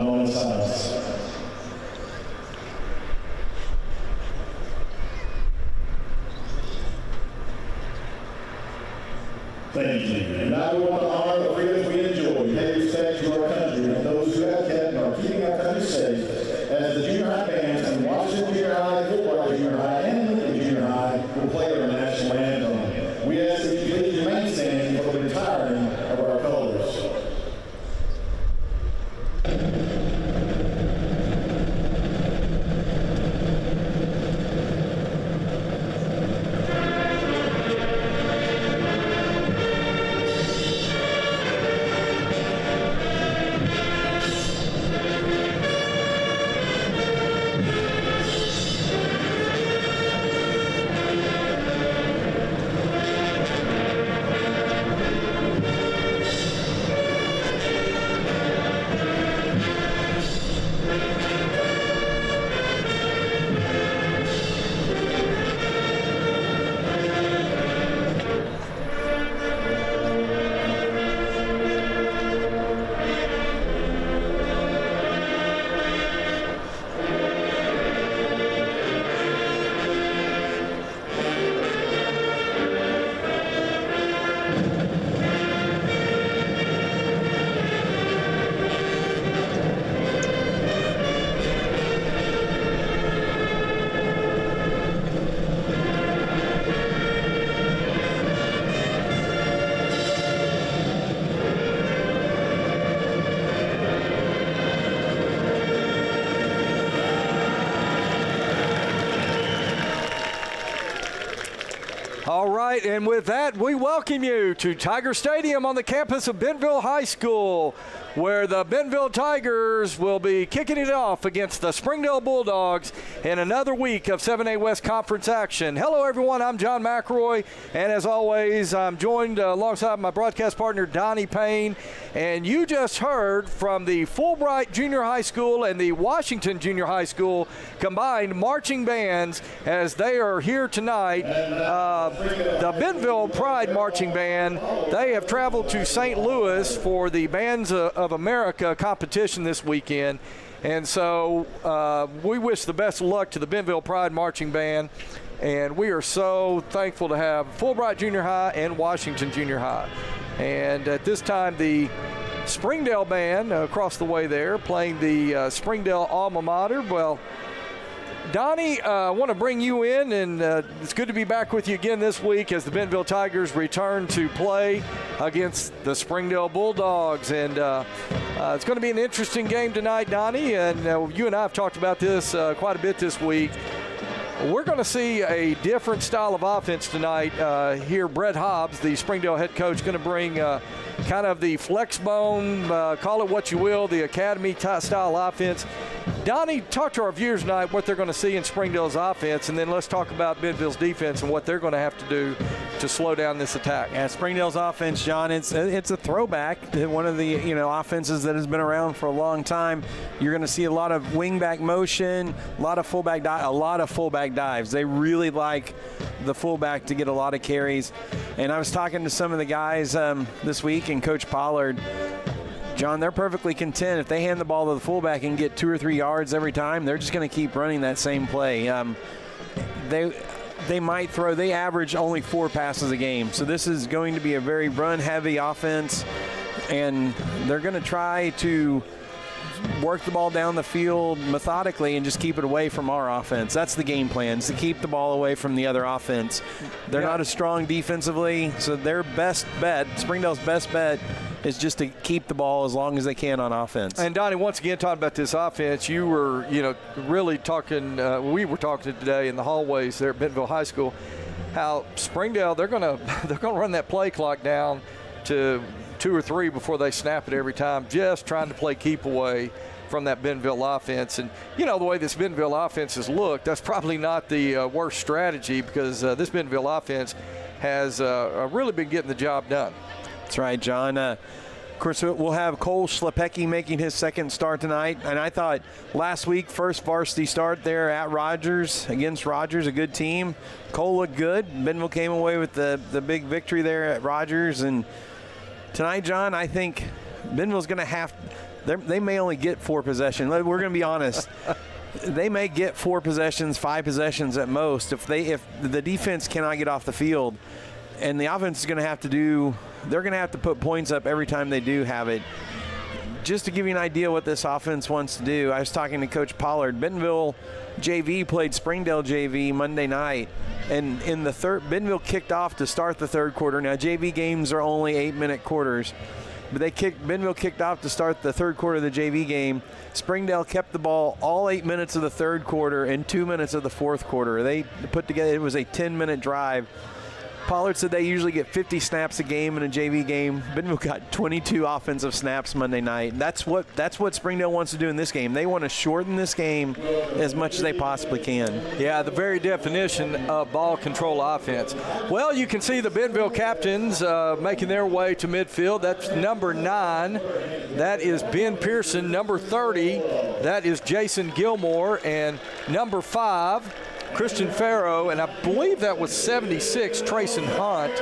Now, moment of silence. Thank you. And now we want to honor the freedoms we enjoy, pay respect to our country and those who have kept and are keeping our country safe, as the junior high bands from Washington Junior High, Fulbright Junior High, and Lincoln Junior High will play our national anthem. We ask that you please remain standing for the retiring of our colors. All right, and with that, we welcome you to Tiger Stadium on the campus of Bentonville High School, where the Bentonville Tigers will be kicking it off against the Springdale Bulldogs in another week of 7A West Conference action. Hello, everyone. I'm John McElroy, and as always, I'm joined alongside my broadcast partner, Donnie Payne. And you just heard from the Fulbright Junior High School and the Washington Junior High School combined marching bands as they are here tonight. The Bentonville Pride Marching Band, they have traveled to St. Louis for the Bands of America competition this weekend. And so we wish the best of luck to the Bentonville Pride Marching Band. And we are so thankful to have Fulbright Junior High and Washington Junior High. And at this time, the Springdale Band across the way there playing the Springdale alma mater. Well, Donnie, I want to bring you in, and it's good to be back with you again this week as the Bentonville Tigers return to play against the Springdale Bulldogs. And it's going to be an interesting game tonight, Donnie, and you and I have talked about this quite a bit this week. We're going to see a different style of offense tonight. Here, Brett Hobbs, the Springdale head coach, going to bring kind of the flex bone, call it what you will, the academy style offense. Donnie, talk to our viewers tonight what they're going to see in Springdale's offense, and then let's talk about Bentonville's defense and what they're going to have to do to slow down this attack. Yeah, Springdale's offense, John, it's a throwback to one of the offenses that has been around for a long time. You're going to see a lot of wingback motion, a lot of fullback dives. They really like the fullback to get a lot of carries. And I was talking to some of the guys this week, and Coach Pollard, John, they're perfectly content if they hand the ball to the fullback and get 2 or 3 yards every time. They're just going to keep running that same play. They average only 4 passes a game. So this is going to be a very run-heavy offense, and they're going to try to work the ball down the field methodically and just keep it away from our offense. That's the game plan, is to keep the ball away from the other offense. They're not as strong defensively, so their best bet, Springdale's best bet, is just to keep the ball as long as they can on offense. And Donnie, once again, talking about this offense, you were, really talking. We were talking today in the hallways there at Bentonville High School, how Springdale they're gonna run that play clock down to 2 or 3 before they snap it every time, just trying to play keep away from that Bentonville offense. And the way this Bentonville offense has looked, that's probably not the worst strategy, because this Bentonville offense has really been getting the job done. That's right, John. Of course, we'll have Cole Schlepecki making his second start tonight. And I thought last week, first varsity start there at Rogers, against Rogers, a good team. Cole looked good. Bentonville came away with the big victory there at Rogers. And tonight, John, I think Bentonville's going to have they may only get 4 possessions. We're going to be honest. They may get 4 possessions, 5 possessions at most if the defense cannot get off the field, and the offense is going to have to they're going to have to put points up every time they do have it. Just to give you an idea what this offense wants to do, I was talking to Coach Pollard. Bentonville JV played Springdale JV Monday night, and in the Bentonville kicked off to start the third quarter. Now JV games are only 8-minute quarters, but Bentonville kicked off to start the third quarter of the JV game. Springdale kept the ball all 8 minutes of the third quarter and 2 minutes of the fourth quarter. They put together, it was a 10-minute drive. Pollard said they usually get 50 snaps a game in a JV game. Bentonville got 22 offensive snaps Monday night. That's what Springdale wants to do in this game. They want to shorten this game as much as they possibly can. Yeah, the very definition of ball control offense. Well, you can see the Bentonville captains making their way to midfield. That's number 9. That is Ben Pearson. Number 30, that is Jason Gilmore. And number 5, Christian Farrow, and I believe that was 76, Trayson Hunt.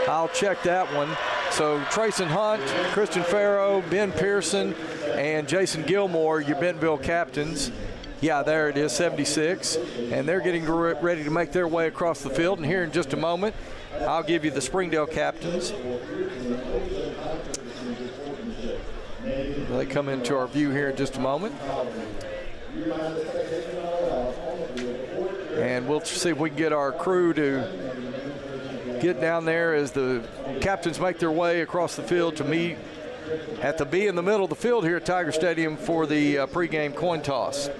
I'll check that one. So Trayson Hunt, Christian Farrow, Ben Pearson, and Jason Gilmore, your Bentonville captains. Yeah, there it is, 76. And they're getting ready to make their way across the field. And here in just a moment, I'll give you the Springdale captains. They come into our view here in just a moment. And we'll see if we can get our crew to get down there as the captains make their way across the field to meet at the B in the middle of the field here at Tiger Stadium for the pregame coin toss.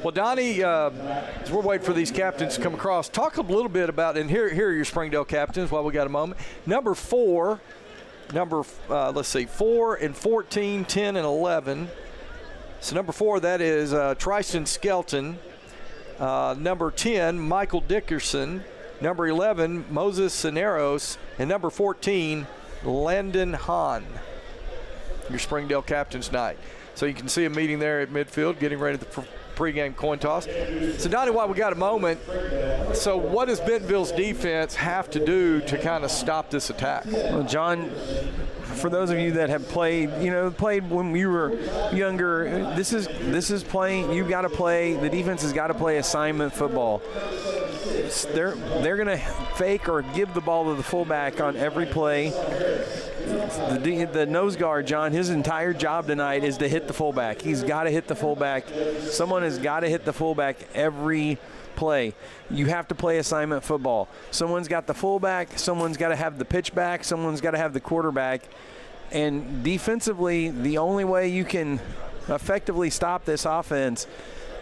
Well, Donnie, as we're waiting for these captains to come across, talk a little bit about, and here are your Springdale captains while we got a moment. Number 4, 4 and 14, 10 and 11. So number 4, that is Tristan Skelton. Number 10, Michael Dickerson. Number 11, Moses Cineros. And number 14, Landon Hahn. Your Springdale captains tonight. So you can see them meeting there at midfield, getting ready for the pregame coin toss. So, Donnie, while we got a moment, so what does Bentonville's defense have to do to kind of stop this attack? Well, John, for those of you that have played when you were younger, this is playing. You got to play. The defense has got to play assignment football. They're going to fake or give the ball to the fullback on every play. The nose guard, John, his entire job tonight is to hit the fullback. He's got to hit the fullback. Someone has got to hit the fullback every play. You have to play assignment football. Someone's got the fullback, someone's got to have the pitch back, someone's got to have the quarterback. And defensively, the only way you can effectively stop this offense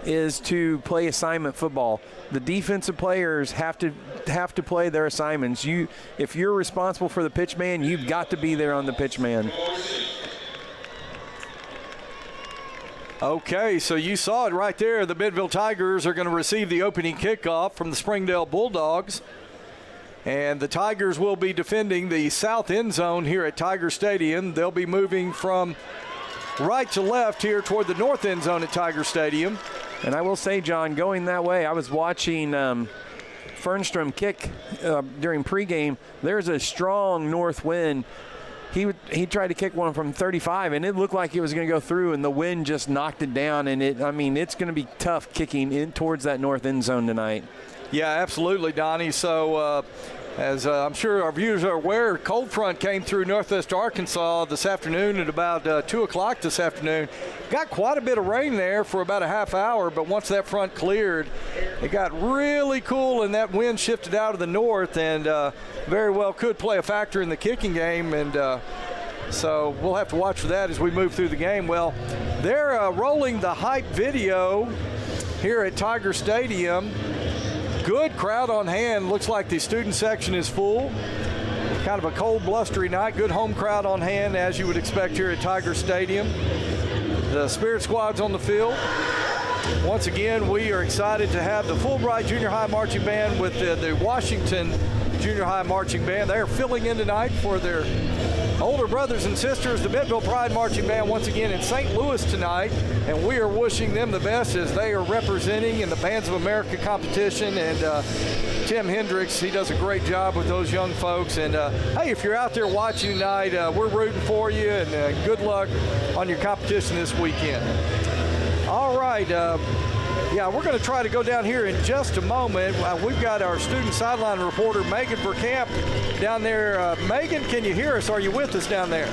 is to play assignment football. The defensive players have to play their assignments. If you're responsible for the pitch man, you've got to be there on the pitch man. Okay, so you saw it right there. The Bentonville Tigers are going to receive the opening kickoff from the Springdale Bulldogs. And the Tigers will be defending the south end zone here at Tiger Stadium. They'll be moving from right to left here toward the north end zone at Tiger Stadium. And I will say, John, going that way, I was watching Fernstrom kick during pregame. There's a strong north wind. He tried to kick one from 35, and it looked like it was going to go through, and the wind just knocked it down. And it's going to be tough kicking in towards that north end zone tonight. Yeah, absolutely, Donnie. So as I'm sure our viewers are aware, cold front came through northwest Arkansas this afternoon at about 2 o'clock this afternoon. Got quite a bit of rain there for about a half hour, but once that front cleared, it got really cool and that wind shifted out of the north and very well could play a factor in the kicking game. And so we'll have to watch for that as we move through the game. Well, they're rolling the hype video here at Tiger Stadium. Good crowd on hand. Looks like the student section is full. Kind of a cold, blustery night. Good home crowd on hand, as you would expect here at Tiger Stadium. The Spirit Squad's on the field. Once again, we are excited to have the Fulbright Junior High Marching Band with the Washington Junior High Marching Band. They are filling in tonight for their older brothers and sisters, the Bentonville Pride Marching Band, once again in St. Louis tonight, and we are wishing them the best as they are representing in the Bands of America competition. And Tim Hendricks, he does a great job with those young folks. And hey, if you're out there watching tonight, we're rooting for you, and good luck on your competition this weekend. All right. Yeah, we're going to try to go down here in just a moment. We've got our student sideline reporter, Megan Verkamp, down there. Megan, can you hear us? Are you with us down there?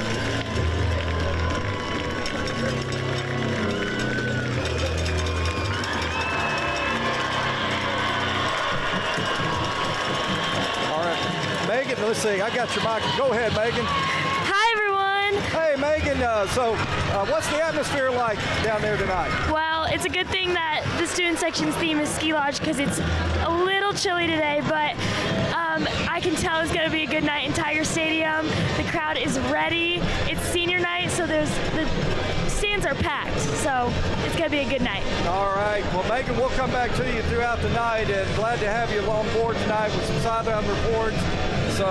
All right, Megan, let's see. I got your mic. Go ahead, Megan. Hi, everyone. Hey, Megan. What's the atmosphere like down there tonight? Well, it's a good thing that the student section's theme is ski lodge because it's a little chilly today, but I can tell it's going to be a good night in Tiger Stadium. The crowd is ready. It's senior night, so the stands are packed, so it's going to be a good night. All right. Well, Megan, we'll come back to you throughout the night, and glad to have you on board tonight with some sideline reports. So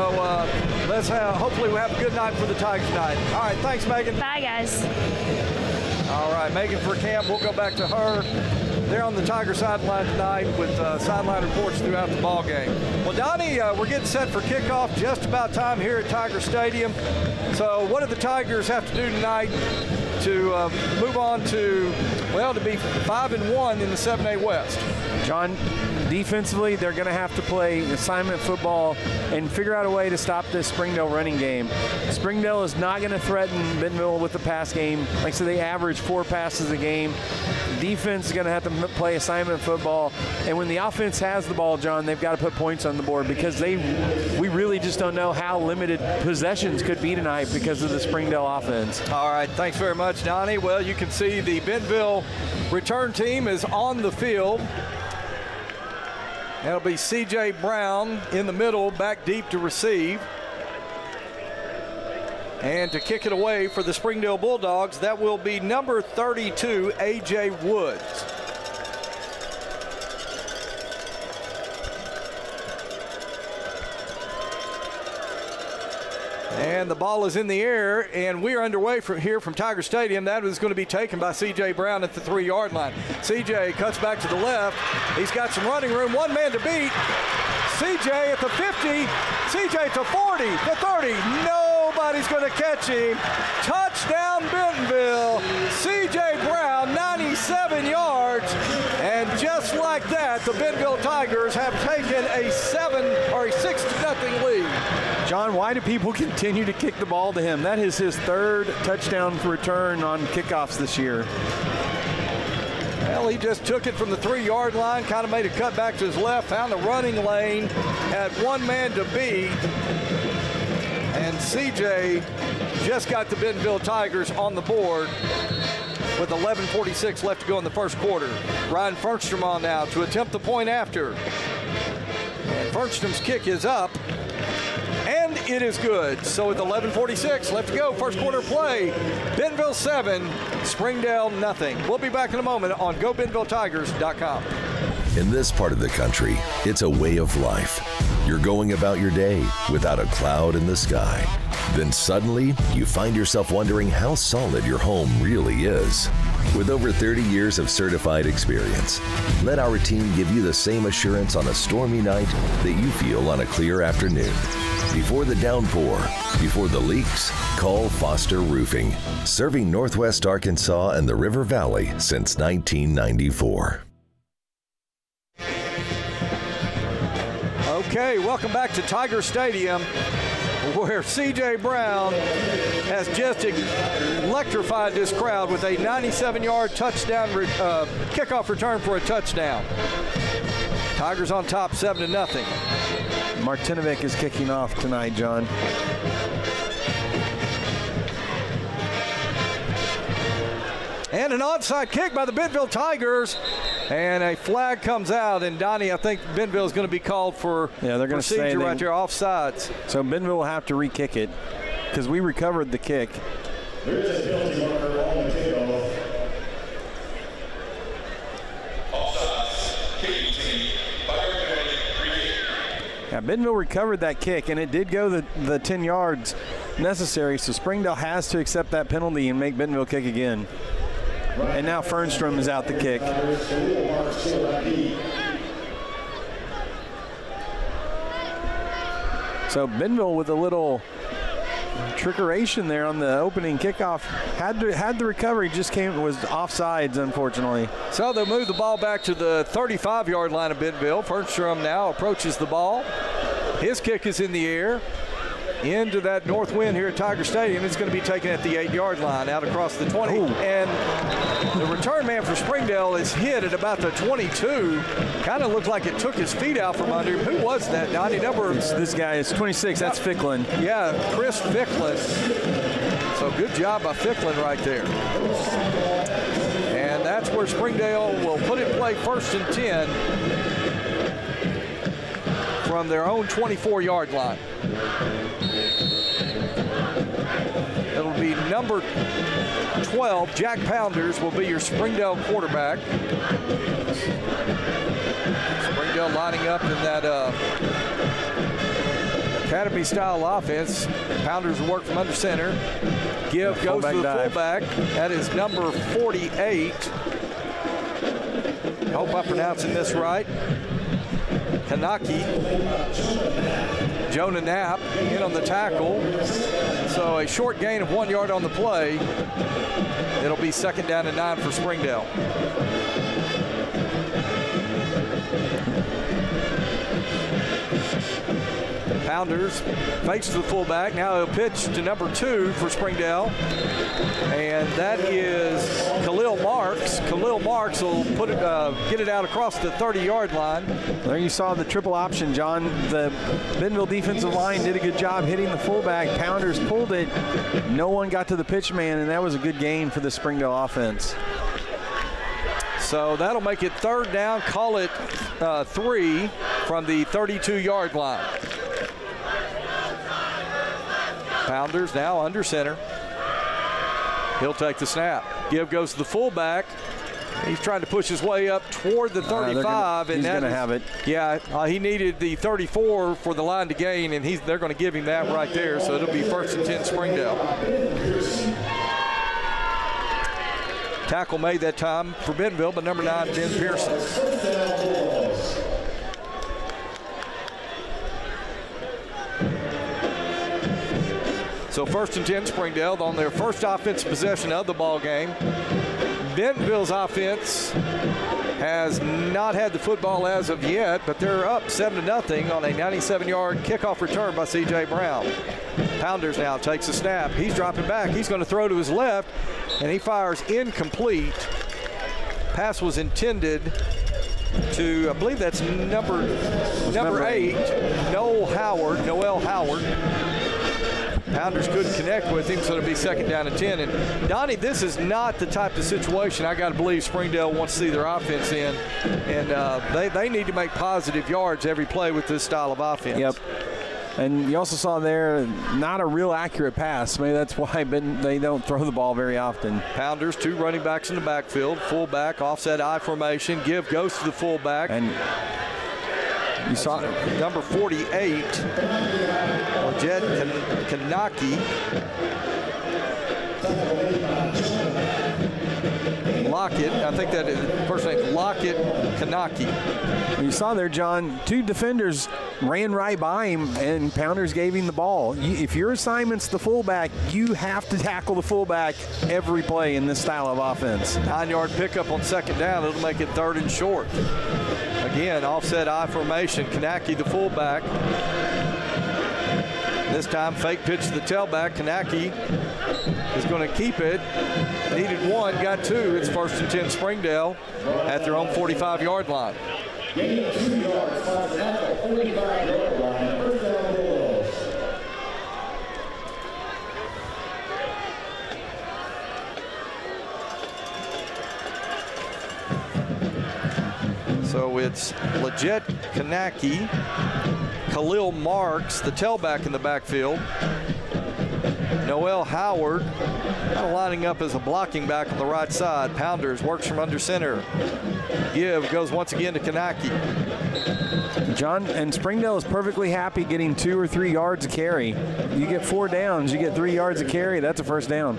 hopefully we'll have a good night for the Tigers tonight. All right, thanks, Megan. Bye, guys. All right, Megan Verkamp, we'll go back to her. They're on the Tiger sideline tonight with sideline reports throughout the ball game. Well, Donnie, we're getting set for kickoff. Just about time here at Tiger Stadium. So what do the Tigers have to do tonight to move on to be 5-1 in the 7A West? John, defensively, they're going to have to play assignment football and figure out a way to stop this Springdale running game. Springdale is not going to threaten Bentonville with the pass game. Like I said, they average 4 passes a game. Defense is going to have to play assignment football. And when the offense has the ball, John, they've got to put points on the board because we really just don't know how limited possessions could be tonight because of the Springdale offense. All right, thanks very much, Donnie. Well, you can see the Bentonville return team is on the field. That'll be C.J. Brown in the middle, back deep to receive. And to kick it away for the Springdale Bulldogs, that will be number 32, A.J. Woods. And the ball is in the air, and we are underway from Tiger Stadium. That is going to be taken by C.J. Brown at the 3-yard line. C.J. cuts back to the left. He's got some running room. One man to beat. C.J. at the 50. C.J. to 40, the 30. Nobody's going to catch him. Touchdown, Bentonville. C.J. Brown, 97 yards. And just like that, the Bentonville Tigers have taken a 6-0 lead. John, why do people continue to kick the ball to him? That is his 3rd touchdown return on kickoffs this year. Well, he just took it from the 3-yard line, kind of made a cut back to his left, found the running lane, had one man to beat, and C.J. just got the Bentonville Tigers on the board with 11:46 left to go in the first quarter. Ryan Fernstrom on now to attempt the point after. And Fernstrom's kick is up. And it is good. So with 11:46 left to go, first quarter play, Bentonville 7, Springdale nothing. We'll be back in a moment on GoBentonvilleTigers.com. In this part of the country, it's a way of life. You're going about your day without a cloud in the sky. Then suddenly, you find yourself wondering how solid your home really is. With over 30 years of certified experience, let our team give you the same assurance on a stormy night that you feel on a clear afternoon. Before the downpour, before the leaks, call Foster Roofing, serving Northwest Arkansas and the River Valley since 1994. Okay, welcome back to Tiger Stadium, where C.J. Brown has just electrified this crowd with a 97-yard touchdown kickoff return for a touchdown. Tigers on top 7-0. Martinovic is kicking off tonight, John. And an onside kick by the Bentonville Tigers. And a flag comes out. And, Donnie, I think Bentonville is going to be called for they're going to say right there, offsides. So Bentonville will have to re-kick it because we recovered the kick. There is a penalty marker on the kickoff. Offsides, kicking team, fire penalty, free kick. Yeah, Bentonville recovered that kick, and it did go the 10 yards. necessary, so Springdale has to accept that penalty and make Bentonville kick again. And now Fernstrom is out the kick. So Bentonville with a little trickeration there on the opening kickoff. Had the recovery, just was offsides, unfortunately. So they'll move the ball back to the 35-yard line of Bentonville. Fernstrom now approaches the ball. His kick is in the air into that north wind here at Tiger Stadium. It's going to be taken at the 8-yard line out across the 20. Ooh. And the return man for Springdale is hit at about the 22. Kind of looked like it took his feet out from under him. Who was that, Donnie? This guy is 26. That's Ficklin. Yeah, Chris Ficklin. So good job by Ficklin right there. And that's where Springdale will put in play 1st and 10 from their own 24-yard line. It'll be number 12, Jack Pounders, will be your Springdale quarterback. Springdale lining up in that academy-style offense. Pounders will work from under center. Give goes to the fullback. That is number 48. I hope I'm pronouncing this right. Kanaki. Jonah Knapp in on the tackle. So a short gain of 1 yard on the play. It'll be 2nd down and 9 for Springdale. Pounders fakes to the fullback. Now he'll pitch to number 2 for Springdale. And that is Khalil Marks. Khalil Marks will put it, get it out across the 30-yard line. There you saw the triple option, John. The Bentonville defensive line did a good job hitting the fullback. Pounders pulled it. No one got to the pitch man, and that was a good gain for the Springdale offense. So that'll make it 3rd down. Call it 3 from the 32-yard line. Pounders now under center. He'll take the snap. Give goes to the fullback. He's trying to push his way up toward the 35. He's going to have it. Yeah, he needed the 34 for the line to gain, and they're going to give him that right there. So it'll be 1st and 10 Springdale. Tackle made that time for Bentonville, but number 9, Ben Pearson. So 1st and 10 Springdale on their first offensive possession of the ball game. Bentonville's offense has not had the football as of yet, but they're up 7-0 on a 97-yard kickoff return by C.J. Brown. Pounders now takes a snap. He's dropping back. He's going to throw to his left, and he fires incomplete. Pass was intended to, I believe that's number 8, Noel Howard. Pounders couldn't connect with him, so it'll be 2nd down and 10. And Donnie, this is not the type of situation I got to believe Springdale wants to see their offense in. And they need to make positive yards every play with this style of offense. Yep. And you also saw there, not a real accurate pass. Maybe that's why they don't throw the ball very often. Pounders, 2 running backs in the backfield. Fullback, offset I formation. Give goes to the fullback. And you saw number 48, Jet Kanaki. Lockett, I think that is first name Lockett Kanaki. You saw there, John, 2 defenders ran right by him, and Pounders gave him the ball. If your assignment's the fullback, you have to tackle the fullback every play in this style of offense. 9-yard pickup on 2nd down. It'll make it 3rd and short. Again, offset I formation. Kanaki, the fullback. This time, fake pitch to the tailback. Kanaki is going to keep it. Needed 1, got 2. It's 1st and 10 Springdale at their own 45-yard line. Gain of 2 yards at the 45-yard line. 1st down Bulldogs. So it's Leggett Kanaki, Khalil Marks, the tailback in the backfield. Noel Howard kind of lining up as a blocking back on the right side. Pounders works from under center. Give goes once again to Kanaki. John, and Springdale is perfectly happy getting 2 or 3 yards of carry. You get 4 downs, you get 3 yards of carry, that's a first down.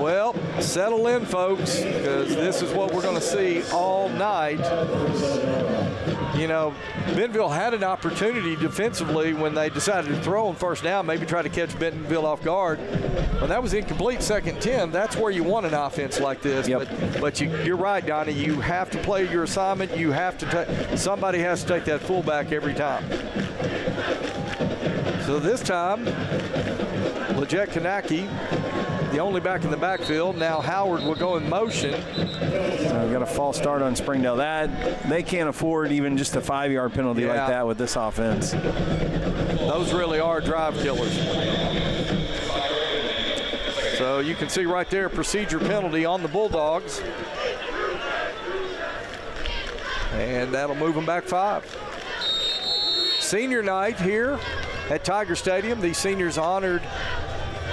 Well, settle in, folks, because this is what we're going to see all night. You know, Bentonville had an opportunity defensively when they decided to throw on first down, maybe try to catch Bentonville off guard. Well, that was incomplete, second 10. That's where you want an offense like this. Yep. But you're right, Donnie. You have to play your assignment. You have to somebody has to take that fullback every time. So this time, Lejet Kanaki, the only back in the backfield. Now Howard will go in motion. We've got a false start on Springdale. That they can't afford even just a 5-yard penalty like that with this offense. Those really are drive killers. So you can see right there, procedure penalty on the Bulldogs. And that'll move them back 5. Senior night here at Tiger Stadium. These seniors honored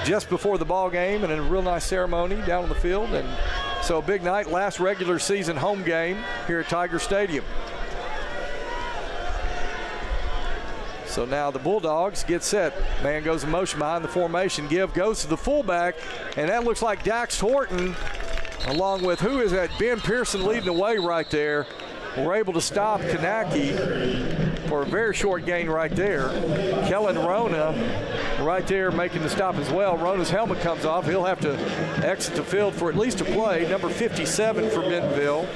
just before the ball game and in a real nice ceremony down on the field. And so a big night, last regular season home game here at Tiger Stadium. So now the Bulldogs get set. Man goes in motion behind the formation. Give goes to the fullback, and that looks like Dax Horton, along with who is that? Ben Pearson leading the way right there. We're able to stop Kanaki for a very short gain right there. Kellen Rona right there making the stop as well. Rona's helmet comes off. He'll have to exit the field for at least a play. Number 57 for Bentonville.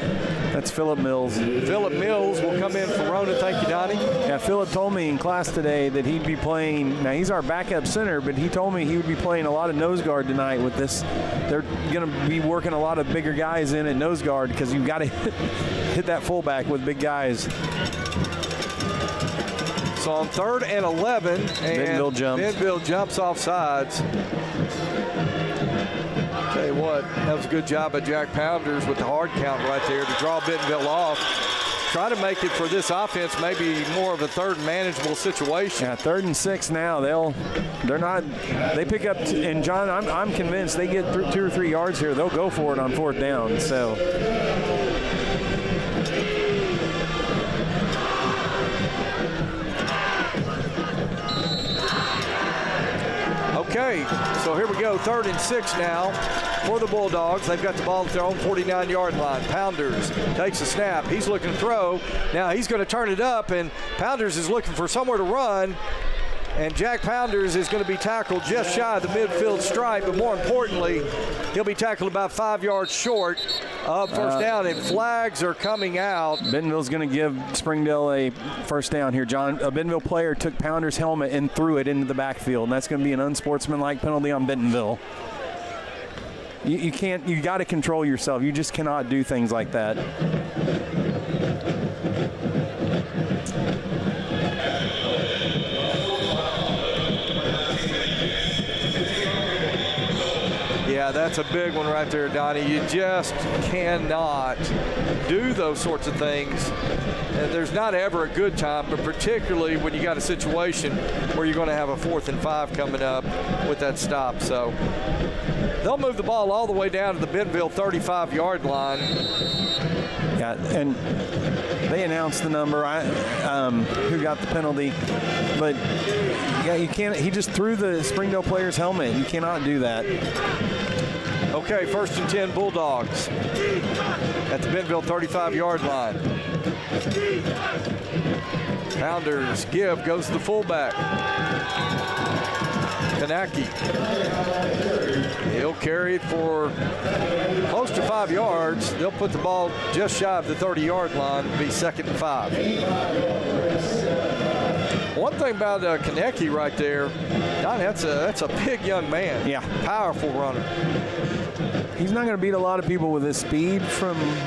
That's Phillip Mills. Phillip Mills will come in for Rona. Thank you, Donnie. Yeah, Phillip told me in class today that he'd be playing. Now, he's our backup center, but he told me he would be playing a lot of nose guard tonight with this. They're going to be working a lot of bigger guys in at nose guard because you've got to hit that fullback with big guys. So on 3rd and 11, and Bentonville jumps off sides. Tell you what, that was a good job by Jack Pounders with the hard count right there to draw Bentonville off. Try to make it for this offense maybe more of a 3rd and manageable situation. Yeah, 3rd and 6 now. They pick up, and John, I'm convinced they get 2 or 3 yards here. They'll go for it on 4th down. So. Okay, so here we go, 3rd and 6 now for the Bulldogs. They've got the ball at their own 49-yard line. Pounders takes a snap. He's looking to throw. Now he's going to turn it up, and Pounders is looking for somewhere to run. And Jack Pounders is going to be tackled just shy of the midfield stripe, but more importantly, he'll be tackled about 5 yards short of first down, and flags are coming out. Bentonville's going to give Springdale a first down here, John. A Bentonville player took Pounders' helmet and threw it into the backfield, and that's going to be an unsportsmanlike penalty on Bentonville. You can't, you got to control yourself. You just cannot do things like that. Yeah, that's a big one right there, Donnie. You just cannot do those sorts of things. And there's not ever a good time, but particularly when you got a situation where you're going to have a 4th and 5 coming up with that stop. So they'll move the ball all the way down to the Bentonville 35-yard line. Yeah, and they announced the number, who got the penalty. But, yeah, you can't. He just threw the Springdale player's helmet. You cannot do that. Okay, 1st and 10 Bulldogs at the Bentonville 35-yard line. Pounders give, goes to the fullback. Kanaki. He'll carry it for close to 5 yards. They'll put the ball just shy of the 30-yard line. It'll be 2nd and 5. One thing about Kaneki right there, Don, that's a big young man. Yeah. Powerful runner. He's not going to beat a lot of people with his speed,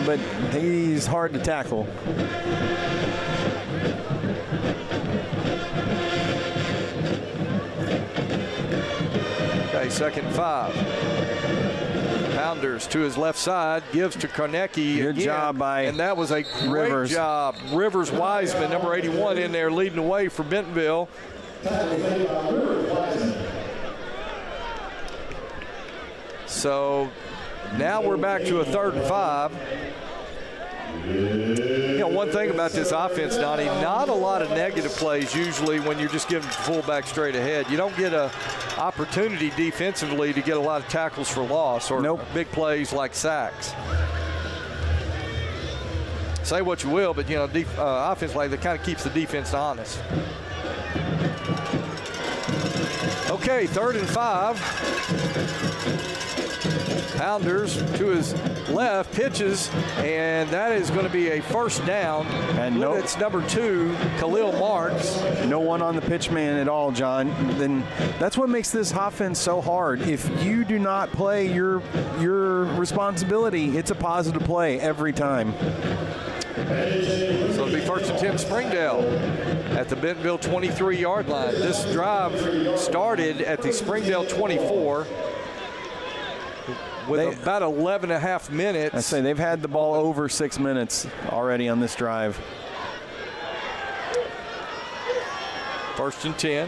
but he's hard to tackle. Okay, 2nd and 5. Pounders to his left side, gives to Kaneki. Good job by and that was a great Rivers. job. Rivers Wiseman, number 81, in there leading the way for Bentonville. So now we're back to a 3rd and 5. You know, one thing about this offense, Donnie, not a lot of negative plays usually when you're just giving the fullback straight ahead. You don't get an opportunity defensively to get a lot of tackles for loss or big plays like sacks. Say what you will, but, you know, offense like that kind of keeps the defense honest. Okay, 3rd and 5. Pounders to his left, pitches, and that is going to be a first down. And it's number 2, Khalil Marks. No one on the pitch man at all, John. Then that's what makes this offense so hard. If you do not play your responsibility, it's a positive play every time. So it'll be 1st and 10 Springdale at the Bentonville 23-yard line. This drive started at the Springdale 24 with about 11 and a half minutes. I say they've had the ball over 6 minutes already on this drive. 1st and 10.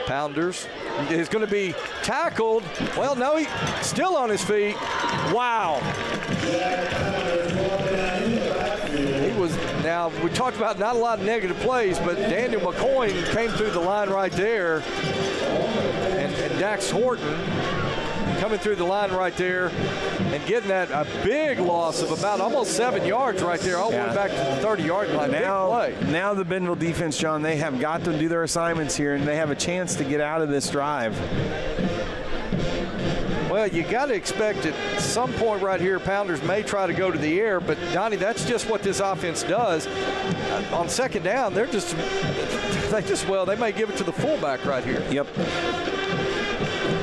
Pounders is going to be tackled. Well, no, he's still on his feet. Wow. He was, now we talked about not a lot of negative plays, but Daniel McCoy came through the line right there. And Dax Horton coming through the line right there and getting that a big loss of about almost 7 yards right there, all the way back to the 30-yard line. Now the Bentonville defense, John, they have got to do their assignments here, and they have a chance to get out of this drive. Well, you got to expect at some point right here, Pounders may try to go to the air, but Donnie, that's just what this offense does. On 2nd down, they may give it to the fullback right here. Yep.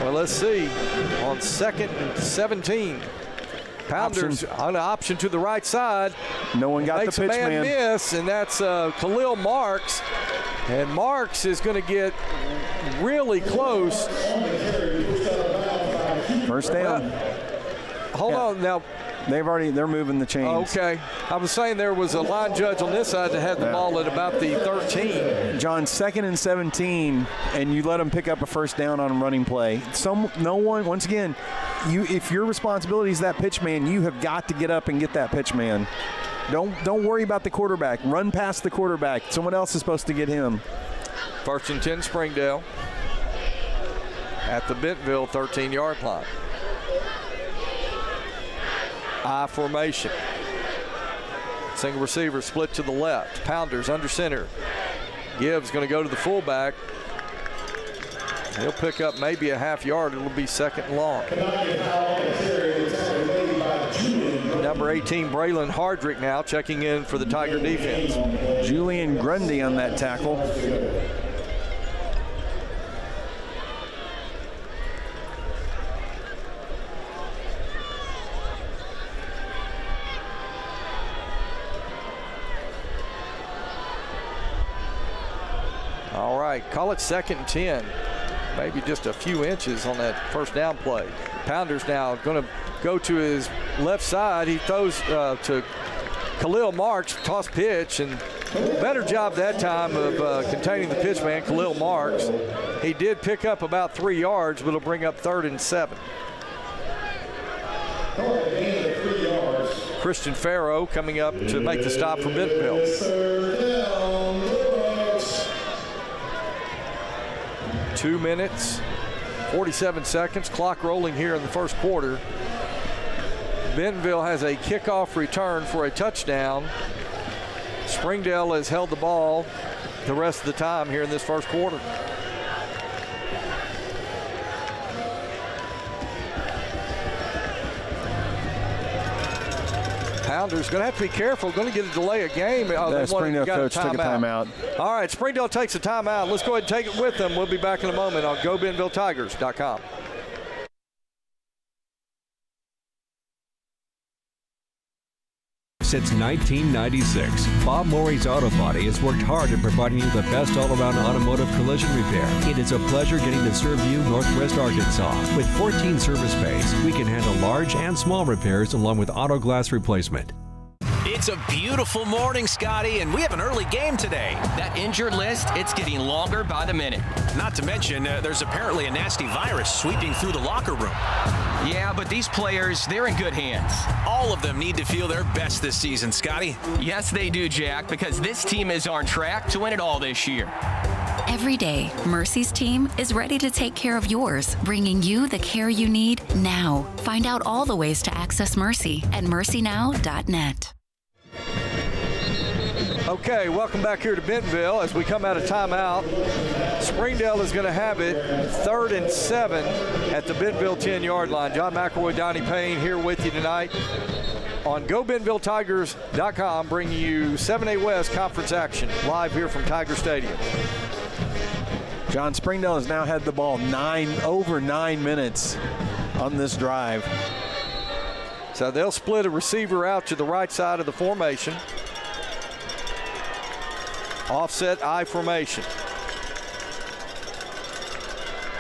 Well, let's see. On 2nd and 17, Pounders on an option to the right side. No one got the pitch man. Miss, and that's Khalil Marks. And Marks is going to get really close. First down. Hold on now. They're moving the chains. Okay. I was saying there was a line judge on this side that had the ball at about the 13. John, 2nd and 17, and you let them pick up a first down on a running play. No one, once again, if your responsibility is that pitch man, you have got to get up and get that pitch man. Don't worry about the quarterback. Run past the quarterback. Someone else is supposed to get him. 1st and 10 Springdale at the Bentonville 13-yard line. I formation. Single receiver split to the left. Pounders under center. Gibbs going to go to the fullback. He'll pick up maybe a half yard. It'll be 2nd and long. Number 18, Braylon Hardrick now checking in for the Tiger defense. Julian Grundy on that tackle. All right, call it 2nd and 10. Maybe just a few inches on that first down play. Pounders now going to go to his left side. He throws to Khalil Marks, toss pitch, and better job that time of containing the pitch man, Khalil Marks. He did pick up about 3 yards, but it'll bring up 3rd and 7. Christian Farrow coming up to make the stop for Bentonville. 2 minutes, 47 seconds, clock rolling here in the first quarter. Bentonville has a kickoff return for a touchdown. Springdale has held the ball the rest of the time here in this first quarter. Pounders going to have to be careful. Going to get a delay of game. The Springdale coach took a timeout. All right, Springdale takes a timeout. Let's go ahead and take it with them. We'll be back in a moment on GoBentonvilleTigers.com. Since 1996, Bob Morey's Auto Body has worked hard at providing you the best all-around automotive collision repair. It is a pleasure getting to serve you Northwest Arkansas. With 14 service bays, we can handle large and small repairs along with auto glass replacement. It's a beautiful morning, Scotty, and we have an early game today. That injured list, it's getting longer by the minute. Not to mention, there's apparently a nasty virus sweeping through the locker room. Yeah, but these players, they're in good hands. All of them need to feel their best this season, Scotty. Yes, they do, Jack, because this team is on track to win it all this year. Every day, Mercy's team is ready to take care of yours, bringing you the care you need now. Find out all the ways to access Mercy at mercynow.net. Okay, welcome back here to Bentonville as we come out of timeout. Springdale is going to have it 3rd and 7 at the Bentonville 10-yard line. John McElroy, Donnie Payne here with you tonight on GoBentonvilleTigers.com, bringing you 7A West Conference action live here from Tiger Stadium. John, Springdale has now had the ball over 9 minutes on this drive. So they'll split a receiver out to the right side of the formation. Offset I formation.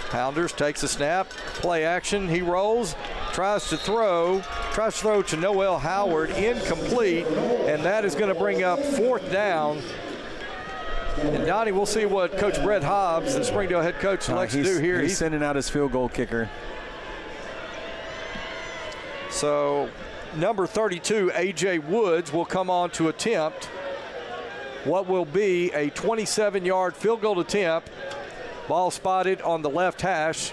Pounders takes a snap, play action, he rolls, tries to throw to Noel Howard, incomplete, and that is going to bring up 4th down. And Donnie, we'll see what Coach Brett Hobbs, the Springdale head coach, selects to do here. He's sending out his field goal kicker. So number 32, A.J. Woods, will come on to attempt what will be a 27-yard field goal attempt. Ball spotted on the left hash.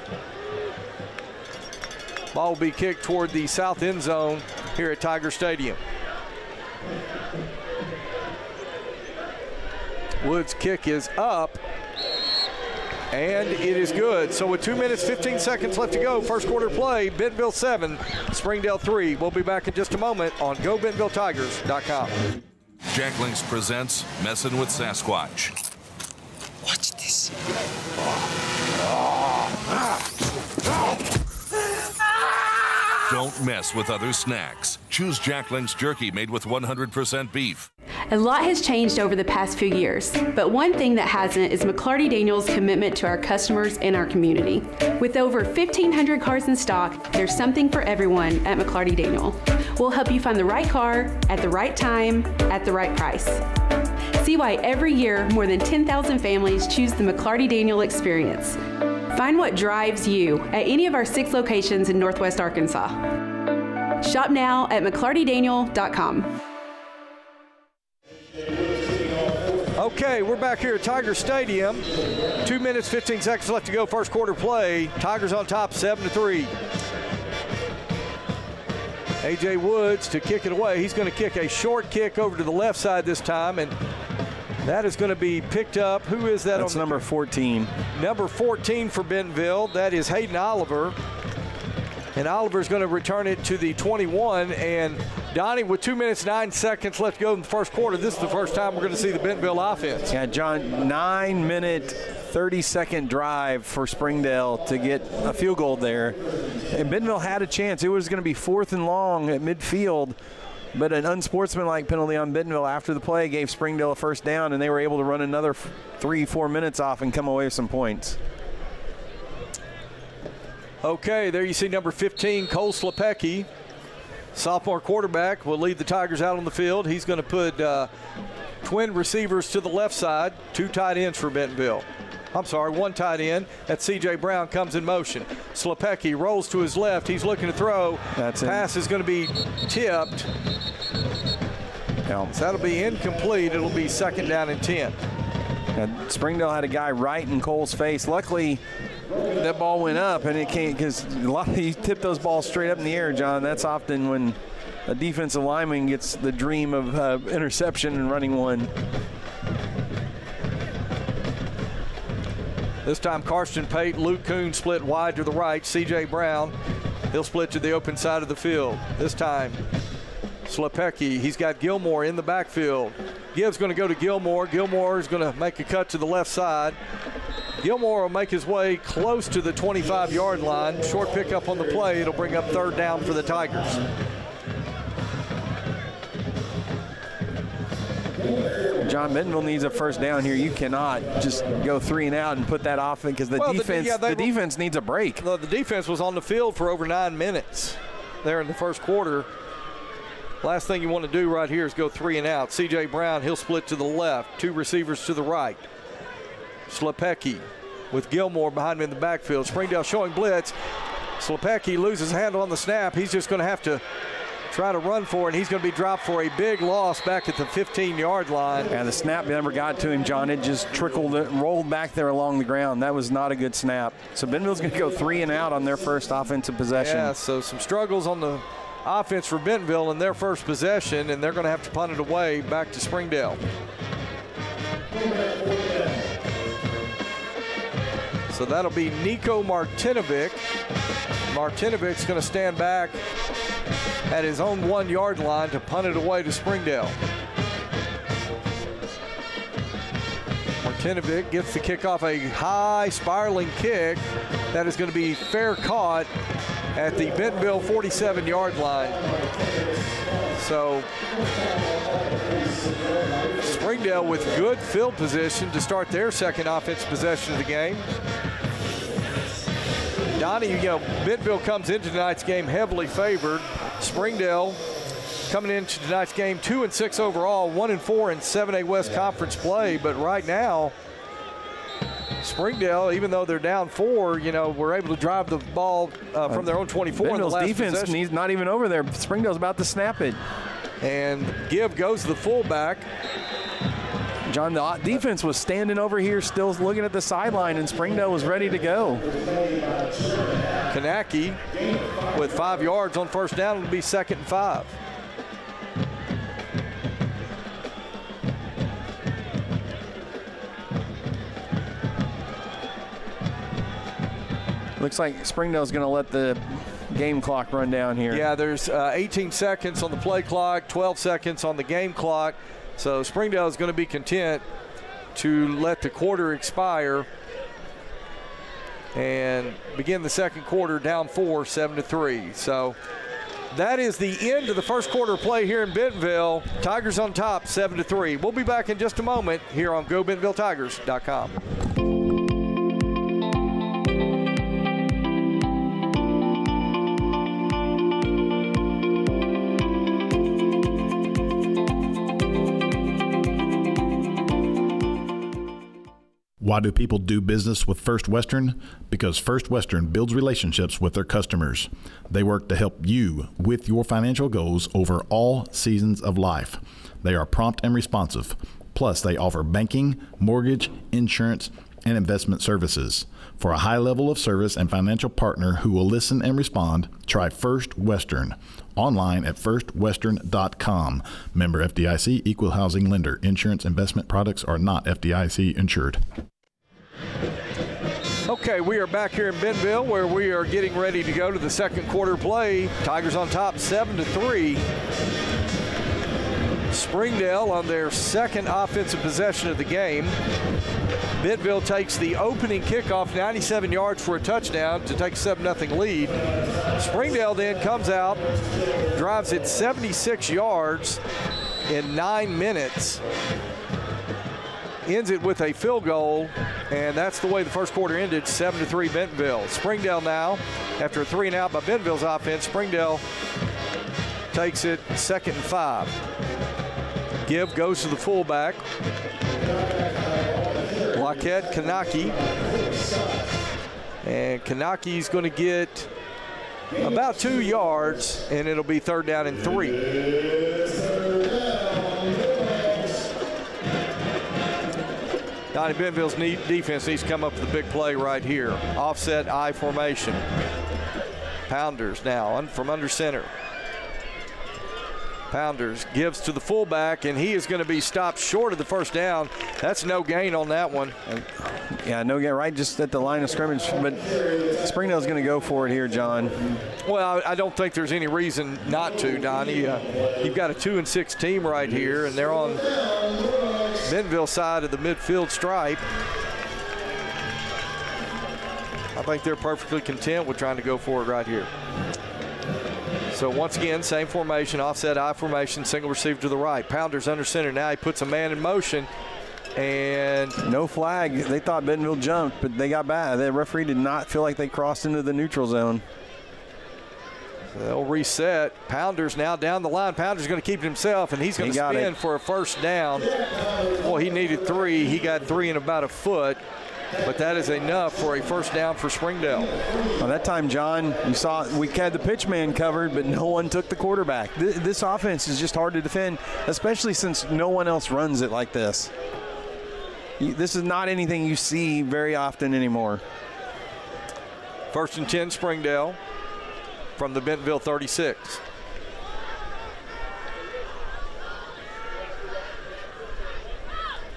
Ball will be kicked toward the south end zone here at Tiger Stadium. Woods' kick is up, and it is good. So with 2 minutes, 15 seconds left to go, first quarter play, Bentonville 7, Springdale 3. We'll be back in just a moment on GoBentonvilleTigers.com. Jack Links presents Messin' with Sasquatch. Watch this. Don't mess with other snacks. Choose Jack Links jerky made with 100% beef. A lot has changed over the past few years, but one thing that hasn't is McClarty Daniels' commitment to our customers and our community. With over 1,500 cars in stock, there's something for everyone at McClarty Daniel. We'll help you find the right car at the right time at the right price. See why every year more than 10,000 families choose the McClarty Daniel experience. Find what drives you at any of our 6 locations in Northwest Arkansas. Shop now at McClartyDaniel.com. Okay, we're back here at Tiger Stadium. 2 minutes, 15 seconds left to go, first quarter play. Tigers on top, 7-3. A.J. Woods to kick it away. He's going to kick a short kick over to the left side this time, and that is going to be picked up. Who is that? That's number 14. Number 14 for Bentonville. That is Hayden Oliver. And Oliver's going to return it to the 21. And Donnie, with 2 minutes, 9 seconds left to go in the first quarter, this is the first time we're going to see the Bentonville offense. Yeah, John, 9-minute, 30-second drive for Springdale to get a field goal there. And Bentonville had a chance. It was going to be 4th and long at midfield, but an unsportsmanlike penalty on Bentonville after the play gave Springdale a first down, and they were able to run another 3-4 minutes off and come away with some points. Okay, there you see number 15, Cole Slepecki. Sophomore quarterback will lead the Tigers out on the field. He's going to put twin receivers to the left side, 2 tight ends for Bentonville. I'm sorry, 1 tight end. That's C.J. Brown comes in motion. Slepecki rolls to his left. He's looking to throw. That's it. Pass is going to be tipped. So that'll be incomplete. It'll be 2nd down and 10. And Springdale had a guy right in Cole's face. Luckily, that ball went up, and it can't, because you tip those balls straight up in the air, John. That's often when a defensive lineman gets the dream of interception and running one. This time, Karsten Pate, Luke Kuhn split wide to the right. C.J. Brown, he'll split to the open side of the field. This time, Slepecki, he's got Gilmore in the backfield. Gibbs going to go to Gilmore. Gilmore is going to make a cut to the left side. Gilmore will make his way close to the 25-yard line. Short pickup on the play. It'll bring up 3rd down for the Tigers. John, Bentonville needs a first down here. You cannot just go 3 and out and put that off, because the defense needs a break. The defense was on the field for over 9 minutes there in the first quarter. Last thing you want to do right here is go 3 and out. C.J. Brown, he'll split to the left. 2 receivers to the right. Slepecki with Gilmore behind him in the backfield. Springdale showing blitz. Slepecki loses handle on the snap. He's just going to have to try to run for it. He's going to be dropped for a big loss back at the 15-yard line. And the snap never got to him, John. It just rolled back there along the ground. That was not a good snap. So Bentonville's going to go 3 and out on their first offensive possession. Yeah, so some struggles on the offense for Bentonville in their first possession, and they're going to have to punt it away back to Springdale. So that'll be Nico Martinovic. Martinovic's going to stand back at his own 1-yard line to punt it away to Springdale. Martinovic gets the kick off a high spiraling kick that is going to be fair caught at the Bentonville 47-yard line. So Springdale with good field position to start their second offensive possession of the game. Donnie, Bentonville comes into tonight's game heavily favored. Springdale coming into tonight's game 2-6 overall, 1-4 in 7A West Conference play. But right now, Springdale, even though they're down 4, were able to drive the ball from their own 24 in the last defense possession. He's not even over there. Springdale's about to snap it. And Gibb goes to the fullback. John, the defense was standing over here still looking at the sideline, and Springdale was ready to go. Kanaki with 5 yards on first down. It'll be 2nd and 5. Looks like Springdale's going to let the game clock run down here. Yeah, there's 18 seconds on the play clock, 12 seconds on the game clock. So Springdale is going to be content to let the quarter expire and begin the second quarter down 4, 7-3. So that is the end of the first quarter play here in Bentonville. Tigers on top, 7-3. We'll be back in just a moment here on GoBentonvilleTigers.com. Why do people do business with First Western? Because First Western builds relationships with their customers. They work to help you with your financial goals over all seasons of life. They are prompt and responsive. Plus, they offer banking, mortgage, insurance, and investment services. For a high level of service and financial partner who will listen and respond, try First Western. Online at firstwestern.com. Member FDIC, equal housing lender. Insurance investment products are not FDIC insured. Okay, we are back here in Bentonville where we are getting ready to go to the second quarter play. Tigers on top 7-3. Springdale on their second offensive possession of the game. Bentonville takes the opening kickoff 97 yards for a touchdown to take a 7-0 lead. Springdale then comes out, drives it 76 yards in 9 minutes, ends it with a field goal, and that's the way the first quarter ended, 7-3 Bentonville. Springdale now, after a 3 and out by Bentonville's offense, Springdale takes it 2nd and 5. Gibb goes to the fullback. Laquette Kanaki. And Kanaki's going to get about 2 yards, and it'll be 3rd down and 3. Donnie, Bentonville's defense needs to come up with a big play right here. Offset I formation. Pounders now from under center. Pounders gives to the fullback, and he is going to be stopped short of the first down. That's no gain on that one. Yeah, no gain, right just at the line of scrimmage. But Springdale's going to go for it here, John. Well, I don't think there's any reason not to, Donnie. You've got a 2-6 team right here, and they're on Bentonville's side of the midfield stripe. I think they're perfectly content with trying to go for it right here. So once again, same formation, offset I formation, single receiver to the right. Pounders under center. Now he puts a man in motion, and no flag. They thought Bentonville jumped, but they got back. The referee did not feel like they crossed into the neutral zone. They'll reset. Pounder's now down the line. Pounder's going to keep it himself, and he's going to spin for a first down. Well, he needed 3. He got 3 in about a foot, but that is enough for a first down for Springdale. Well, that time, John, you saw we had the pitch man covered, but no one took the quarterback. This offense is just hard to defend, especially since no one else runs it like this. This is not anything you see very often anymore. First and 10, Springdale from the Bentonville 36.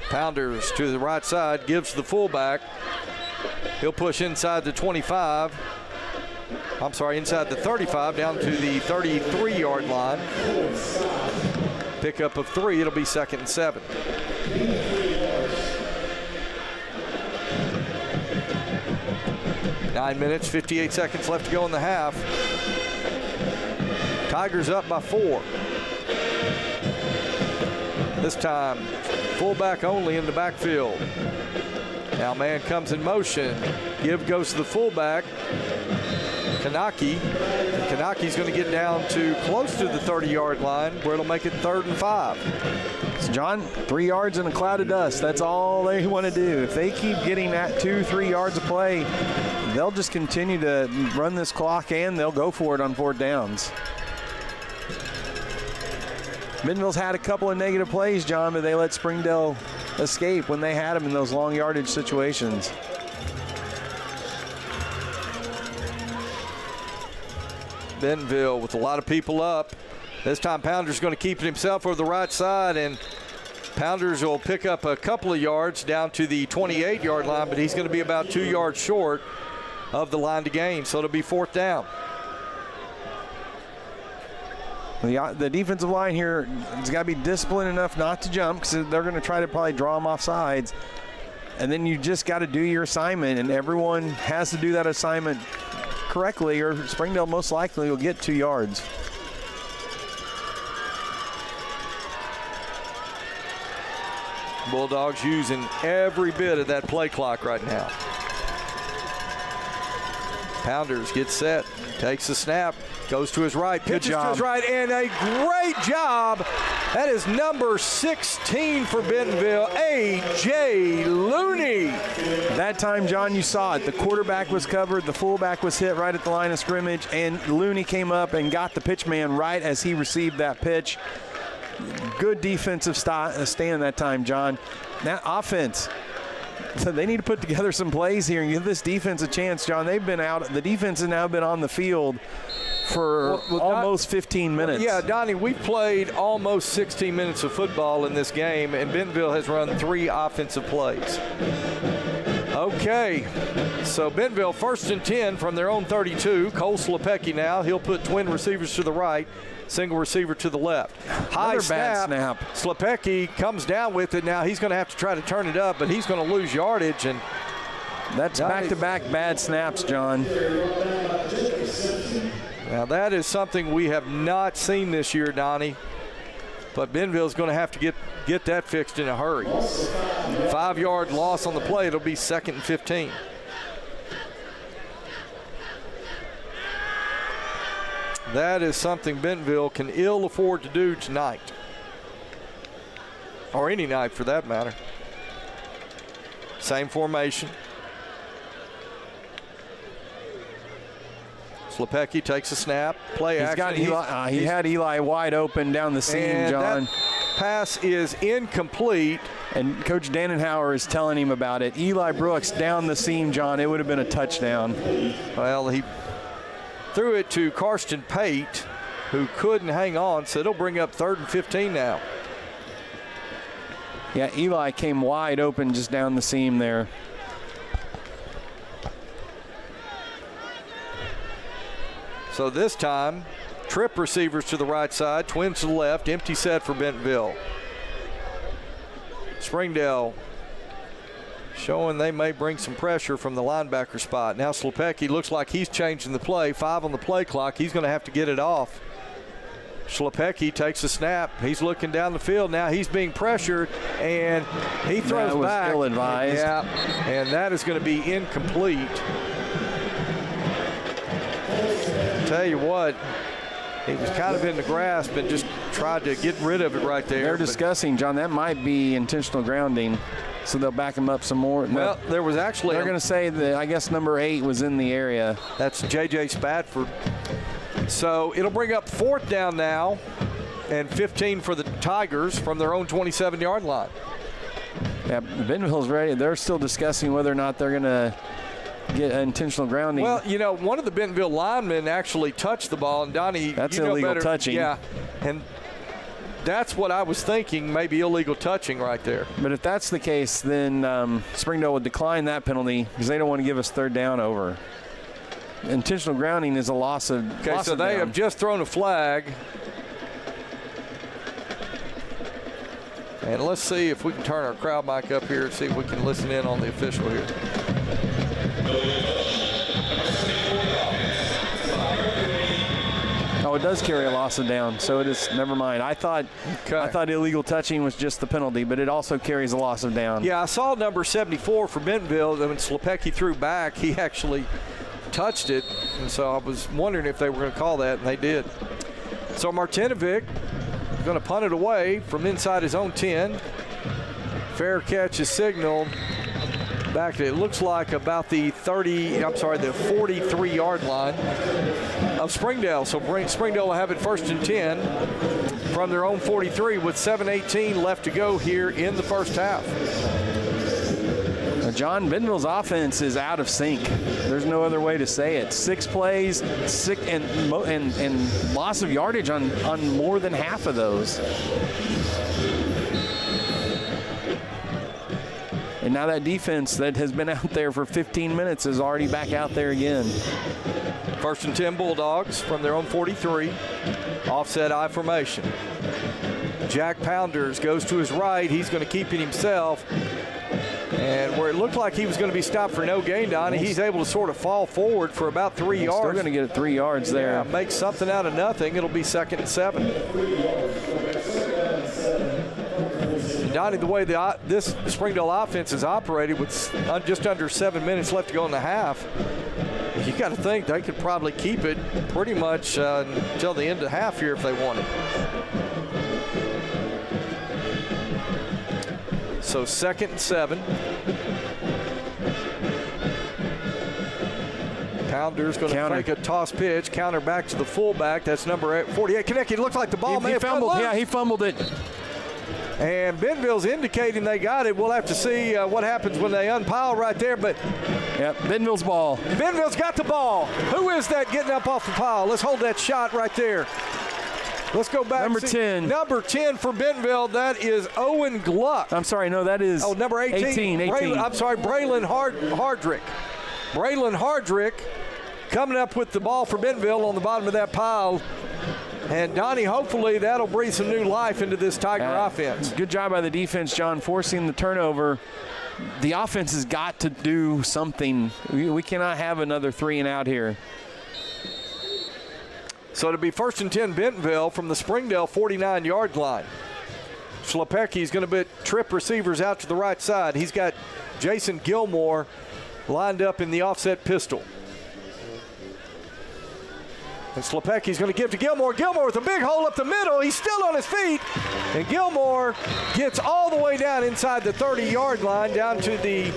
Pounders to the right side, gives the fullback. He'll push inside the 25. I'm sorry, inside the 35 down to the 33-yard line. Pickup of 3, it'll be 2nd and 7. Nine minutes, 58 seconds left to go in the half. Tigers up by 4. This time, fullback only in the backfield. Now man comes in motion. Give goes to the fullback. Kanaki. Kanaki's going to get down to close to the 30-yard line where it'll make it 3rd and 5. So John, 3 yards in a cloud of dust. That's all they want to do. If they keep getting that 2-3 yards of play, they'll just continue to run this clock and they'll go for it on 4th downs. Bentonville's had a couple of negative plays, John, but they let Springdale escape when they had them in those long yardage situations. Bentonville with a lot of people up. This time Pounder's going to keep it himself over the right side, and Pounders will pick up a couple of yards down to the 28-yard line, but he's going to be about 2 yards short of the line to gain, so it'll be 4th down. The defensive line here has got to be disciplined enough not to jump because they're going to try to probably draw them off sides. And then you just got to do your assignment, and everyone has to do that assignment correctly or Springdale most likely will get 2 yards. Bulldogs using every bit of that play clock right now. Pounders gets set, takes the snap, goes to his right, pitches to his right, and a great job. That is number 16 for Bentonville, A.J. Looney. That time, John, you saw it. The quarterback was covered, the fullback was hit right at the line of scrimmage, and Looney came up and got the pitch man right as he received that pitch. Good defensive stand that time, John. Now, offense. So they need to put together some plays here and give this defense a chance, John. They've been out. The defense has now been on the field for almost 15 minutes. Yeah, Donnie, we've played almost 16 minutes of football in this game, and Bentonville has run 3 offensive plays. Okay, so Bentonville 1st and 10 from their own 32. Cole Slepecki now. He'll put twin receivers to the right, single receiver to the left. High snap. Slepecki comes down with it. Now he's going to have to try to turn it up, but he's going to lose yardage. And that's back-to-back bad snaps, John. Now that is something we have not seen this year, Donnie. But Bentonville's going to have to get that fixed in a hurry. 5-yard loss on the play. It'll be 2nd and 15. That is something Bentonville can ill afford to do tonight. Or any night for that matter. Same formation. Slepecki takes a snap, play action. He had Eli wide open down the seam, John. That pass is incomplete. And Coach Dannenhauer is telling him about it. Eli Brooks down the seam, John. It would have been a touchdown. Well, he threw it to Karsten Pate, who couldn't hang on, so it'll bring up 3rd and 15 now. Yeah, Eli came wide open just down the seam there. So this time, trip receivers to the right side, twins to the left, empty set for Bentonville. Springdale showing they may bring some pressure from the linebacker spot. Now Slepecki looks like he's changing the play. 5 on the play clock. He's going to have to get it off. Slepecki takes a snap. He's looking down the field. Now he's being pressured, and he throws back. That was ill-advised. Yeah, and that is going to be incomplete. tell you what, he was kind of in the grasp and just tried to get rid of it right there. They're discussing, John, that might be intentional grounding, so they'll back him up some more. Well, there was actually... They're going to say that, I guess, number 8 was in the area. That's J.J. Spadford. So it'll bring up 4th down now and 15 for the Tigers from their own 27-yard line. Yeah, Bentonville's ready. They're still discussing whether or not they're going to get intentional grounding. Well, you know, one of the Bentonville linemen actually touched the ball, and Donnie, that's you know illegal better. Touching. Yeah, and that's what I was thinking, maybe illegal touching right there. But if that's the case, then Springdale would decline that penalty because they don't want to give us 3rd down over. Intentional grounding is a loss of Okay, so they have just thrown a flag. And let's see if we can turn our crowd mic up here and see if we can listen in on the official here. Oh, it does carry a loss of down, so it is. Never mind. I thought illegal touching was just the penalty, but it also carries a loss of down. Yeah, I saw number 74 for Bentonville. When Slepecki threw back, he actually touched it, and so I was wondering if they were going to call that, and they did. So Martinovic is going to punt it away from inside his own 10. Fair catch is signaled back to, it looks like about the 43-yard line of Springdale. So Springdale will have it 1st and 10 from their own 43 with 7:18 left to go here in the first half. John, Bentonville's offense is out of sync. There's no other way to say it. 6 plays, and loss of yardage on more than half of those. And now that defense that has been out there for 15 minutes is already back out there again. 1st and 10 Bulldogs from their own 43. Offset I formation. Jack Pounders goes to his right. He's going to keep it himself. And where it looked like he was going to be stopped for no gain, Donnie, he's able to sort of fall forward for about 3 yards. Still going to get it 3 yards there. Yeah, make something out of nothing. It'll be 2nd and 7. Donnie, the way this Springdale offense is operated with just under 7 minutes left to go in the half, you got to think they could probably keep it pretty much until the end of the half here if they wanted. So 2nd and 7. Pounder's going to make a toss pitch, counter back to the fullback. That's number 48. Konecki, looked like the ball may have fumbled. Yeah, he fumbled it. And Bentonville's indicating they got it. We'll have to see what happens when they unpile right there. But yep, Bentonville's ball. Bentonville's got the ball. Who is that getting up off the pile? Let's hold that shot right there. Let's go back. Number 10. Number 10 for Bentonville. That is Owen Gluck. I'm sorry, no, that is. Oh, number 18. 18. I'm sorry, Braylon Hardrick. Braylon Hardrick coming up with the ball for Bentonville on the bottom of that pile. And Donnie, hopefully that'll breathe some new life into this Tiger offense. Good job by the defense, John, forcing the turnover. The offense has got to do something. We cannot have another 3 and out here. So it'll be 1st and 10 Bentonville from the Springdale 49-yard line. Slepecki's going to trip receivers out to the right side. He's got Jason Gilmore lined up in the offset pistol. And Slepecki's going to give to Gilmore. Gilmore with a big hole up the middle. He's still on his feet. And Gilmore gets all the way down inside the 30-yard line, down to the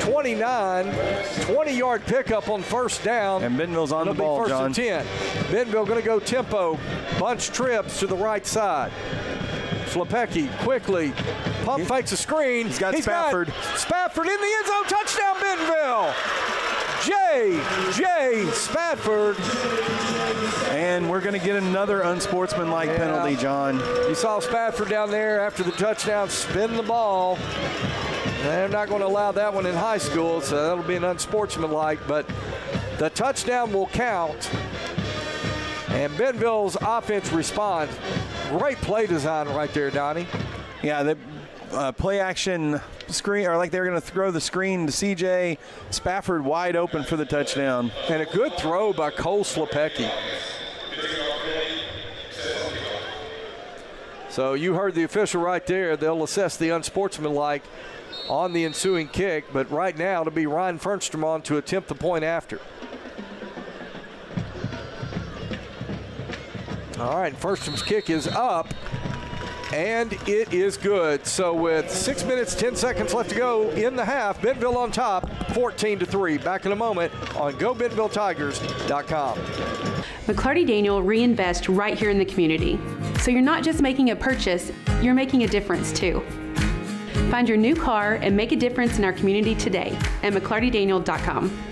29. 20-yard pickup on 1st down. And Bentonville's on the ball, John. 1st and 10. Bentonville going to go tempo. Bunch trips to the right side. Slepecki quickly pump fakes a screen. He's got Spafford. Spafford in the end zone. Touchdown, Bentonville. J.J. Spafford. And we're going to get another unsportsmanlike penalty, John. You saw Spafford down there after the touchdown spin the ball. They're not going to allow that one in high school, so that'll be an unsportsmanlike. But the touchdown will count. And Bentonville's offense responds. Great play design right there, Donnie. Yeah, the play action screen, or like they're going to throw the screen to CJ Spafford wide open for the touchdown. And a good throw by Cole Slepecki. So you heard the official right there. They'll assess the unsportsmanlike on the ensuing kick, but right now it'll be Ryan Fernstrom on to attempt the point after. All right, Firstham's kick is up, and it is good. So with 6 minutes, 10 seconds left to go in the half, Bentonville on top, 14-3. Back in a moment on GoBentonvilleTigers.com. McClarty Daniel reinvest right here in the community. So you're not just making a purchase, you're making a difference too. Find your new car and make a difference in our community today at McClartyDaniel.com.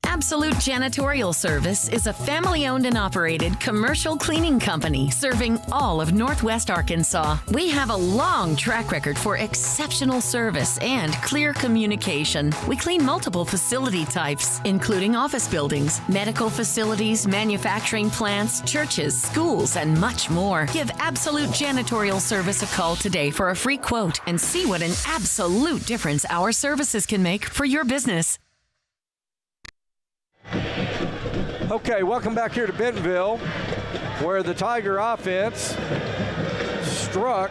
Absolute Janitorial Service is a family-owned and operated commercial cleaning company serving all of Northwest Arkansas. We have a long track record for exceptional service and clear communication. We clean multiple facility types, including office buildings, medical facilities, manufacturing plants, churches, schools, and much more. Give Absolute Janitorial Service a call today for a free quote and see what an absolute difference our services can make for your business. Okay, welcome back here to Bentonville, where the Tiger offense struck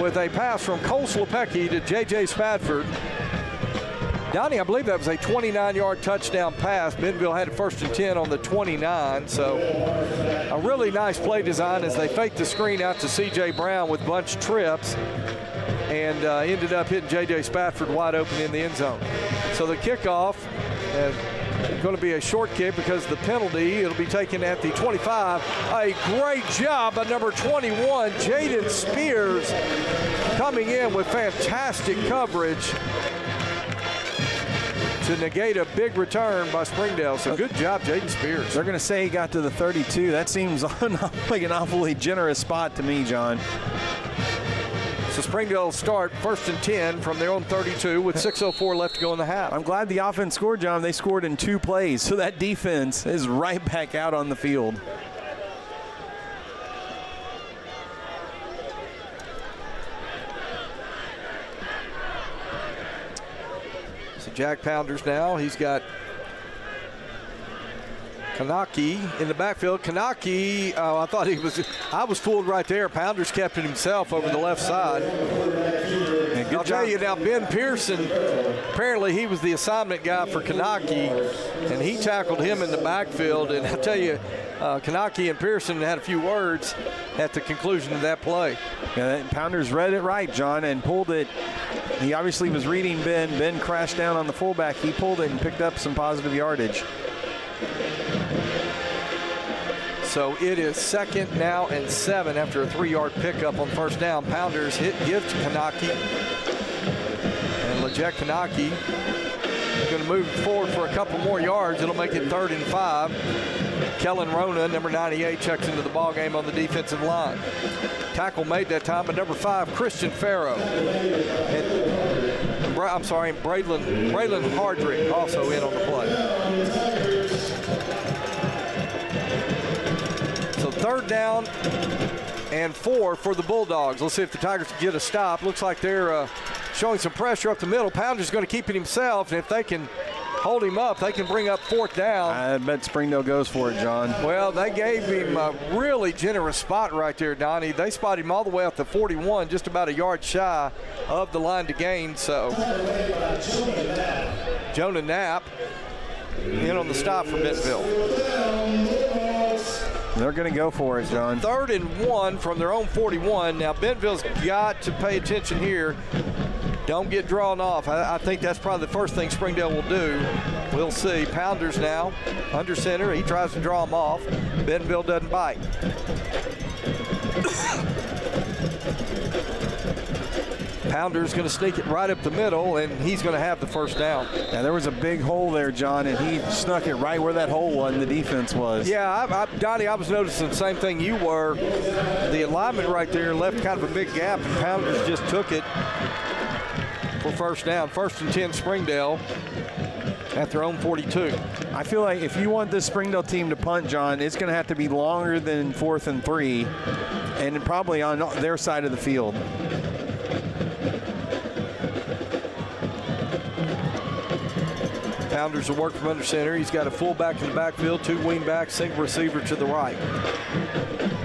with a pass from Cole Slepecki to J.J. Spadford. Donnie, I believe that was a 29-yard touchdown pass. Bentonville had it 1st and 10 on the 29, so a really nice play design as they faked the screen out to C.J. Brown with bunch trips and ended up hitting J.J. Spadford wide open in the end zone. So the kickoff, going to be a short kick because of the penalty. It'll be taken at the 25. A great job by number 21, Jaden Spears, coming in with fantastic coverage to negate a big return by Springdale. So good job, Jaden Spears. They're going to say he got to the 32. That seems like an awfully generous spot to me, John. So Springdale start 1st and 10 from their own 32 with 6:04 left to go in the half. I'm glad the offense scored, John. They scored in 2 plays, so that defense is right back out on the field. So Jack Pounders now. He's got Kanaki in the backfield. Kanaki, I was fooled right there. Pounders kept it himself over the left side. I'll tell you now, Ben Pearson, apparently he was the assignment guy for Kanaki, and he tackled him in the backfield. And I'll tell you, Kanaki and Pearson had a few words at the conclusion of that play. Yeah, Pounders read it right, John, and pulled it. He obviously was reading Ben. Ben crashed down on the fullback. He pulled it and picked up some positive yardage. So it is 2nd now and 7 after a 3-yard pickup on 1st down. Pounders give to Kanaki. And Lejek Kanaki is going to move forward for a couple more yards. It'll make it 3rd and 5. Kellen Rona, number 98, checks into the ball game on the defensive line. Tackle made that time by number 5, Christian Farrow. Braylon Hardrick also in on the play. So 3rd down and 4 for the Bulldogs. Let's see if the Tigers can get a stop. Looks like they're showing some pressure up the middle. Pounder's going to keep it himself, and if they can hold him up, they can bring up 4th down. I bet Springdale goes for it, John. Well, they gave him a really generous spot right there, Donnie. They spotted him all the way up to 41, just about a yard shy of the line to gain. So Jonah Knapp in on the stop for Bentonville. They're going to go for it, John. 3rd and 1 from their own 41. Now, Bentonville's got to pay attention here. Don't get drawn off. I think that's probably the first thing Springdale will do. We'll see. Pounders now under center. He tries to draw him off. Bentonville doesn't bite. Pounder's going to sneak it right up the middle, and he's going to have the 1st down. Yeah, there was a big hole there, John, and he snuck it right where that hole was and the defense was. Yeah, Donnie, I was noticing the same thing you were. The alignment right there left kind of a big gap, and Pounders just took it for 1st down. 1st and 10 Springdale at their own 42. I feel like if you want this Springdale team to punt, John, it's going to have to be longer than 4th and 3, and probably on their side of the field. Pounders will work from under center. He's got a fullback in the backfield, 2 wingbacks, single receiver to the right.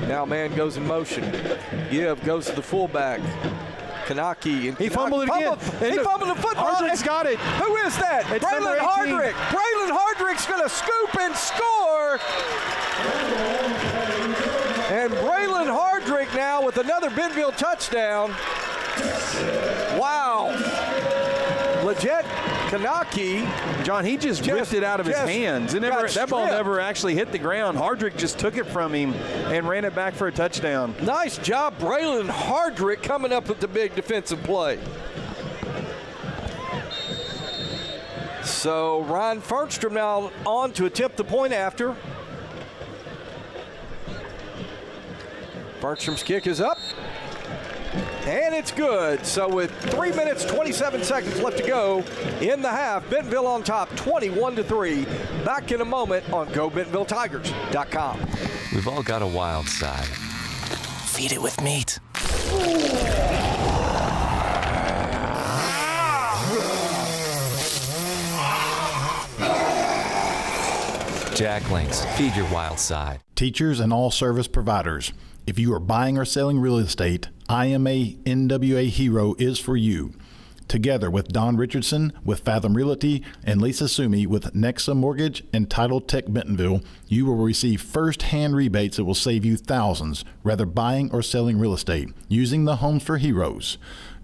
Now man goes in motion. Give goes to the fullback. Kanaki. And he fumbled it again. He fumbled the football. Hardrick's got it. Who is that? It's Braylon Hardrick. Braylon Hardrick Hardrick's going to scoop and score. And Braylon Hardrick now with another Bentonville touchdown. Wow. Leggett Kanaki. John, he just ripped it out of his hands. That ball never actually hit the ground. Hardrick just took it from him and ran it back for a touchdown. Nice job, Braylon Hardrick, coming up with the big defensive play. So Ryan Fernstrom now on to attempt the point after. Fernstrom's kick is up. And it's good. So with 3 minutes, 27 seconds left to go in the half, Bentonville on top, 21-3. Back in a moment on GoBentonvilleTigers.com. We've all got a wild side. Feed it with meat. Jack Links, feed your wild side. Teachers and all service providers, if you are buying or selling real estate, IMA NWA Hero is for you. Together with Don Richardson with Fathom Realty and Lisa Sumi with Nexa Mortgage and Title Tech Bentonville, you will receive first-hand rebates that will save you thousands, whether buying or selling real estate, using the Homes for Heroes.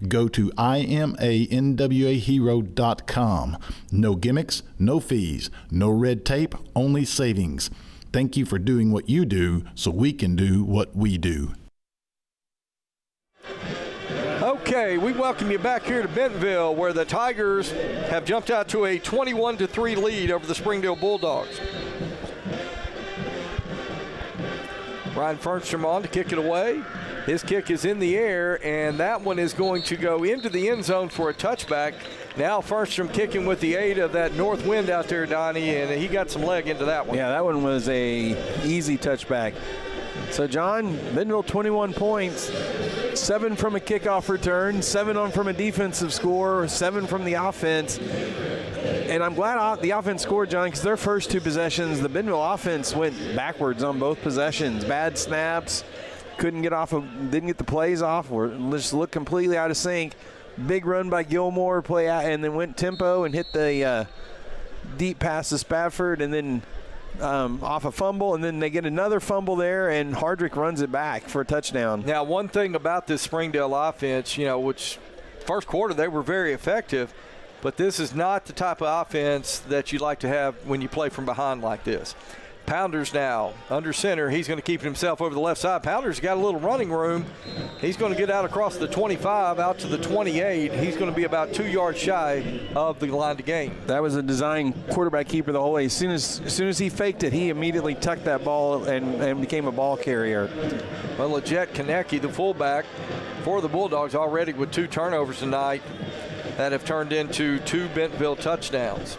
Go to imanwahero.com. No gimmicks, no fees, no red tape, only savings. Thank you for doing what you do so we can do what we do. Okay, we welcome you back here to Bentonville, where the Tigers have jumped out to a 21-3 lead over the Springdale Bulldogs. Ryan Fernstrom on to kick it away. His kick is in the air, and that one is going to go into the end zone for a touchback. Now Fernstrom kicking with the aid of that north wind out there, Donnie, and he got some leg into that one. Yeah, that one was a easy touchback. So, John, Bentonville 21 points, 7 from a kickoff return, 7 from a defensive score, 7 from the offense. And I'm glad the offense scored, John, because their first 2 possessions, the Bentonville offense went backwards on both possessions. Bad snaps, didn't get the plays off, or just looked completely out of sync. Big run by Gilmore, play out, and then went tempo and hit the deep pass to Spafford, and then off a fumble, and then they get another fumble there, and Hardrick runs it back for a touchdown. Now, one thing about this Springdale offense, which first quarter they were very effective, but this is not the type of offense that you like to have when you play from behind like this. Pounders now under center. He's going to keep himself over the left side. Pounders got a little running room. He's going to get out across the 25 out to the 28. He's going to be about 2 yards shy of the line to gain. That was a design quarterback keeper the whole way. As soon as he faked it, he immediately tucked that ball and became a ball carrier. Well, Leggett Kaneki, the fullback for the Bulldogs, already with 2 turnovers tonight that have turned into 2 Bentonville touchdowns.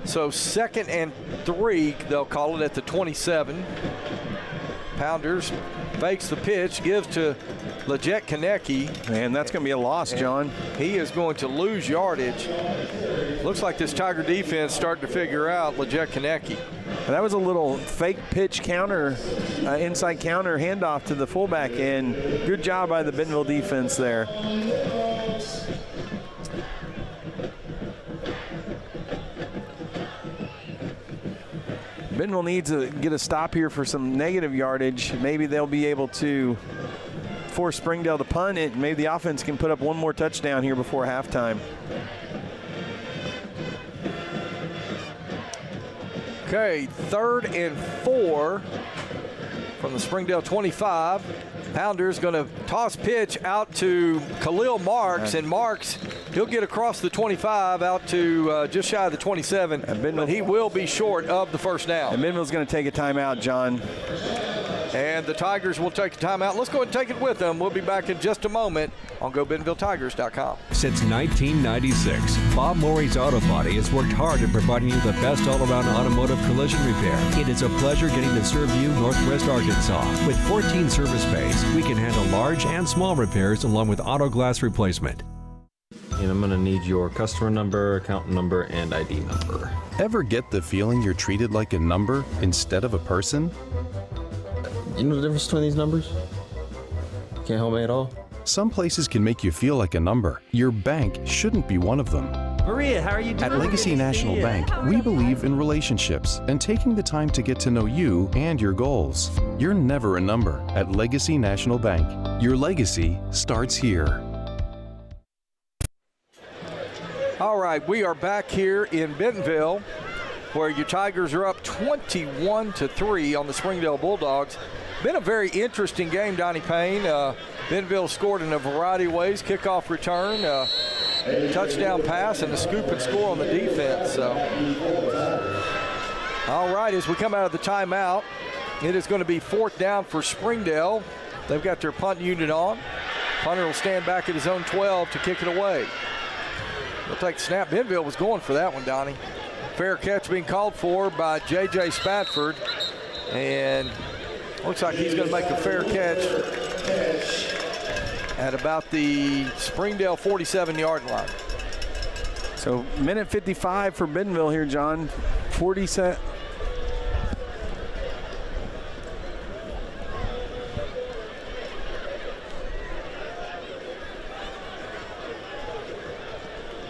So 2nd and 3, they'll call it at the 27. Pounders fakes the pitch, gives to Leggett Kaneki. And that's going to be a loss, John. He is going to lose yardage. Looks like this Tiger defense starting to figure out Leggett Kaneki. That was a little fake pitch counter, inside counter handoff to the fullback, and good job by the Bentonville defense there. Bentonville needs to get a stop here for some negative yardage. Maybe they'll be able to force Springdale to punt it. Maybe the offense can put up one more touchdown here before halftime. Okay, 3rd and 4 from the Springdale 25. Pounder's going to toss pitch out to Khalil Marks, and Marks, he'll get across the 25 out to just shy of the 27, but he will be short of the first down. And Bentonville's going to take a timeout, John. And the Tigers will take a timeout. Let's go ahead and take it with them. We'll be back in just a moment on GoBentonvilleTigers.com. Since 1996, Bob Morey's Auto Body has worked hard at providing you the best all-around automotive collision repair. It is a pleasure getting to serve you Northwest Arkansas. With 14 service bays, we can handle large and small repairs along with auto glass replacement. And I'm going to need your customer number, account number, and ID number. Ever get the feeling you're treated like a number instead of a person? You know the difference between these numbers? Can't help me at all? Some places can make you feel like a number. Your bank shouldn't be one of them. Maria, how are you doing? At Legacy National Bank, we believe in relationships and taking the time to get to know you and your goals. You're never a number at Legacy National Bank. Your legacy starts here. All right, we are back here in Bentonville, where your Tigers are up 21-3 on the Springdale Bulldogs. Been a very interesting game, Donnie Payne. Bentonville scored in a variety of ways: kickoff return, touchdown pass, and a scoop and score on the defense. So, all right, as we come out of the timeout, it is going to be 4th down for Springdale. They've got their punt unit on. Punter will stand back at his own 12 to kick it away. They'll take the snap. Bentonville was going for that one, Donnie. Fair catch being called for by J.J. Spafford, and looks like he's going to make a fair catch at about the Springdale 47-yard line. So minute 55 for Bentonville here, John. 47.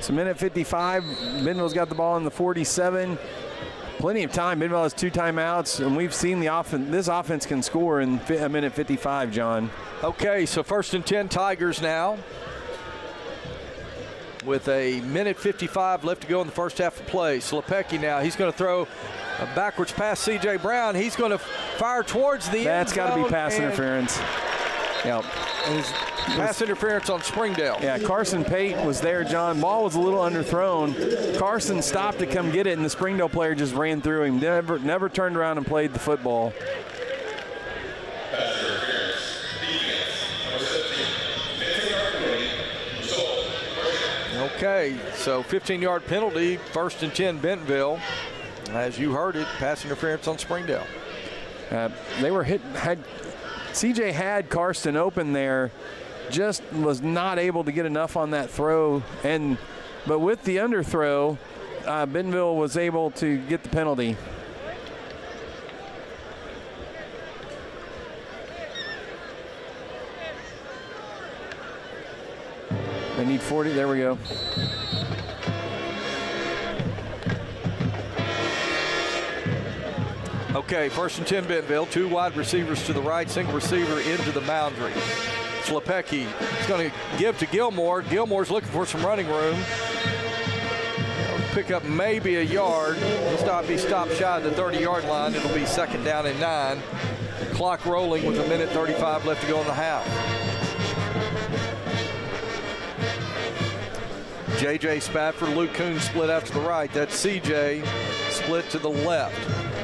So minute 55, Bentonville's got the ball in the 47. Plenty of time. Bentonville has 2 timeouts, and we've seen the offense. This offense can score in a minute 55, John. Okay, so 1st and 10 Tigers now, with a minute 55 left to go in the first half of play. Slepecki now, he's going to throw a backwards pass. C.J. Brown, he's going to fire towards the end zone. That's got to be pass interference. Yep. Pass interference on Springdale. Yeah, Carson Pate was there, John. Ball was a little underthrown. Carson stopped to come get it, and the Springdale player just ran through him. Never turned around and played the football. Okay, so 15-yard penalty, 1st and 10 Bentonville. As you heard it, pass interference on Springdale. They were CJ had Karsten open there, just was not able to get enough on that throw, but with the underthrow, Bentonville was able to get the penalty. They need 40, there we go. Okay, 1st and 10 Bentonville, 2 wide receivers to the right, single receiver into the boundary. Slepecki is going to give to Gilmore. Gilmore's looking for some running room. He'll pick up maybe a yard. He'll be stopped shy of the 30-yard line. It'll be 2nd down and 9. Clock rolling with a minute 35 left to go in the half. J.J. Spafford, Luke Coon split out to the right. That's C.J. split to the left.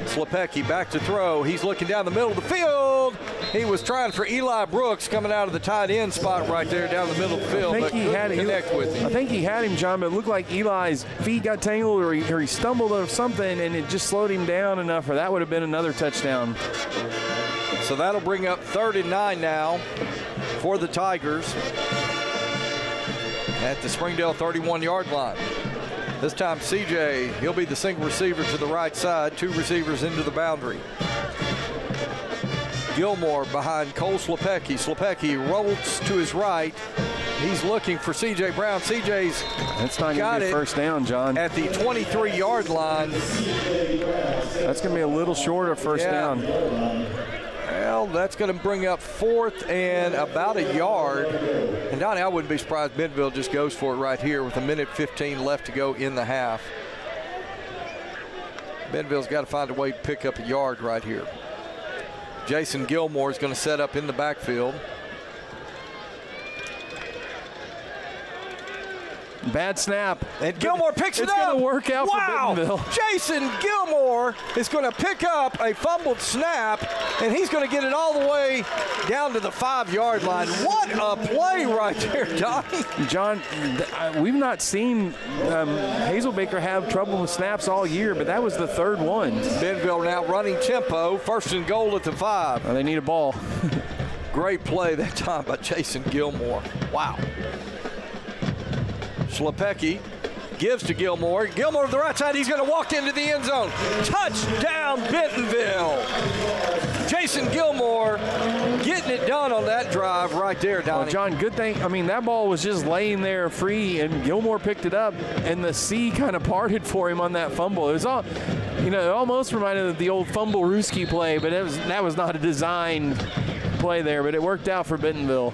Slepecki back to throw. He's looking down the middle of the field. He was trying for Eli Brooks coming out of the tight end spot right there down the middle of the field, but couldn't connect with him. I think he had him, John, but it looked like Eli's feet got tangled or he stumbled or something, and it just slowed him down enough, or that would have been another touchdown. So that'll bring up 3rd and 9 now for the Tigers at the Springdale 31-yard line. This time CJ, he'll be the single receiver to the right side, 2 receivers into the boundary. Gilmore behind Cole Slepecki. Slepecki rolls to his right. He's looking for C.J. Brown. C.J.'s That's not going to be a first down, John. At the 23-yard line. That's going to be a little short of first down. Well, that's going to bring up 4th and about a yard. And Donnie, I wouldn't be surprised Bentonville just goes for it right here with a minute 15 left to go in the half. Bentonville's got to find a way to pick up a yard right here. Jason Gilmore is going to set up in the backfield. Bad snap. And Gilmore picks it up. It's going to work out for Bentonville. Jason Gilmore is going to pick up a fumbled snap, and he's going to get it all the way down to the 5-yard line. What a play right there, Donnie. John, we've not seen Hazelbaker have trouble with snaps all year, but that was the 3rd one. Bentonville now running tempo. 1st and goal at the 5. They need a ball. Great play that time by Jason Gilmore. Wow. Slepecki gives to Gilmore. Gilmore to the right side. He's going to walk into the end zone. Touchdown, Bentonville. Jason Gilmore getting it done on that drive right there, Donnie. Oh, John, good thing. I mean, that ball was just laying there free, and Gilmore picked it up, and the sea kind of parted for him on that fumble. It was all, it almost reminded of the old Fumble-Rooski play, but that was not a designed play there, but it worked out for Bentonville.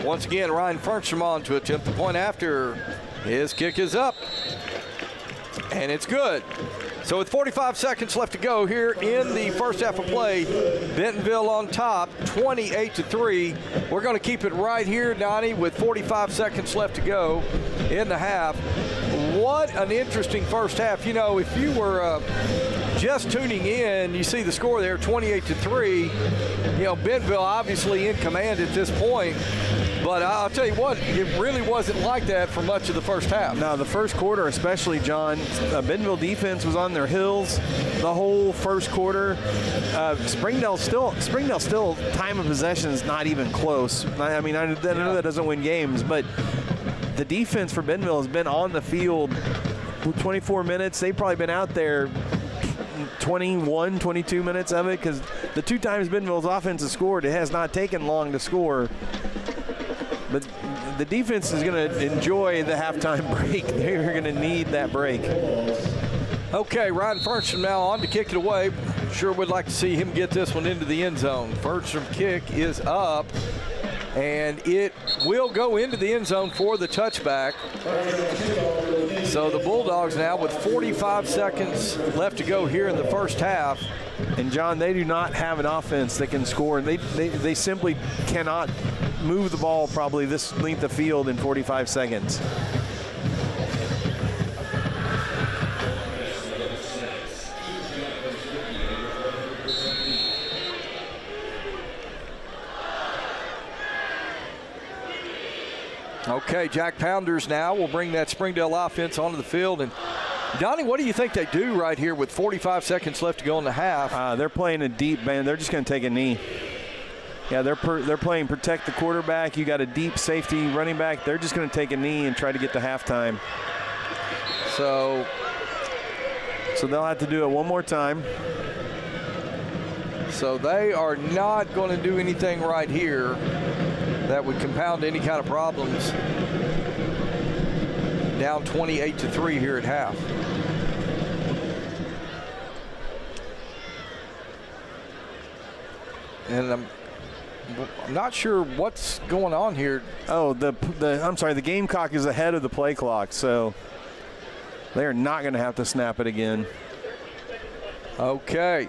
Once again, Ryan Fernstrom on to attempt the point after. His kick is up, and it's good. So with 45 seconds left to go here in the first half of play, Bentonville on top, 28-3. We're going to keep it right here, Donnie, with 45 seconds left to go in the half. What an interesting first half. If you were just tuning in, you see the score there, 28-3. Bentonville obviously in command at this point. But I'll tell you what, it really wasn't like that for much of the first half. No, the first quarter especially, John, Bentonville defense was on their heels the whole first quarter. Springdale still time of possession is not even close. I know that doesn't win games, but the defense for Bentonville has been on the field 24 minutes. They've probably been out there 21, 22 minutes of it, because the two times Bentonville's offense has scored, it has not taken long to score. But the defense is going to enjoy the halftime break. They're going to need that break. Okay, Ryan Fernstrom now on to kick it away. Sure would like to see him get this one into the end zone. Fernstrom kick is up, and it will go into the end zone for the touchback. So the Bulldogs now with 45 seconds left to go here in the first half. And John, they do not have an offense that can score. They simply cannot move the ball probably this length of field in 45 seconds. Okay, Jack Pounders now will bring that Springdale offense onto the field. And Donnie, what do you think they do right here with 45 seconds left to go in the half? They're playing a deep band. They're just going to take a knee. Yeah, they're playing protect the quarterback. You got a deep safety running back. They're just going to take a knee and try to get to halftime. So they'll have to do it one more time. So they are not going to do anything right here that would compound any kind of problems. Down 28-3 here at half. And I'm not sure what's going on here. Oh, I'm sorry, the Gamecock is ahead of the play clock, so they are not going to have to snap it again. Okay.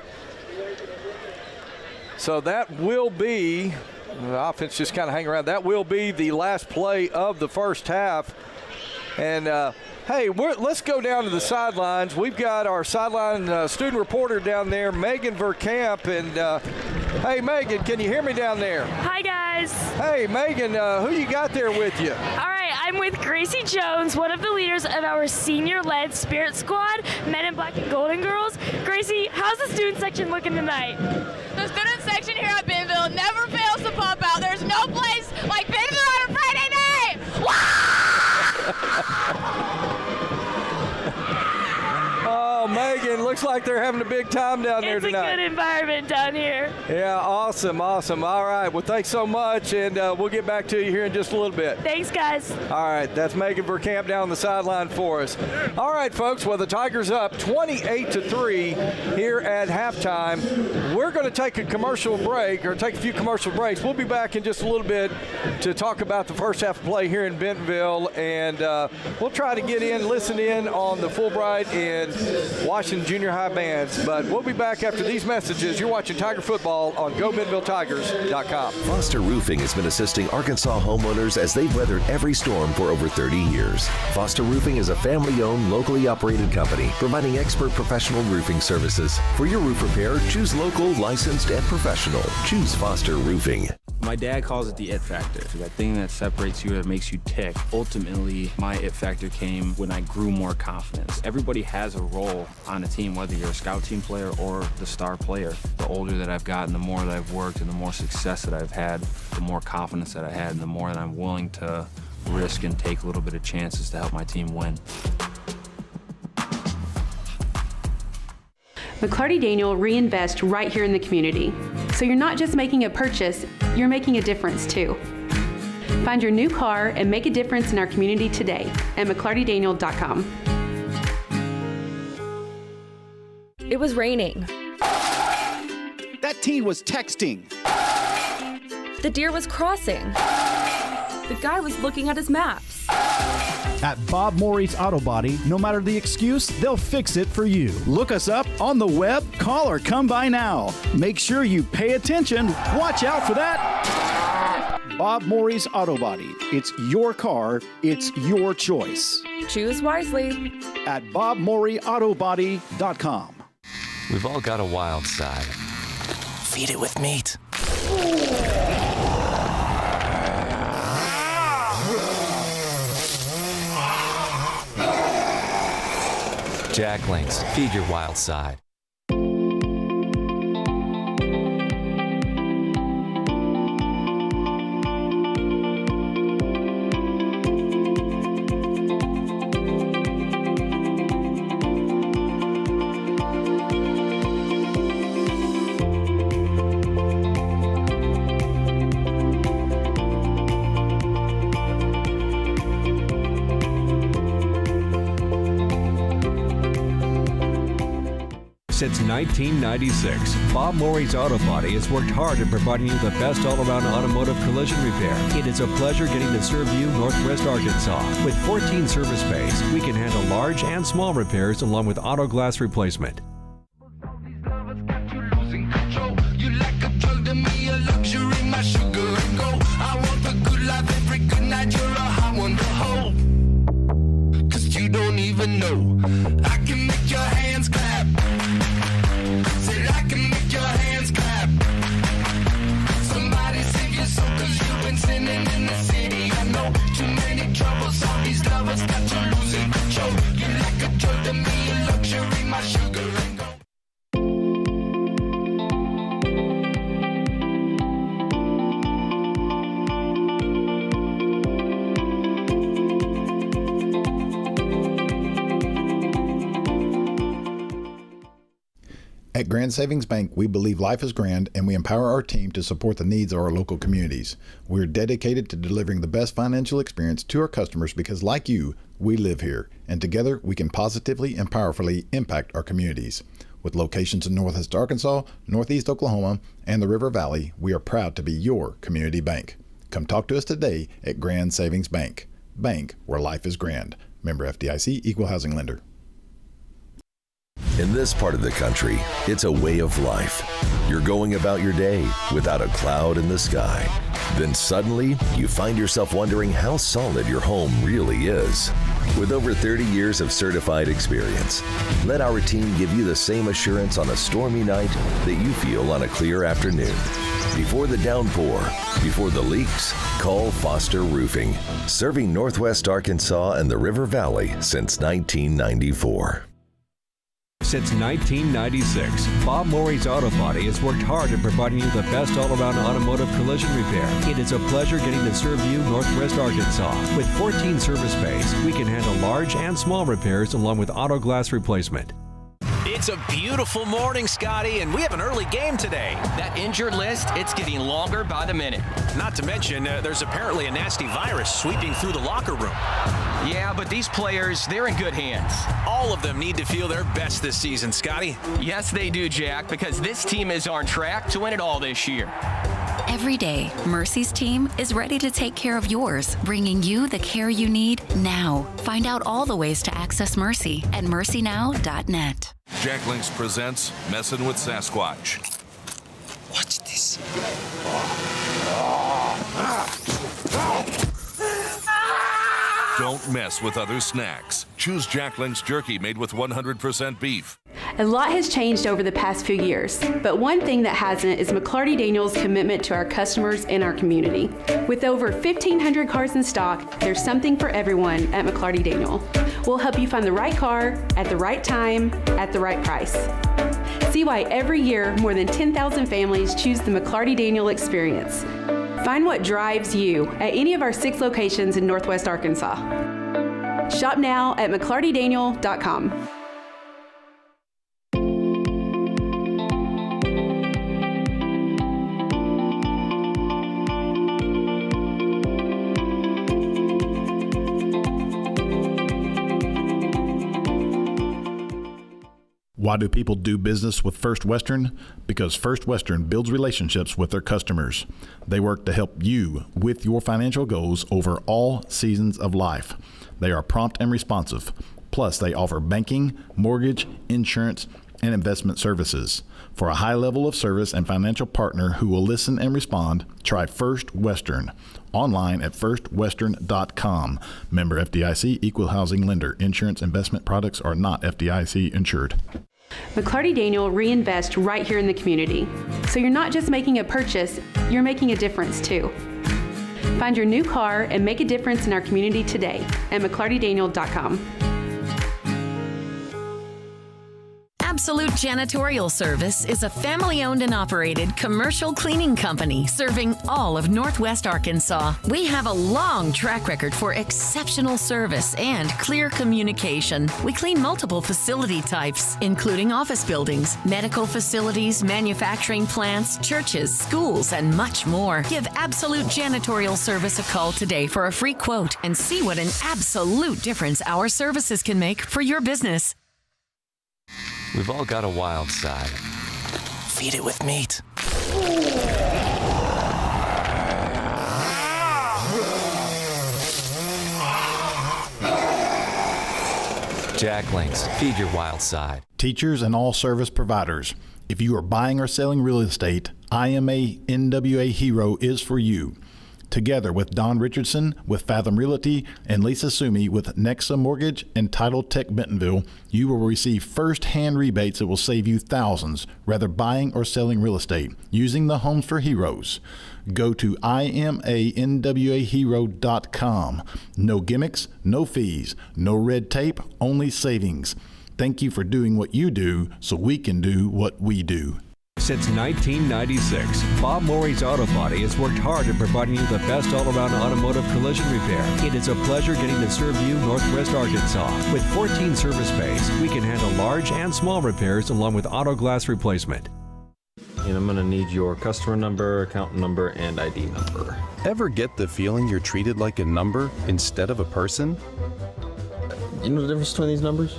So that will be, the offense just kind of hang around. That will be the last play of the first half. And hey, let's go down to the sidelines. We've got our sideline student reporter down there, Megan Verkamp. And hey, Megan, can you hear me down there? Hi, guys. Hey, Megan, who you got there with you? All right, I'm with Gracie Jones, one of the leaders of our senior-led Spirit Squad, Men in Black and Golden Girls. Gracie, how's the student section looking tonight? The student section here at Bentonville never fails to pump out. There's no place like Bentonville on a Friday night. Oh, Megan, looks like they're having a big time down there tonight. It's a good environment down here. Yeah, awesome. All right, well, thanks so much, and we'll get back to you here in just a little bit. Thanks, guys. All right, that's Megan Verkamp down the sideline for us. All right, folks, well, the Tigers up 28-3 here at halftime. We're going to take a commercial break, or take a few commercial breaks. We'll be back in just a little bit to talk about the first half of play here in Bentonville, and we'll try to listen in on the Fulbright and Washington Junior High bands. But we'll be back after these messages. You're watching Tiger Football on GoBentonvilleTigers.com. Foster Roofing has been assisting Arkansas homeowners as they've weathered every storm for over 30 years. Foster Roofing is a family-owned, locally operated company providing expert professional roofing services. For your roof repair, choose local, licensed, and professional. Choose Foster Roofing. My dad calls it the it factor, that thing that separates you, that makes you tick. Ultimately, my it factor came when I grew more confidence. Everybody has a role on a team, whether you're a scout team player or the star player. The older that I've gotten, the more that I've worked, and the more success that I've had, the more confidence that I had, and the more that I'm willing to risk and take a little bit of chances to help my team win. McClarty Daniel reinvests right here in the community. So you're not just making a purchase, you're making a difference too. Find your new car and make a difference in our community today at McClartyDaniel.com. It was raining. That teen was texting. The deer was crossing. The guy was looking at his maps. At Bob Morey's Auto Body, no matter the excuse, they'll fix it for you. Look us up on the web, call or come by now. Make sure you pay attention. Watch out for that. Bob Morey's Auto Body. It's your car. It's your choice. Choose wisely. At BobMoreyAutoBody.com. We've all got a wild side. Feed it with meat. Jack Links, feed your wild side. Since 1996, Bob Morey's Auto Body has worked hard at providing you the best all-around automotive collision repair. It is a pleasure getting to serve you Northwest Arkansas. With 14 service bays, we can handle large and small repairs along with auto glass replacement. You don't even know. I can make your hands clap. Said I can make your hands clap. Somebody save your soul, 'cause you've been sinning in the city. I know too many troubles. All these lovers got you losing control. You like a drug to me, a luxury, my sugar and gold. At Grand Savings Bank, we believe life is grand and we empower our team to support the needs of our local communities. We're dedicated to delivering the best financial experience to our customers because, like you, we live here, and together we can positively and powerfully impact our communities. With locations in Northwest Arkansas, Northeast Oklahoma, and the River Valley, we are proud to be your community bank. Come talk to us today at Grand Savings Bank. Bank where life is grand. Member FDIC, Equal Housing Lender. In this part of the country, it's a way of life. You're going about your day without a cloud in the sky. Then suddenly, you find yourself wondering how solid your home really is. With over 30 years of certified experience, let our team give you the same assurance on a stormy night that you feel on a clear afternoon. Before the downpour, before the leaks, call Foster Roofing, serving Northwest Arkansas and the River Valley since 1994. Since 1996, Bob Morey's Auto Body has worked hard at providing you the best all-around automotive collision repair. It is a pleasure getting to serve you Northwest Arkansas. With 14 service bays, we can handle large and small repairs along with auto glass replacement. It's a beautiful morning, Scotty, and we have an early game today. That injured list, it's getting longer by the minute. Not to mention, there's apparently a nasty virus sweeping through the locker room. Yeah, but these players, they're in good hands. All of them need to feel their best this season, Scotty. Yes, they do, Jack, because this team is on track to win it all this year. Every day, Mercy's team is ready to take care of yours, bringing you the care you need now. Find out all the ways to access Mercy at mercynow.net. Jack Links presents Messin' with Sasquatch. Watch this. Don't mess with other snacks. Choose Jack Links jerky made with 100% beef. A lot has changed over the past few years, but one thing that hasn't is McClarty Daniel's commitment to our customers and our community. With over 1,500 cars in stock, there's something for everyone at McClarty Daniel. We'll help you find the right car at the right time at the right price. See why every year more than 10,000 families choose the McClarty Daniel experience. Find what drives you at any of our 6 locations in Northwest Arkansas. Shop now at McClartyDaniel.com. Why do people do business with First Western? Because First Western builds relationships with their customers. They work to help you with your financial goals over all seasons of life. They are prompt and responsive. Plus, they offer banking, mortgage, insurance, and investment services. For a high level of service and financial partner who will listen and respond, try First Western. Online at firstwestern.com. Member FDIC, equal housing lender. Insurance investment products are not FDIC insured. McClarty Daniel reinvest right here in the community. So you're not just making a purchase, you're making a difference too. Find your new car and make a difference in our community today at McClartyDaniel.com. Absolute Janitorial Service is a family-owned and operated commercial cleaning company serving all of Northwest Arkansas. We have a long track record for exceptional service and clear communication. We clean multiple facility types, including office buildings, medical facilities, manufacturing plants, churches, schools, and much more. Give Absolute Janitorial Service a call today for a free quote and see what an absolute difference our services can make for your business. We've all got a wild side. Feed it with meat. Jacklings, feed your wild side. Teachers and all service providers, if you are buying or selling real estate, IMA NWA Hero is for you. Together with Don Richardson with Fathom Realty and Lisa Sumi with Nexa Mortgage and Title Tech Bentonville, you will receive first-hand rebates that will save you thousands, whether buying or selling real estate, using the Homes for Heroes. Go to imanwahero.com. No gimmicks, no fees, no red tape, only savings. Thank you for doing what you do so we can do what we do. Since 1996, Bob Morey's Auto Body has worked hard at providing you the best all-around automotive collision repair. It is a pleasure getting to serve you Northwest Arkansas. With 14 service bays, we can handle large and small repairs along with auto glass replacement. And I'm going to need your customer number, account number, and ID number. Ever get the feeling you're treated like a number instead of a person? You know the difference between these numbers?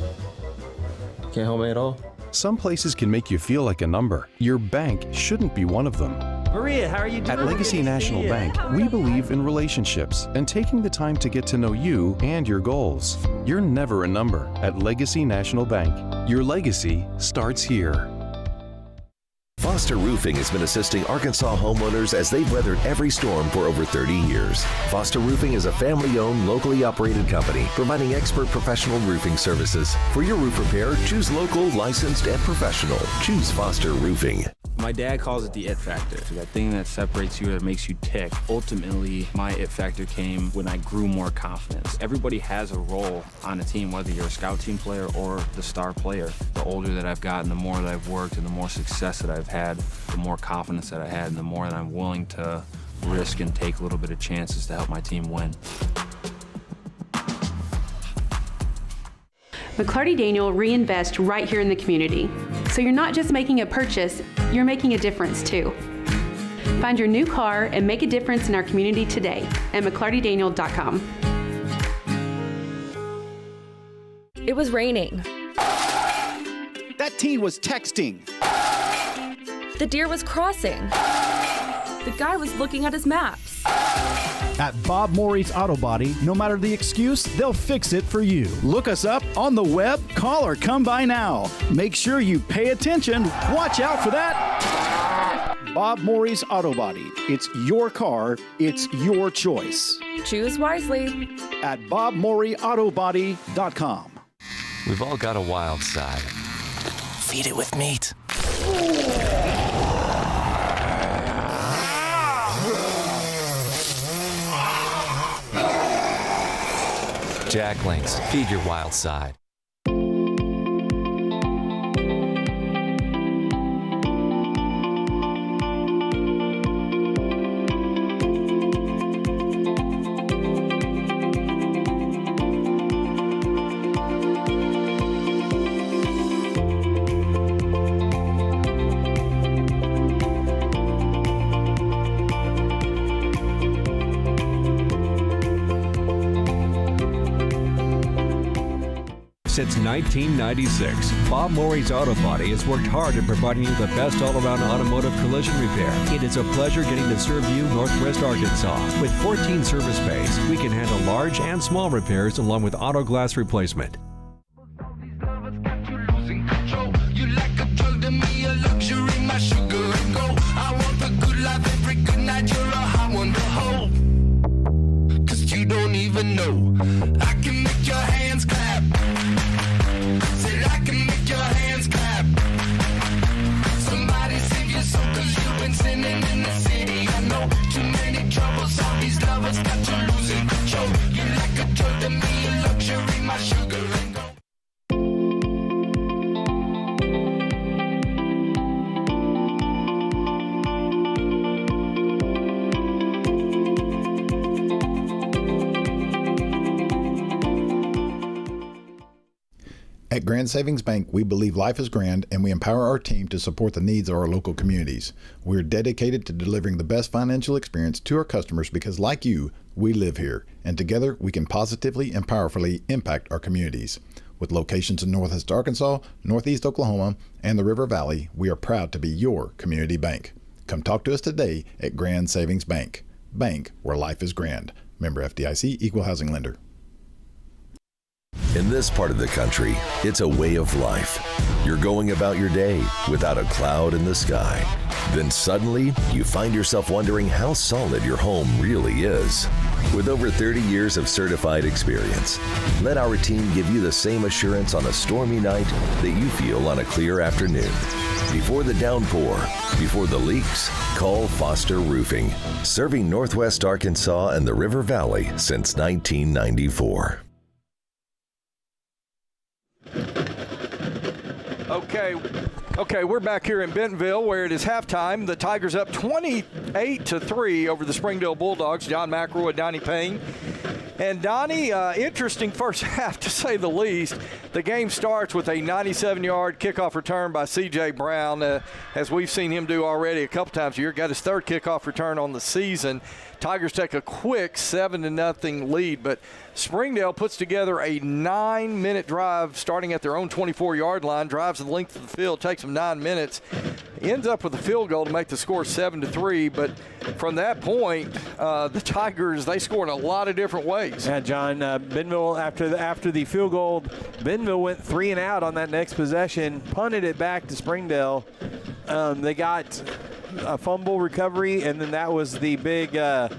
Can't help me at all? Some places can make you feel like a number. Your bank shouldn't be one of them. Maria, how are you doing? At Legacy National Bank, we believe in relationships and taking the time to get to know you and your goals. You're never a number at Legacy National Bank. Your legacy starts here. Foster Roofing has been assisting Arkansas homeowners as they've weathered every storm for over 30 years. Foster Roofing is a family-owned, locally operated company providing expert professional roofing services. For your roof repair, choose local, licensed, and professional. Choose Foster Roofing. My dad calls it the it factor. That thing that separates you, that makes you tick. Ultimately, my it factor came when I grew more confidence. Everybody has a role on a team, whether you're a scout team player or the star player. The older that I've gotten, the more that I've worked and the more success that I've had, the more confidence that I had, and the more that I'm willing to risk and take a little bit of chances to help my team win. McClarty Daniel reinvest right here in the community. So you're not just making a purchase, you're making a difference too. Find your new car and make a difference in our community today at McClartyDaniel.com. It was raining. That teen was texting. The deer was crossing. The guy was looking at his maps. At Bob Morey's Auto Body, no matter the excuse, they'll fix it for you. Look us up on the web, call or come by now. Make sure you pay attention. Watch out for that. Bob Morey's Auto Body. It's your car. It's your choice. Choose wisely. At BobMoreyAutoBody.com. We've all got a wild side. Feed it with meat. Jacklings, feed your wild side. Since 1996, Bob Morey's Auto Body has worked hard at providing you the best all-around automotive collision repair. It is a pleasure getting to serve you Northwest Arkansas. With 14 service bays, we can handle large and small repairs along with auto glass replacement. You like a drug to me, a luxury, my sugar and gold. I want the good life every good night. You're a hot one to hold. 'Cause you don't even know. I can make your hands clap. Said I can make your hands clap. Somebody save your soul 'cause you've been sinning in the city. I know too many troubles. All these lovers got you losing control. You like a drug to me, a luxury, my sugar and gold. At Grand Savings Bank, we believe life is grand and we empower our team to support the needs of our local communities. We're dedicated to delivering the best financial experience to our customers because, like you, we live here, and together we can positively and powerfully impact our communities. With locations in Northwest Arkansas, Northeast Oklahoma, and the River Valley, we are proud to be your community bank. Come talk to us today at Grand Savings Bank. Bank where life is grand. Member FDIC, Equal Housing Lender. In this part of the country, it's a way of life. You're going about your day without a cloud in the sky. Then suddenly, you find yourself wondering how solid your home really is. With over 30 years of certified experience, let our team give you the same assurance on a stormy night that you feel on a clear afternoon. Before the downpour, before the leaks, call Foster Roofing, serving Northwest Arkansas and the River Valley since 1994. Okay, we're back here in Bentonville where it is halftime. The Tigers up 28-3 over the Springdale Bulldogs. John McElroy and Donnie Payne. And Donnie, interesting first half to say the least. The game starts with a 97-yard kickoff return by C.J. Brown, as we've seen him do already a couple times a year. Got his third kickoff return on the season. Tigers take a quick 7-0 lead, but Springdale puts together a 9-minute drive starting at their own 24-yard line, drives the length of the field, takes them 9 minutes, ends up with a field goal to make the score 7-3. But from that point, the Tigers, they score in a lot of different ways. Yeah, John, Bentonville, after the field goal, Bentonville went 3 and out on that next possession, punted it back to Springdale. They got a fumble recovery, and then that was the big, that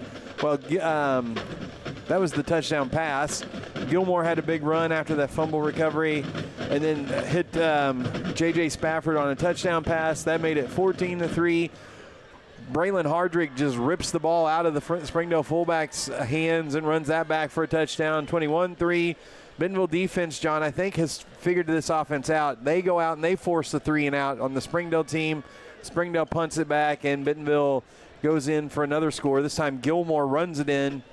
was the touchdown pass. Gilmore had a big run after that fumble recovery, and then hit J.J. Spafford on a touchdown pass. That made it 14-3. Braylon Hardrick just rips the ball out of the Springdale fullback's hands and runs that back for a touchdown, 21-3. Bentonville defense, John, I think has figured this offense out. They go out and they force the 3 and out on the Springdale team. Springdale punts it back, and Bentonville goes in for another score. This time Gilmore runs it in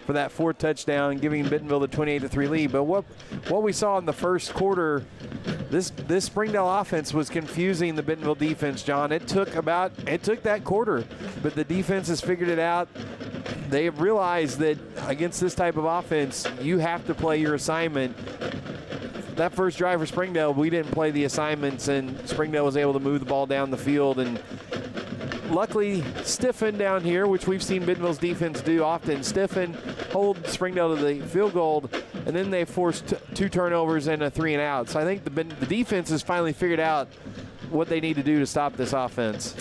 for that 4th touchdown, giving Bentonville the 28-3 lead. But what we saw in the first quarter, this Springdale offense was confusing the Bentonville defense, John. It took that quarter, but the defense has figured it out. They have realized that against this type of offense, you have to play your assignment. That first drive for Springdale, we didn't play the assignments, and Springdale was able to move the ball down the field and luckily stiffen down here, which we've seen Bentonville's defense do often. Stiffen, hold Springdale to the field goal, and then they forced 2 turnovers and a 3 and out. So I think the defense has finally figured out what they need to do to stop this offense.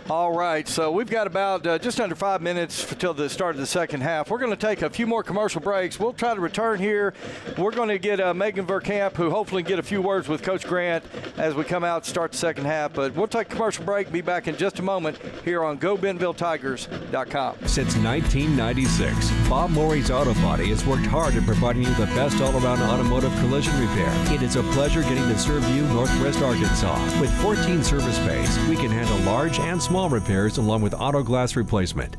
All right, so we've got about just under 5 minutes until the start of the second half. We're going to take a few more commercial breaks. We'll try to return here. We're going to get Megan Verkamp, who hopefully get a few words with Coach Grant as we come out and start the second half. But we'll take a commercial break, be back in just a moment here on GoBentonvilleTigers.com. Since 1996, Bob Morey's Auto Body has worked hard at providing you the best all-around automotive collision repair. It is a pleasure getting to serve you Northwest Arkansas. With 14 service bays, we can handle large and small repairs along with auto glass replacement.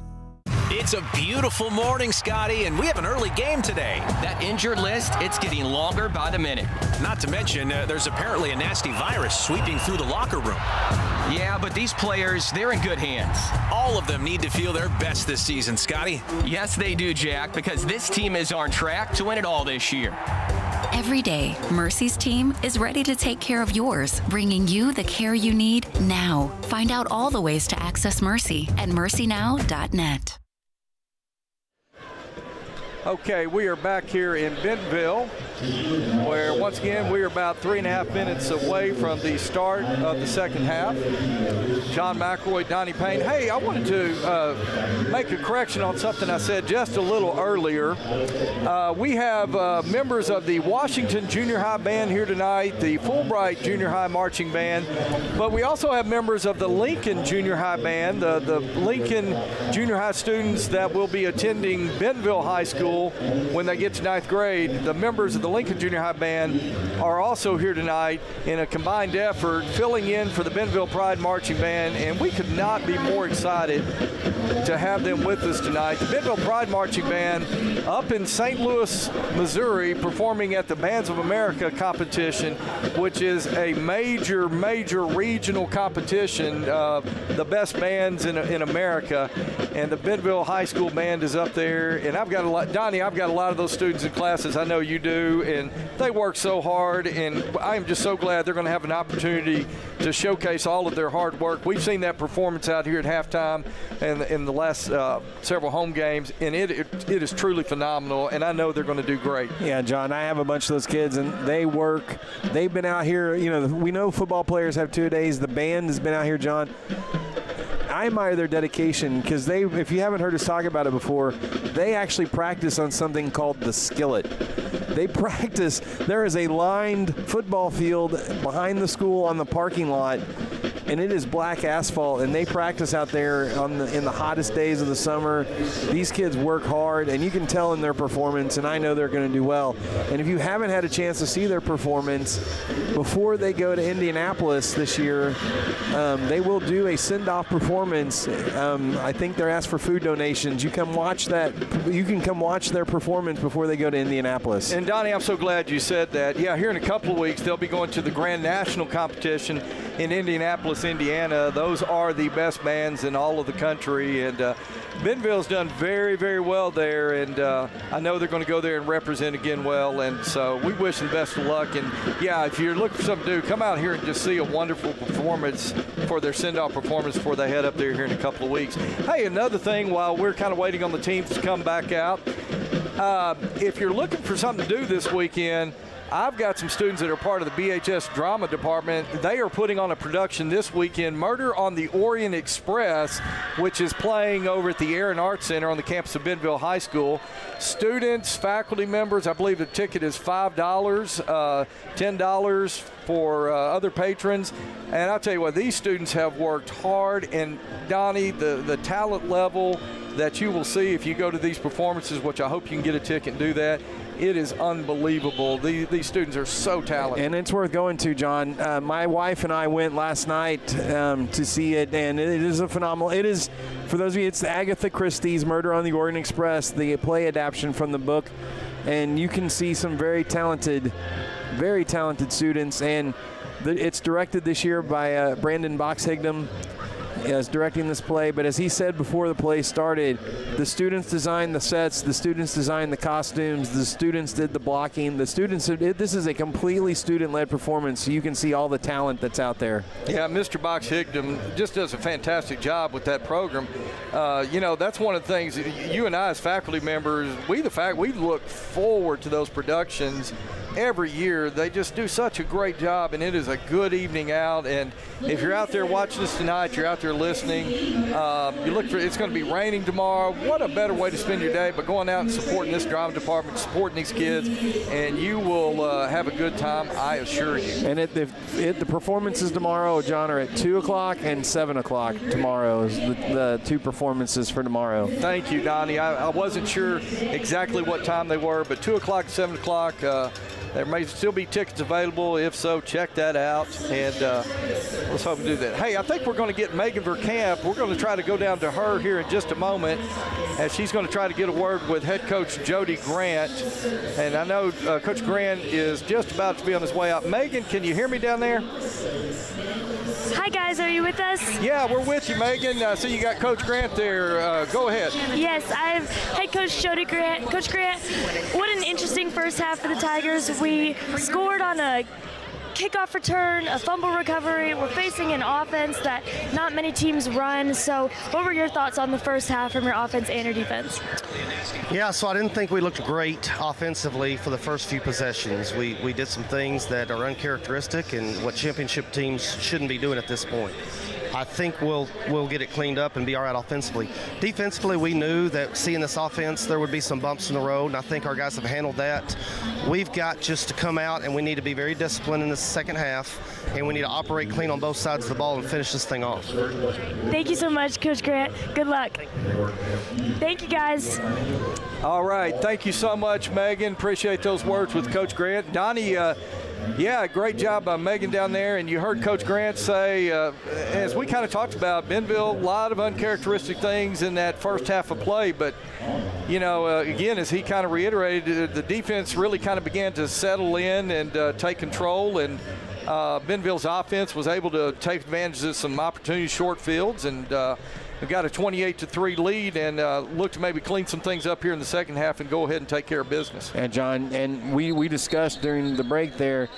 It's a beautiful morning, Scotty, and we have an early game today. That injured list, it's getting longer by the minute. Not to mention, there's apparently a nasty virus sweeping through the locker room. Yeah, but these players, they're in good hands. All of them need to feel their best this season, Scotty. Yes, they do, Jack, because this team is on track to win it all this year. Every day, Mercy's team is ready to take care of yours, bringing you the care you need now. Find out all the ways to access Mercy at mercynow.net. Okay, we are back here in Bentonville, where once again we are about 3.5 minutes away from the start of the second half. John McElroy, Donnie Payne. Hey, I wanted to make a correction on something I said just a little earlier. We have members of the Washington Junior High Band here tonight, the Fulbright Junior High Marching Band, but we also have members of the Lincoln Junior High Band, the Lincoln Junior High students that will be attending Bentonville High School when they get to 9th grade. The members of the Lincoln Junior High Band are also here tonight in a combined effort filling in for the Bentonville Pride Marching Band, and we could not be more excited to have them with us tonight. The Bentonville Pride Marching Band up in St. Louis, Missouri, performing at the Bands of America competition, which is a major regional competition, the best bands in America, and the Bentonville High School Band is up there, and I've got a lot, Donnie, I've got a lot of those students in classes. I know you do, and they work so hard, and I am just so glad they're going to have an opportunity to showcase all of their hard work. We've seen that performance out here at halftime and in the last several home games, and it is truly phenomenal, and I know they're going to do great. Yeah, John, I have a bunch of those kids, and they've been out here. You know, we know football players have 2 days. The band has been out here, John. I admire their dedication because if you haven't heard us talk about it before, they actually practice on something called the skillet. They practice. There is a lined football field behind the school on the parking lot, and it is black asphalt, and they practice out there in the hottest days of the summer. These kids work hard, and you can tell in their performance, and I know they're going to do well. And if you haven't had a chance to see their performance, before they go to Indianapolis this year, they will do a send-off performance. I think they're asked for food donations. You can watch that. You can come watch their performance before they go to Indianapolis. And Donnie, I'm so glad you said that. Yeah, here in a couple of weeks, they'll be going to the Grand National Competition in Indianapolis, Indiana. Those are the best bands in all of the country, and Bentonville's done very, very well there, and I know they're going to go there and represent again well, and so we wish them best of luck. And yeah, if you're looking for something to do, come out here and just see a wonderful performance for their send-off performance before they head up there here in a couple of weeks. Hey, another thing while we're kind of waiting on the teams to come back out, if you're looking for something to do this weekend, I've got some students that are part of the BHS drama department. They are putting on a production this weekend, Murder on the Orient Express, which is playing over at the Air and Arts Center on the campus of Bentonville High School. Students, faculty members, I believe the ticket is $5, $10 for other patrons. And I'll tell you what, these students have worked hard, and Donnie, the talent level that you will see if you go to these performances, which I hope you can get a ticket and do that, it is unbelievable. These students are so talented. And it's worth going to, John. My wife and I went last night to see it, and it is a phenomenal. It is, for those of you, it's Agatha Christie's Murder on the Orient Express, the play adaptation from the book. And you can see some very talented students. And it's directed this year by Brandon Box-Higdon. Is directing this play, but as he said before the play started, the students designed the sets, the students designed the costumes, the students did the blocking, this is a completely student-led performance, so you can see all the talent that's out there. Yeah, Mr. Box-Higdon just does a fantastic job with that program. You know, that's one of the things, you and I as faculty members, we look forward to those productions every year. They just do such a great job, and it is a good evening out. And if you're out there watching us tonight, you're out there listening, you look for, it's going to be raining tomorrow. What a better way to spend your day, but going out and supporting this drama department, supporting these kids, and you will have a good time, I assure you. And the performances tomorrow, John, are at 2 o'clock and 7 o'clock tomorrow is the two performances for tomorrow. Thank you, Donnie. I wasn't sure exactly what time they were, but 2 o'clock and 7 o'clock, there may still be tickets available. If so, check that out, and let's hope to do that. Hey, I think we're going to get Megan Verkamp. We're going to try to go down to her here in just a moment, as she's going to try to get a word with head coach Jody Grant. And I know Coach Grant is just about to be on his way out. Megan, can you hear me down there? Hi, guys. Are you with us? Yeah, we're with you, Megan. So you got Coach Grant there. Go ahead. Yes, I have head coach Jody Grant. Coach Grant, what an interesting first half for the Tigers. We scored on a kickoff return, a fumble recovery. We're facing an offense that not many teams run. So what were your thoughts on the first half from your offense and your defense? Yeah, so I didn't think we looked great offensively for the first few possessions. We did some things that are uncharacteristic and what championship teams shouldn't be doing at this point. I think we'll get it cleaned up and be all right offensively. Defensively, we knew that seeing this offense, there would be some bumps in the road, and I think our guys have handled that. We've got just to come out, and we need to be very disciplined in the second half, and we need to operate clean on both sides of the ball and finish this thing off. Thank you so much, Coach Grant. Good luck. Thank you, guys. All right. Thank you so much, Megan. Appreciate those words with Coach Grant. Donnie, yeah, great job by Megan down there. And you heard Coach Grant say, as we kind of talked about, Bentonville, a lot of uncharacteristic things in that first half of play. But, you know, again, as he kind of reiterated, the defense really kind of began to settle in and take control. And Bentonville's offense was able to take advantage of some opportunities, short fields, and we've got a 28-3 lead and look to maybe clean some things up here in the second half and go ahead and take care of business. And John, and we discussed during the break there,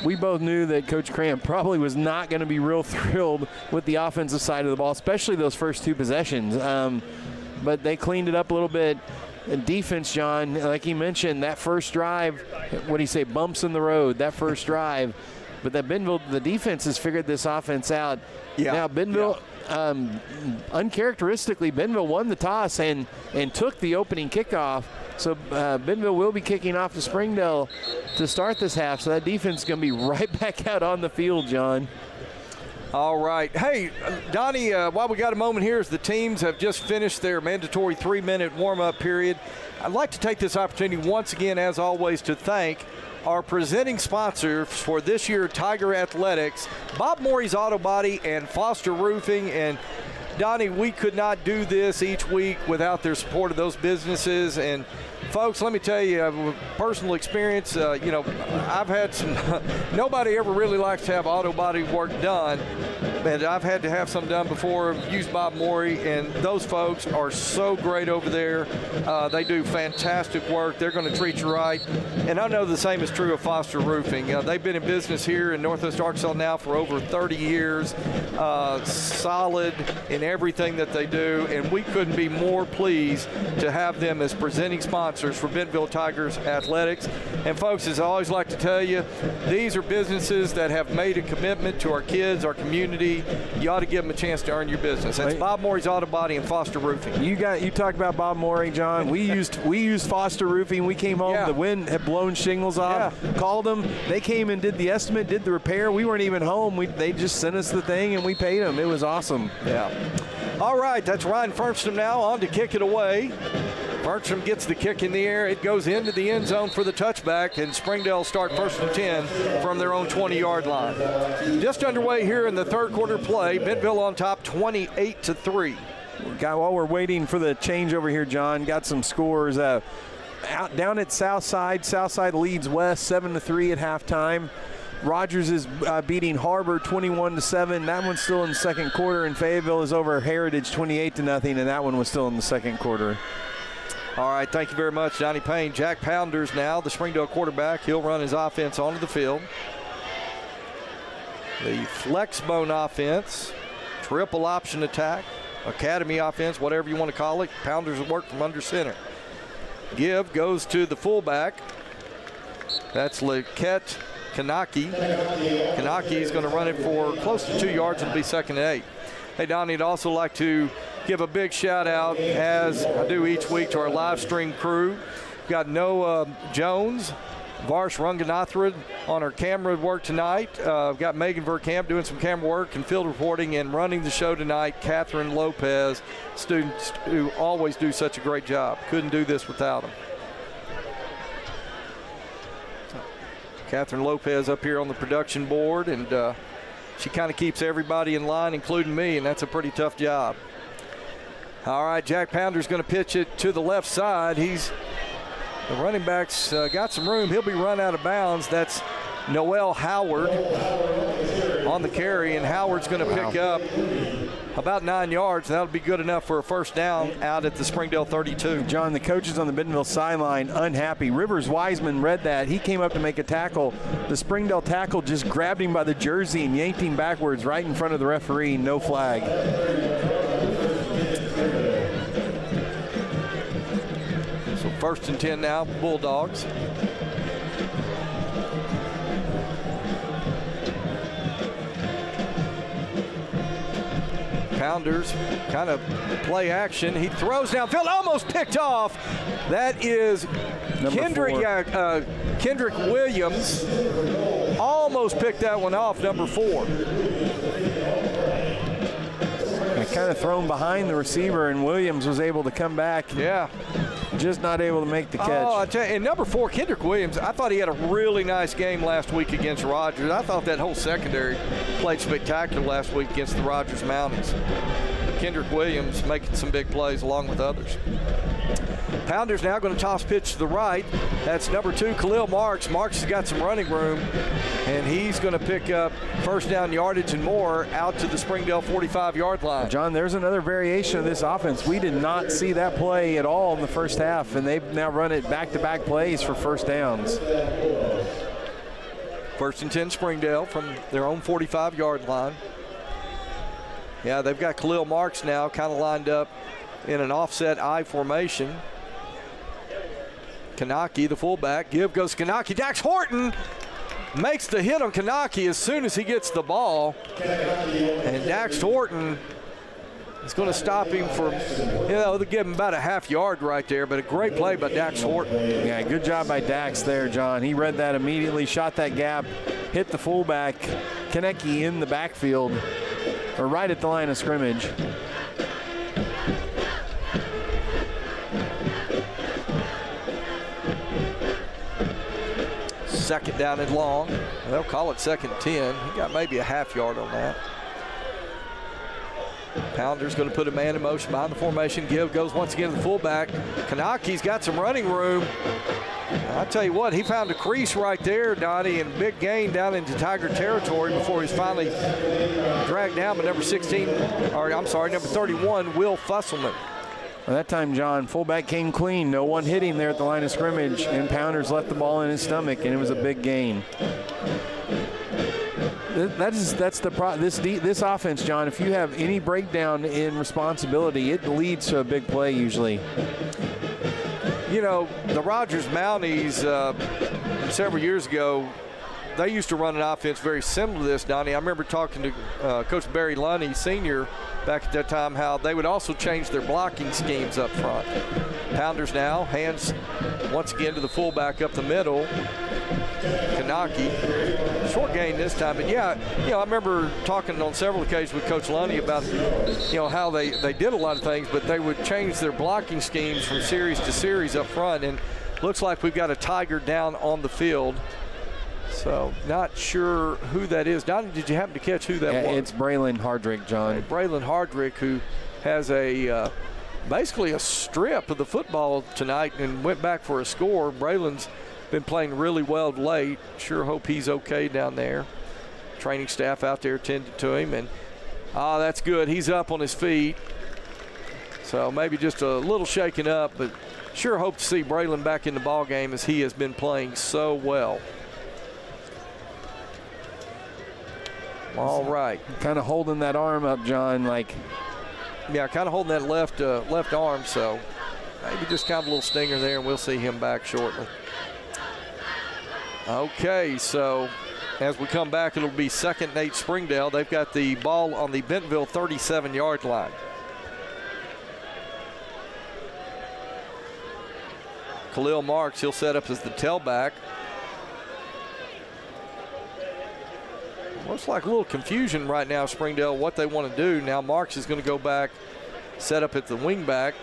we both knew that Coach Cramp probably was not going to be real thrilled with the offensive side of the ball, especially those first two possessions. But they cleaned it up a little bit. And defense, John, like he mentioned, that first drive, what do you say, bumps in the road, that first drive. But that Bentonville, the defense has figured this offense out. Yeah. Now, Bentonville, uncharacteristically, Bentonville won the toss and took the opening kickoff. So Bentonville will be kicking off to Springdale to start this half. So that defense is going to be right back out on the field, John. All right. Hey, Donnie, while we got a moment here, as the teams have just finished their mandatory 3-minute warm-up period, I'd like to take this opportunity once again, as always, to thank our presenting sponsors for this year Tiger Athletics, Bob Morey's Auto Body and Foster Roofing. And Donnie, we could not do this each week without their support of those businesses. And folks, let me tell you, personal experience, you know, I've had some, nobody ever really likes to have auto body work done, and I've had to have some done before. Used Bob Morey, and those folks are so great over there. They do fantastic work. They're going to treat you right. And I know the same is true of Foster Roofing. They've been in business here in Northwest Arkansas now for over 30 years, solid in everything that they do, and we couldn't be more pleased to have them as presenting sponsors for Bentonville Tigers Athletics. And folks, as I always like to tell you, these are businesses that have made a commitment to our kids, our community. You ought to give them a chance to earn your business. That's Bob Morey's Auto Body and Foster Roofing. You talked about Bob Morey, John. We used Foster Roofing. We came home, the wind had blown shingles off, called them. They came and did the estimate, did the repair. We weren't even home. They just sent us the thing and we paid them. It was awesome. Yeah. All right, that's Ryan Fernstrom now on to kick it away. Fernstrom gets the kick in the air. It goes into the end zone for the touchback, and Springdale start 1st and 10 from their own 20-yard line. Just underway here in the third quarter play. Bentonville on top 28-3. While we're waiting for the change over here, John, got some scores. Out down at Southside. Southside leads West 7-3 at halftime. Rogers is beating Harbor 21-7. That one's still in the second quarter, and Fayetteville is over Heritage 28-0, and that one was still in the second quarter. All right, thank you very much, Johnny Payne. Jack Pounders now, the Springdale quarterback. He'll run his offense onto the field. The flexbone offense, triple option attack, academy offense, whatever you want to call it. Pounders will work from under center. Give goes to the fullback. That's Lequette Kanaki. Kanaki is going to run it for close to 2 yards. It'll be 2nd and 8. Hey, Donnie, I'd also like to give a big shout out, as I do each week, to our live stream crew. We've got Noah Jones, Varsh Ranganathra on our camera work tonight. We've got Megan Verkamp doing some camera work and field reporting, and running the show tonight, Catherine Lopez, students who always do such a great job. Couldn't do this without them. Catherine Lopez up here on the production board, and she kind of keeps everybody in line, including me, and that's a pretty tough job. All right, Jack Pounder's going to pitch it to the left side. The running back's got some room. He'll be run out of bounds. That's Noel Howard on the carry, and Howard's going to pick up about 9 yards. That'll be good enough for a first down out at the Springdale 32. John, the coaches on the Bentonville sideline unhappy. Rivers Wiseman read that. He came up to make a tackle. The Springdale tackle just grabbed him by the jersey and yanked him backwards right in front of the referee. No flag. So 1st and 10 now, Bulldogs. Pounders kind of play action. He throws downfield, almost picked off. That is Kendrick Williams. Almost picked that one off, number 4. Kind of thrown behind the receiver, and Williams was able to come back. Yeah. Just not able to make the catch. Oh, I tell you, and number 4, Kendrick Williams, I thought he had a really nice game last week against Rogers. I thought that whole secondary played spectacular last week against the Rogers Mounties. Kendrick Williams making some big plays along with others. Pounders now going to toss pitch to the right. That's number 2, Khalil Marks. Marks has got some running room, and he's going to pick up first down yardage and more out to the Springdale 45-yard line. John, there's another variation of this offense. We did not see that play at all in the first half, and they've now run it back-to-back plays for first downs. 1st and 10 Springdale from their own 45-yard line. Yeah, they've got Khalil Marks now kind of lined up in an offset I formation. Kanaki, the fullback. Give goes Kanaki. Dax Horton makes the hit on Kanaki as soon as he gets the ball. And Dax Horton is going to stop him for, they'll give him about a half yard right there, but a great play by Dax Horton. Yeah, good job by Dax there, John. He read that immediately, shot that gap, hit the fullback, Kaneki in the backfield, or right at the line of scrimmage. Second down and long. They'll call it 2nd and 10. He got maybe a half yard on that. Pounder's going to put a man in motion behind the formation. Give goes once again to the fullback. Kanaki's got some running room. I'll tell you what, he found a crease right there, Donnie, and big gain down into Tiger territory before he's finally dragged down by number 31, Will Fusselman. Well, that time, John, fullback came clean. No one hit him there at the line of scrimmage, and Pounders left the ball in his stomach, and it was a big gain. This offense, John, if you have any breakdown in responsibility, it leads to a big play usually. You know, the Rogers Mounties several years ago, they used to run an offense very similar to this, Donnie. I remember talking to Coach Barry Lunny, Sr., back at that time, how they would also change their blocking schemes up front. Pounders now, hands once again to the fullback up the middle. Kanaki, short gain this time, but yeah, I remember talking on several occasions with Coach Lunny about, how they did a lot of things, but they would change their blocking schemes from series to series up front, and looks like we've got a Tiger down on the field. So not sure who that is. Donnie, did you happen to catch who that was? It's Braylon Hardrick, John. Braylon Hardrick, who has basically a strip of the football tonight and went back for a score. Braylon's been playing really well of late. Sure hope he's okay down there. Training staff out there attended to him, and that's good. He's up on his feet. So maybe just a little shaken up, but sure hope to see Braylon back in the ball game as he has been playing so well. All right. Kind of holding that arm up, John, Yeah, kind of holding that left arm, so maybe just kind of a little stinger there, and we'll see him back shortly. Okay, so as we come back, it'll be 2nd and 8 Springdale. They've got the ball on the Bentonville 37-yard line. Khalil Marks, he'll set up as the tailback. Looks like a little confusion right now, Springdale, what they want to do. Now Marks is going to go back, set up at the wing back.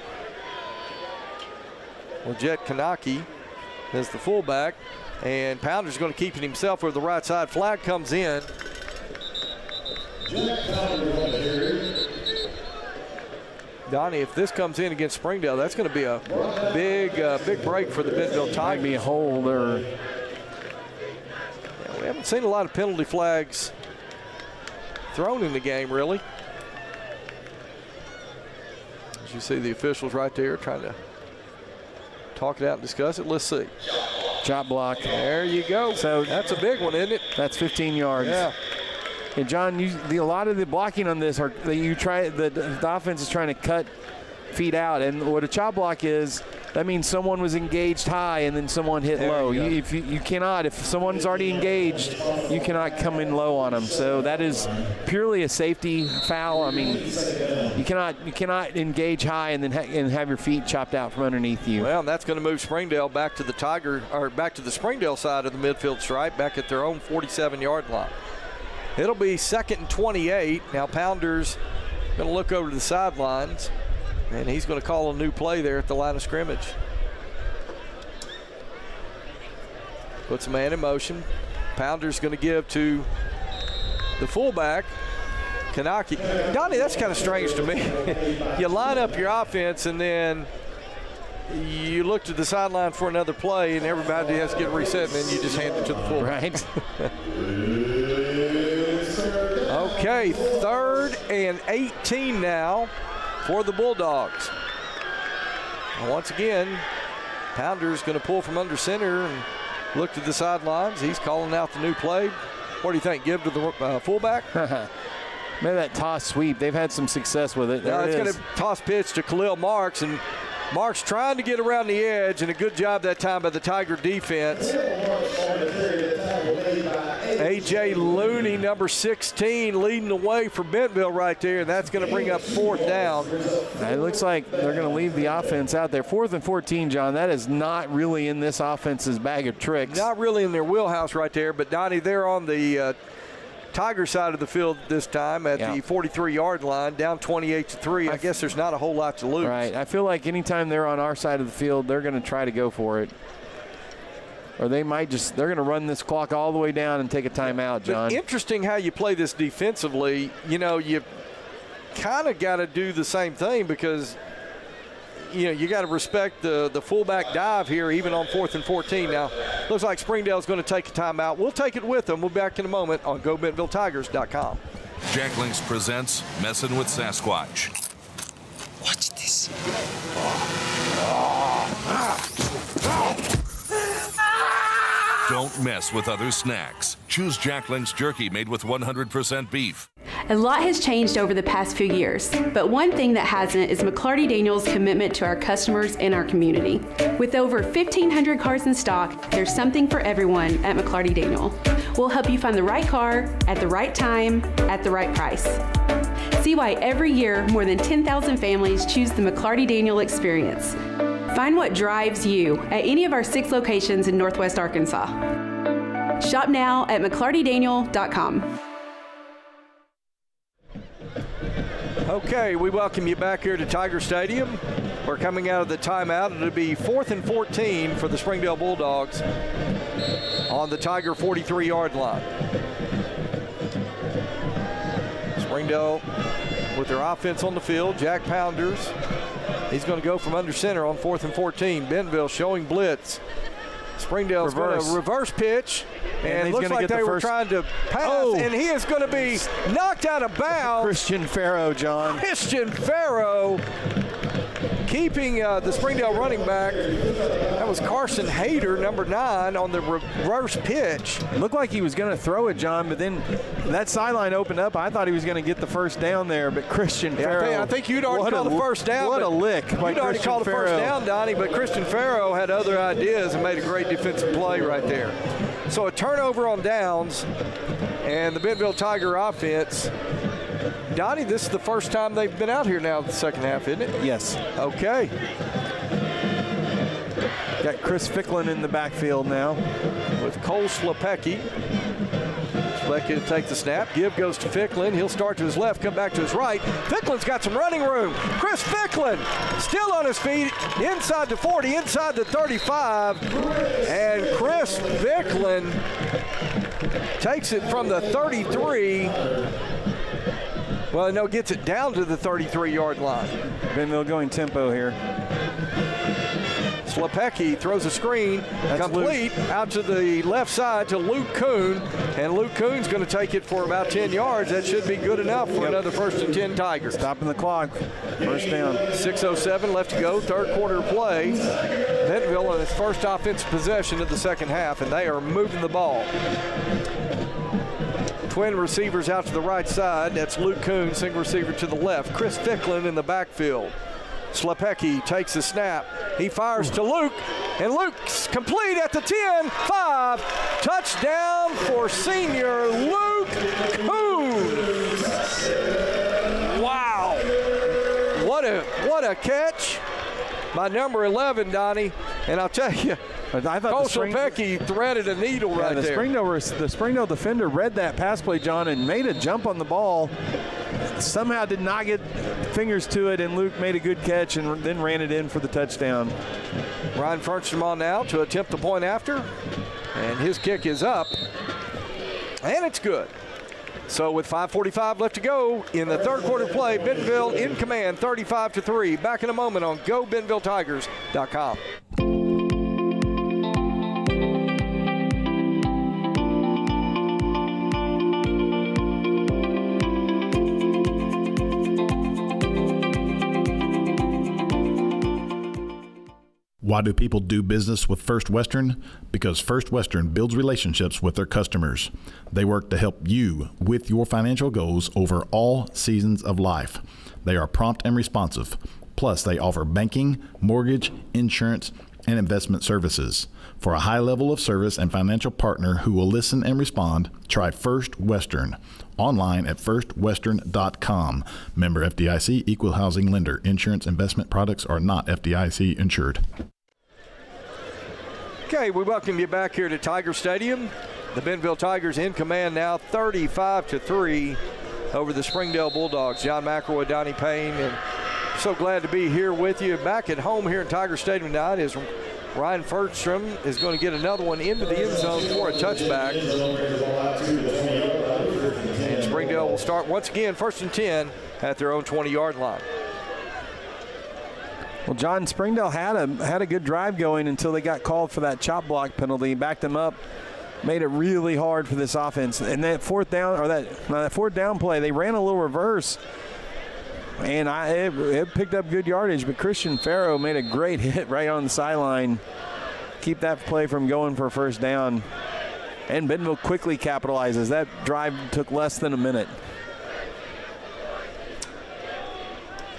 Lejet Kanaki is the fullback, and Pounder's going to keep it himself over the right side. Flag comes in. Donnie, if this comes in against Springdale, that's going to be a big break for the Bentonville Tigers. Might be a hold or... We haven't seen a lot of penalty flags thrown in the game, really. As you see the officials right there trying to talk it out and discuss it. Let's see. Chop block. There you go. So that's a big one, isn't it? That's 15 yards. Yeah. And John, a lot of the blocking on this are the offense is trying to cut feet out, and what a chop block is, that means someone was engaged high and then someone hit low. You cannot, if someone's already engaged, you cannot come in low on them. So that is purely a safety foul. I mean, you cannot engage high and then have your feet chopped out from underneath you. Well, and that's going to move Springdale back to the Springdale side of the midfield stripe, back at their own 47-yard line. It'll be 2nd and 28. Now Pounders going to look over to the sidelines, and he's going to call a new play there at the line of scrimmage. Puts a man in motion. Pounders going to give to the fullback, Kanaki. Donnie, that's kind of strange to me. You line up your offense, and then you look to the sideline for another play, and everybody has to get reset, and then you just hand it to the fullback. Right. Okay, 3rd and 18 now for the Bulldogs. And once again, Pounders going to pull from under center and look to the sidelines. He's calling out the new play. What do you think? Give to the fullback? Maybe that toss sweep. They've had some success with it. It's going to toss pitch to Khalil Marks, and Marks trying to get around the edge, and a good job that time by the Tiger defense. A.J. Looney, number 16, leading the way for Bentonville right there, and that's going to bring up 4th down. It looks like they're going to leave the offense out there. 4th and 14, John, that is not really in this offense's bag of tricks. Not really in their wheelhouse right there, but Donnie, they're on the Tiger side of the field this time at the 43-yard line, down 28-3. I guess there's not a whole lot to lose. Right. I feel like anytime they're on our side of the field, they're going to try to go for it. Or they're going to run this clock all the way down and take a timeout, John. But interesting how you play this defensively. You know, you kind of got to do the same thing because, you know, you got to respect the fullback dive here, even on 4th and 14. Now, looks like Springdale's going to take a timeout. We'll take it with them. We'll be back in a moment on GoBentonvilleTigers.com. Jack Links presents Messin' with Sasquatch. Watch this. Don't mess with other snacks. Choose Jack Link's jerky made with 100% beef. A lot has changed over the past few years, but one thing that hasn't is McClarty Daniels' commitment to our customers and our community. With over 1,500 cars in stock, there's something for everyone at McClarty Daniel. We'll help you find the right car at the right time at the right price. See why every year more than 10,000 families choose the McClarty Daniel experience. Find what drives you at any of our 6 locations in Northwest Arkansas. Shop now at McClartyDaniel.com. Okay, we welcome you back here to Tiger Stadium. We're coming out of the timeout. It'll be 4th and 14 for the Springdale Bulldogs on the Tiger 43-yard line. Springdale with their offense on the field. Jack Pounders. He's going to go from under center on 4th and 14. Bentonville showing blitz. Springdale's going to reverse pitch. And it looks like they were trying to pass. And he is going to be knocked out of bounds. Christian Farrow, John. Christian Farrow keeping the Springdale running back. That was Carson Hayter, number 9, on the reverse pitch. Looked like he was going to throw it, John, but then that sideline opened up. I thought he was going to get the first down there, but Christian Farrow. I think you'd already called the first down. What a lick by You'd already called the first down, Donnie, but Christian Farrow had other ideas and made a great defensive play right there. So a turnover on downs, and the Bentonville Tiger offense. Donnie, this is the first time they've been out here now in the second half, isn't it? Yes. Okay. Got Chris Ficklin in the backfield now. With Cole Slepecki. Slepecki to take the snap. Give goes to Ficklin. He'll start to his left, come back to his right. Ficklin's got some running room. Chris Ficklin still on his feet, inside the 40, inside the 35. And Chris Ficklin takes it from the 33. Well, no, gets it down to the 33-yard line. Bentonville going tempo here. Slepecki throws a screen, complete, out to the left side to Luke Kuhn, and Luke Kuhn's going to take it for about 10 yards. That should be good enough for another 1st and 10 Tigers. Stopping the clock, first down. 6:07 left to go, third quarter play. Bentonville in its first offensive possession of the second half, and they are moving the ball. Twin receivers out to the right side. That's Luke Kuhn, single receiver to the left. Chris Ficklin in the backfield. Slepecki takes the snap. He fires to Luke, and Luke's complete at the 10-5. Touchdown for senior Luke Kuhn. Wow. What a catch by number 11, Donnie. And I'll tell you, Coach Slepecki threaded a needle right there. The Springdale defender read that pass play, John, and made a jump on the ball. Somehow did not get fingers to it, and Luke made a good catch and then ran it in for the touchdown. Ryan Fernstrom on now to attempt the point after, and his kick is up, and it's good. So with 5:45 left to go in the third quarter play, Bentonville in command, 35-3. Back in a moment on GoBentonvilleTigers.com. Why do people do business with First Western? Because First Western builds relationships with their customers. They work to help you with your financial goals over all seasons of life. They are prompt and responsive. Plus, they offer banking, mortgage, insurance, and investment services. For a high level of service and financial partner who will listen and respond, try First Western. Online at firstwestern.com. Member FDIC, equal housing lender. Insurance investment products are not FDIC insured. Okay, we welcome you back here to Tiger Stadium. The Bentonville Tigers in command now, 35-3 over the Springdale Bulldogs. John McElroy, Donnie Payne, and so glad to be here with you. Back at home here in Tiger Stadium tonight is Ryan Fernstrom is going to get another one into the end zone for a touchback. And Springdale will start once again 1st and 10 at their own 20-yard line. Well, John, Springdale had a good drive going until they got called for that chop block penalty, backed them up, made it really hard for this offense. And that fourth down play, they ran a little reverse, and it picked up good yardage. But Christian Farrow made a great hit right on the sideline, keep that play from going for a first down. And Bentonville quickly capitalizes. That drive took less than a minute.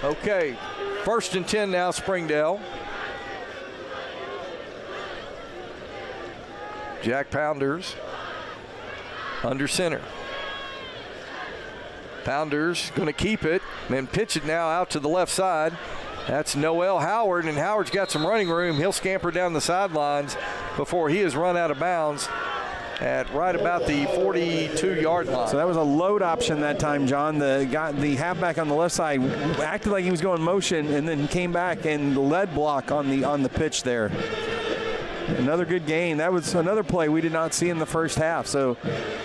Okay. 1st and 10 now, Springdale. Jack Pounders under center. Pounders going to keep it and pitch it now out to the left side. That's Noel Howard, and Howard's got some running room. He'll scamper down the sidelines before he is run out of bounds at right about the 42-yard line. So that was a load option that time, John. The halfback on the left side acted like he was going motion and then came back and lead block on the pitch there. Another good gain. That was another play we did not see in the first half. So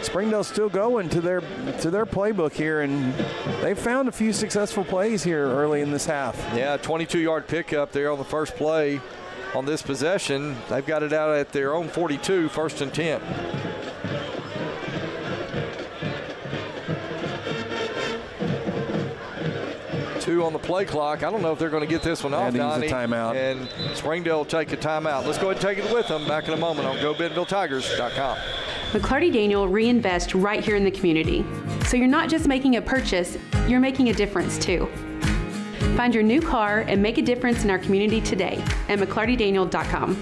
Springdale's still going to their playbook here, and they found a few successful plays here early in this half. Yeah, 22-yard pickup there on the first play on this possession. They've got it out at their own 42, 1st and 10. Two on the play clock. I don't know if they're going to get this one off, Donnie. A timeout. And Springdale will take a timeout. Let's go ahead and take it with them back in a moment on GoBentonvilleTigers.com. McClarty Daniel reinvest right here in the community. So you're not just making a purchase, you're making a difference too. Find your new car and make a difference in our community today at McClartyDaniel.com.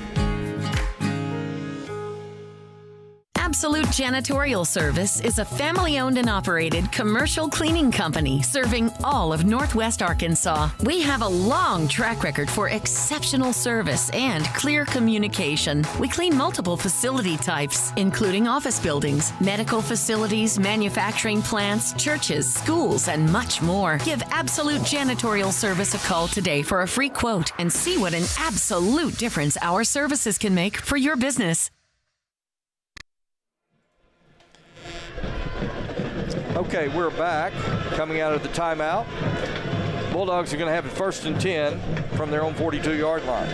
Absolute Janitorial Service is a family-owned and operated commercial cleaning company serving all of Northwest Arkansas. We have a long track record for exceptional service and clear communication. We clean multiple facility types, including office buildings, medical facilities, manufacturing plants, churches, schools, and much more. Give Absolute Janitorial Service a call today for a free quote and see what an absolute difference our services can make for your business. Okay, we're back, coming out of the timeout. Bulldogs are going to have it 1st and 10 from their own 42-yard line.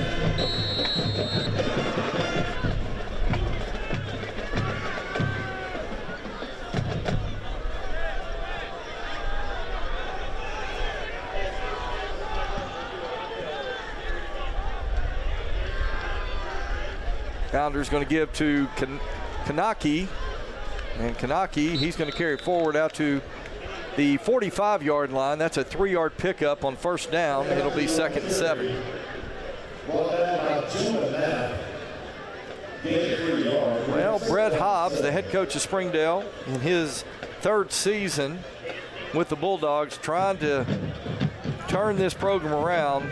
Pounder's going to give to Kanaki. And Kanaki, he's going to carry it forward out to the 45-yard line. That's a 3-yard pickup on 1st down. It'll be 2nd and 7. Well, Brett Hobbs, the head coach of Springdale, in his 3rd season with the Bulldogs, trying to turn this program around.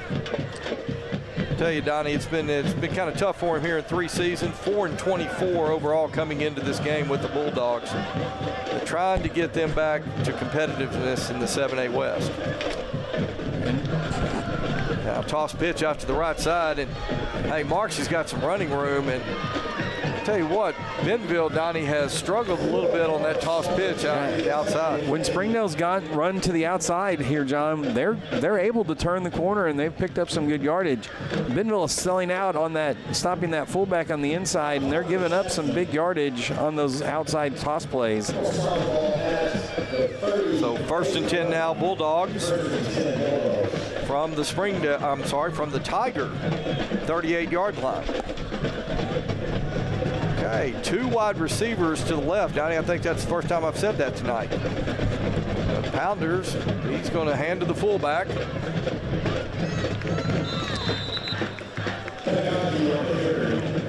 I tell you, Donnie, it's been kind of tough for him here in 3 seasons. 4-24 overall coming into this game with the Bulldogs. They're trying to get them back to competitiveness in the 7A West. Now toss pitch out to the right side, and hey, Marks has got some running room, and I tell you what, Bentonville, Donnie, has struggled a little bit on that toss pitch out the outside. When Springdale's run to the outside here, John, they're able to turn the corner, and they've picked up some good yardage. Bentonville is selling out on that, stopping that fullback on the inside, and they're giving up some big yardage on those outside toss plays. So 1st and 10 now, Bulldogs from the from the Tiger 38-yard line. Okay, 2 wide receivers to the left. Donnie, I think that's the first time I've said that tonight. Pounders, he's going to hand to the fullback.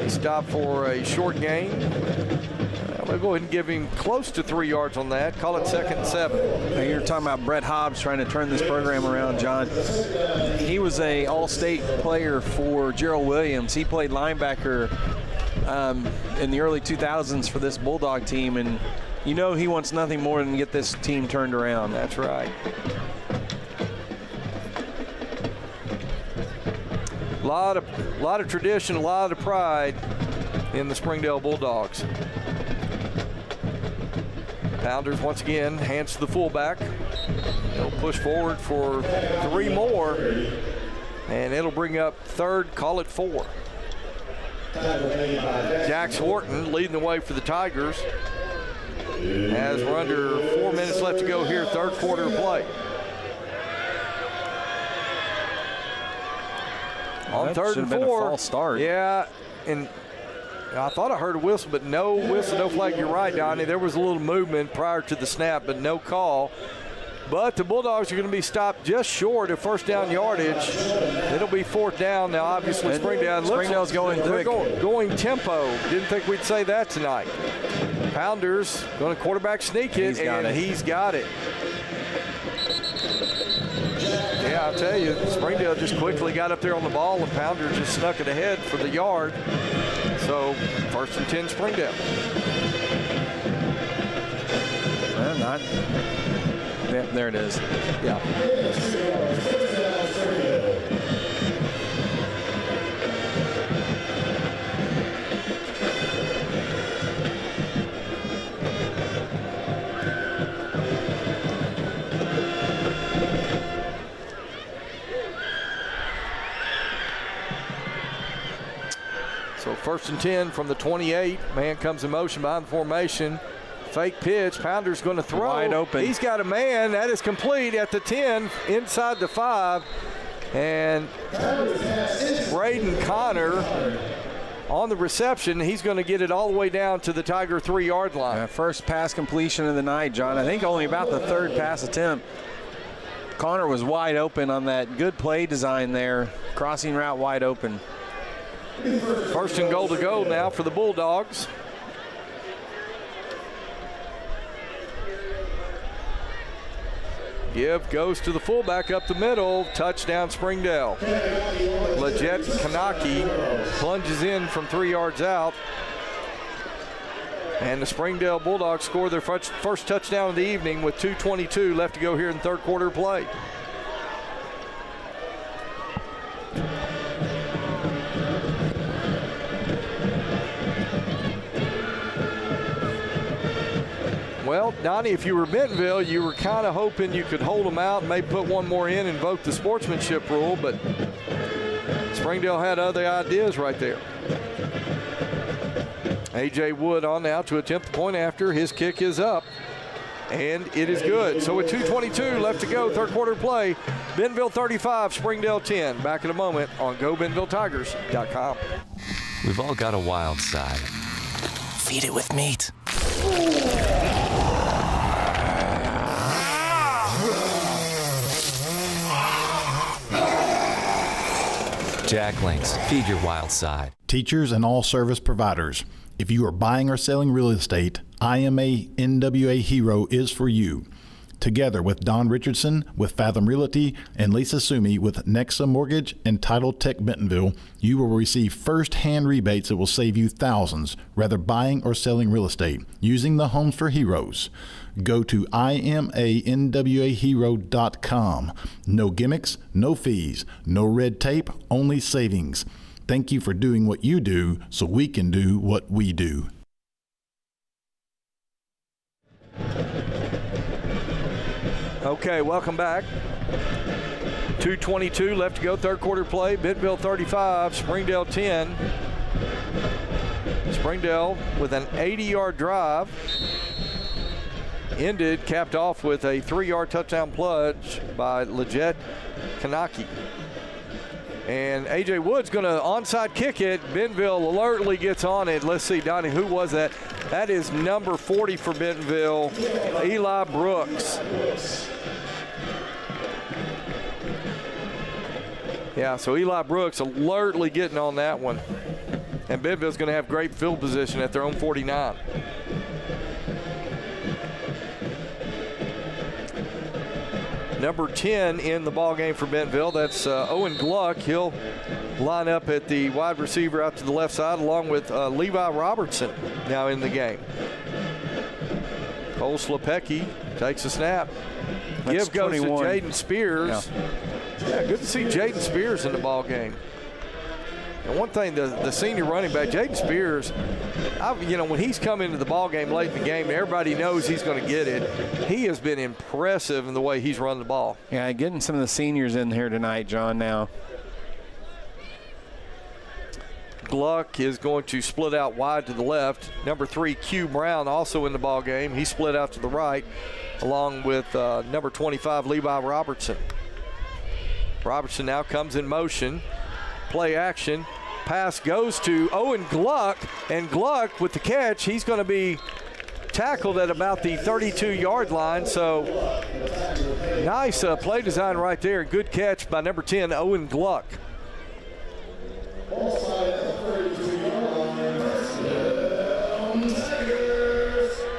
He stopped for a short gain. We'll go ahead and give him close to 3 yards on that. Call it 2nd and 7. Now you're talking about Brett Hobbs trying to turn this program around, John. He was a all-state player for Gerald Williams. He played linebacker in the early 2000s for this Bulldog team, and you know he wants nothing more than get this team turned around. That's right. A lot of tradition, a lot of pride in the Springdale Bulldogs. Pounders once again hands to the fullback. He'll push forward for 3 more, and it'll bring up 3rd, call it 4. Jax Horton leading the way for the Tigers as we're under 4 minutes left to go here, 3rd quarter of play. On 3rd and 4. Been a false start. Yeah, and I thought I heard a whistle, but no whistle, no flag. You're right, Donnie. There was a little movement prior to the snap, but no call. But the Bulldogs are going to be stopped just short of 1st down yardage. It'll be 4th down. Now, obviously, Springdale's going quick. Going tempo. Didn't think we'd say that tonight. Pounders going to quarterback sneak it, and he's got it. Yeah, I'll tell you, Springdale just quickly got up there on the ball, and Pounders just snuck it ahead for the yard. So 1st and 10 Springdale. Well, there it is. Yeah. So 1st and 10 from the 28. Man comes in motion behind the formation. Fake pitch. Pounder's going to throw. Wide open. He's got a man. That is complete at the 10, inside the 5. And Braden Connor on the reception. He's going to get it all the way down to the Tiger 3-yard line. First pass completion of the night, John. I think only about the 3rd pass attempt. Connor was wide open on that good play design there. Crossing route wide open. 1st and goal to go now for the Bulldogs. Give goes to the fullback up the middle. Touchdown Springdale. Leggett Kanaki plunges in from 3 yards out. And the Springdale Bulldogs score their first touchdown of the evening with 2:22 left to go here in 3rd quarter play. Well, Donnie, if you were Bentonville, you were kind of hoping you could hold them out and maybe put one more in and invoke the sportsmanship rule, but Springdale had other ideas right there. A.J. Wood on now to attempt the point after. His kick is up, and it is good. So with 2:22 left to go, third quarter play, Bentonville 35, Springdale 10. Back in a moment on GoBentonvilleTigers.com. We've all got a wild side. Feed it with meat. Jack Links, feed your wild side. Teachers and all service providers, if you are buying or selling real estate, IMA NWA Hero is for you. Together with Don Richardson with Fathom Realty and Lisa Sumi with Nexa Mortgage and Title Tech Bentonville, you will receive first-hand rebates that will save you thousands, whether buying or selling real estate, using the Homes for Heroes. Go to imanwahero.com. No gimmicks, no fees, no red tape, only savings. Thank you for doing what you do so we can do what we do. Okay, welcome back. 2:22 left to go, third quarter play. Bentonville 35, Springdale 10. Springdale with an 80-yard drive. Capped off with a 3-yard touchdown plunge by Leggett Kanaki. And A.J. Wood's going to onside kick it. Bentonville alertly gets on it. Let's see, Donnie, who was that? That is number 40 for Bentonville, Eli Brooks. Yeah, so Eli Brooks alertly getting on that one. And Bentonville's going to have great field position at their own 49. Number 10 in the ball game for Bentonville, that's Owen Gluck. He'll line up at the wide receiver out to the left side along with Levi Robertson now in the game. Cole Slepecki takes a snap. Give goes 21. To Jaden Spears. Yeah, good to see Jaden Spears in the ball game. And one thing, the senior running back, Jaden Spears, when he's come into the ball game late in the game, everybody knows he's going to get it. He has been impressive in the way he's run the ball. Yeah, getting some of the seniors in here tonight, John, now. Gluck is going to split out wide to the left. Number 3, Q Brown, also in the ball game. He split out to the right, along with number 25, Levi Robertson. Robertson now comes in motion. Play action. Pass goes to Owen Gluck, and Gluck with the catch, he's going to be tackled at about the 32-yard line. So nice play design right there. Good catch by number 10, Owen Gluck.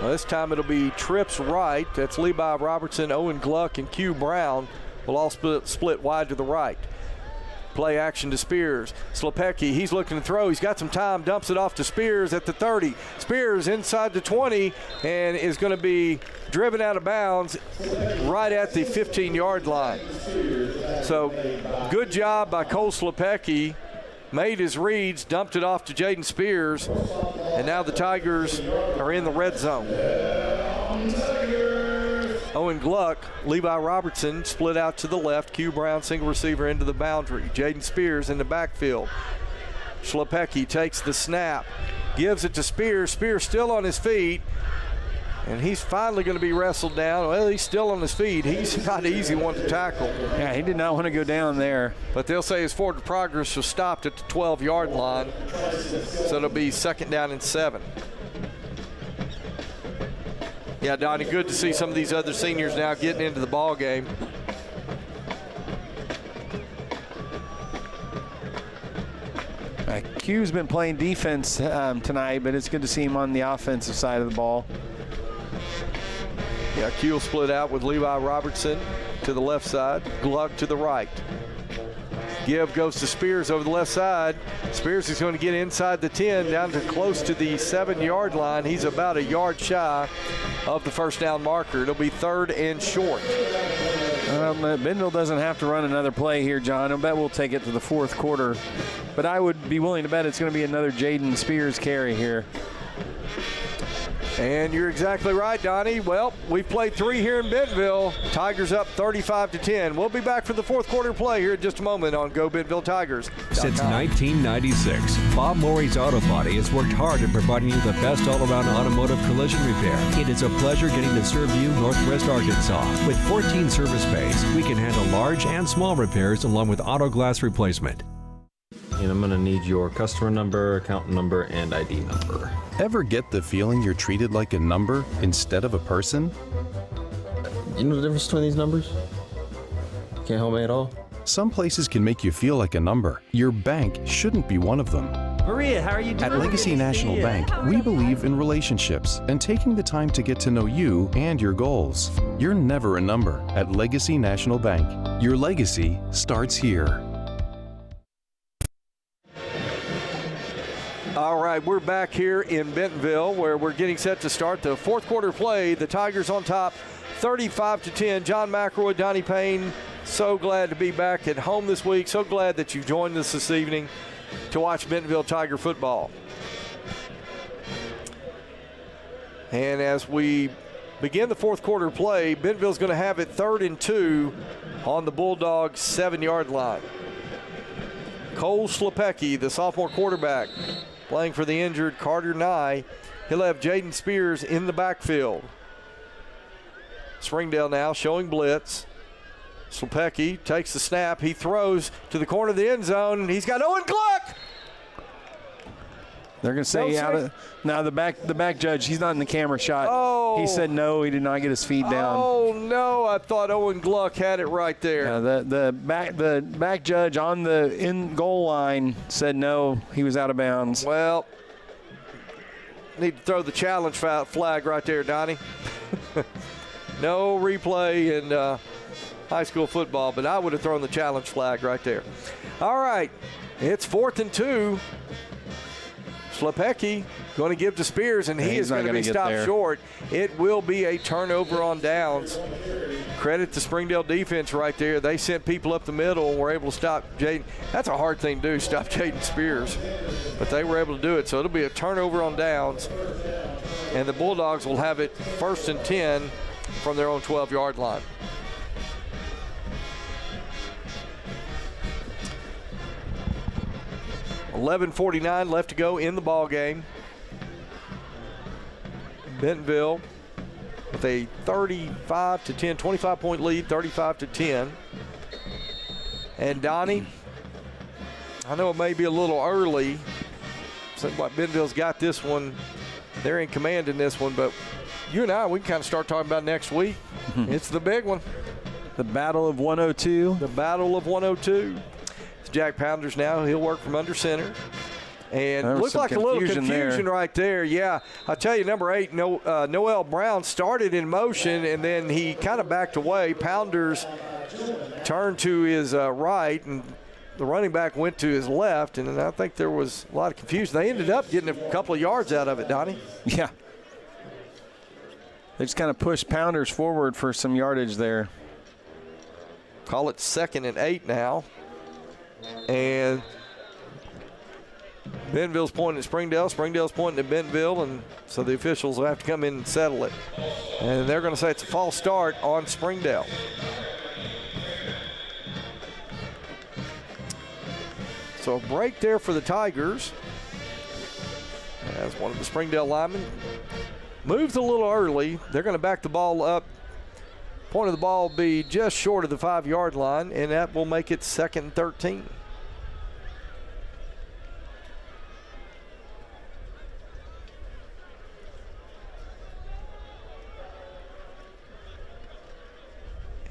Well, this time it'll be trips right. That's Levi Robertson, Owen Gluck, and Q Brown will all split wide to the right. Play action to Spears. Slepecki, he's looking to throw. He's got some time, dumps it off to Spears at the 30. Spears inside the 20 and is going to be driven out of bounds right at the 15-yard line. So good job by Cole Slepecki. Made his reads, dumped it off to Jaden Spears, and now the Tigers are in the red zone. Owen Gluck, Levi Robertson split out to the left. Q Brown, single receiver into the boundary. Jaden Spears in the backfield. Slepecki takes the snap, gives it to Spears. Spears still on his feet, and he's finally going to be wrestled down. Well, he's still on his feet. He's not an easy one to tackle. Yeah, he did not want to go down there. But they'll say his forward progress was stopped at the 12-yard line, so it'll be 2nd down and 7. Yeah, Donnie, good to see some of these other seniors now getting into the ball game. Q's been playing defense tonight, but it's good to see him on the offensive side of the ball. Yeah, Q will split out with Levi Robertson to the left side, Gluck to the right. Give goes to Spears over the left side. Spears is going to get inside the 10 down to close to the 7-yard line. He's about a yard shy of the first down marker. It'll be 3rd and short. Bentonville doesn't have to run another play here, John. I bet we'll take it to the 4th quarter. But I would be willing to bet it's going to be another Jaden Spears carry here. And you're exactly right, Donnie. Well, we've played 3 here in Bentonville. Tigers up 35-10. We'll be back for the fourth quarter play here in just a moment on Go Bentonville Tigers. Since 1996, Bob Morey's Auto Body has worked hard in providing you the best all-around automotive collision repair. It is a pleasure getting to serve you Northwest Arkansas. With 14 service bays, we can handle large and small repairs along with auto glass replacement. And I'm going to need your customer number, account number, and ID number. Ever get the feeling you're treated like a number instead of a person? You know the difference between these numbers? Can't help me at all? Some places can make you feel like a number. Your bank shouldn't be one of them. Maria, how are you doing? At Legacy National Bank, we believe in relationships and taking the time to get to know you and your goals. You're never a number at Legacy National Bank. Your legacy starts here. All right, we're back here in Bentonville where we're getting set to start the fourth quarter play. The Tigers on top 35-10. John McElroy, Donnie Payne, so glad to be back at home this week. So glad that you joined us this evening to watch Bentonville Tiger football. And as we begin the fourth quarter play, Bentonville's going to have it 3rd and 2 on the Bulldogs' 7-yard line. Cole Slepecki, the sophomore quarterback, playing for the injured Carter Nye. He'll have Jaden Spears in the backfield. Springdale now showing blitz. Slepecki takes the snap. He throws to the corner of the end zone. He's got Owen Gluck. They're going to say now the back judge, he's not in the camera shot. Oh. He said no, he did not get his feet down. Oh, no, I thought Owen Gluck had it right there. The back judge on the in goal line said no, he was out of bounds. Well, need to throw the challenge flag right there, Donnie. No replay in high school football, but I would have thrown the challenge flag right there. All right, it's 4th and 2. Slepecki going to give to Spears, and he is going to be stopped short. It will be a turnover on downs. Credit to Springdale defense right there. They sent people up the middle and were able to stop Jaden. That's a hard thing to do, stop Jaden Spears. But they were able to do it, so it'll be a turnover on downs. And the Bulldogs will have it 1st and 10 from their own 12-yard line. $11:49 left to go in the ball game. Bentonville with a 35-10, 25-point lead, 35-10. And Donnie, I know it may be a little early. Seems like Bentonville's got this one. They're in command in this one, but you and I, we can kind of start talking about next week. It's the big one. The Battle of 102. The Battle of 102. Jack Pounders now. He'll work from under center. And looks like a little confusion right there. Yeah, I'll tell you, number 8, Noel Brown started in motion, and then he kind of backed away. Pounders turned to his right, and the running back went to his left, and I think there was a lot of confusion. They ended up getting a couple of yards out of it, Donnie. Yeah. They just kind of pushed Pounders forward for some yardage there. Call it 2nd and 8 now. And Bentonville's pointing at Springdale. Springdale's pointing at Bentonville, and so the officials will have to come in and settle it. And they're going to say it's a false start on Springdale. So a break there for the Tigers. As one of the Springdale linemen moves a little early. They're going to back the ball up. Point of the ball will be just short of the 5-yard line, and that will make it 2nd and 13.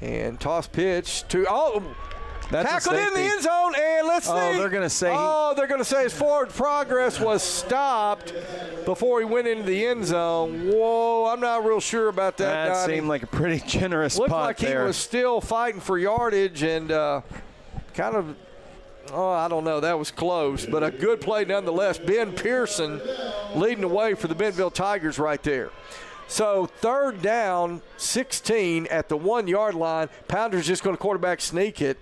And toss pitch to, tackled in the end zone, and let's see. Oh, they're going to say. Oh, they're going to say his forward progress was stopped before he went into the end zone. Whoa, I'm not real sure about that, That Donnie. seemed like a pretty generous spot there. Looked like he was still fighting for yardage and kind of, I don't know, that was close, but a good play nonetheless. Ben Pearson leading the way for the Bentonville Tigers right there. So 3rd down, 16 at the 1-yard line. Pounders just going to quarterback sneak it.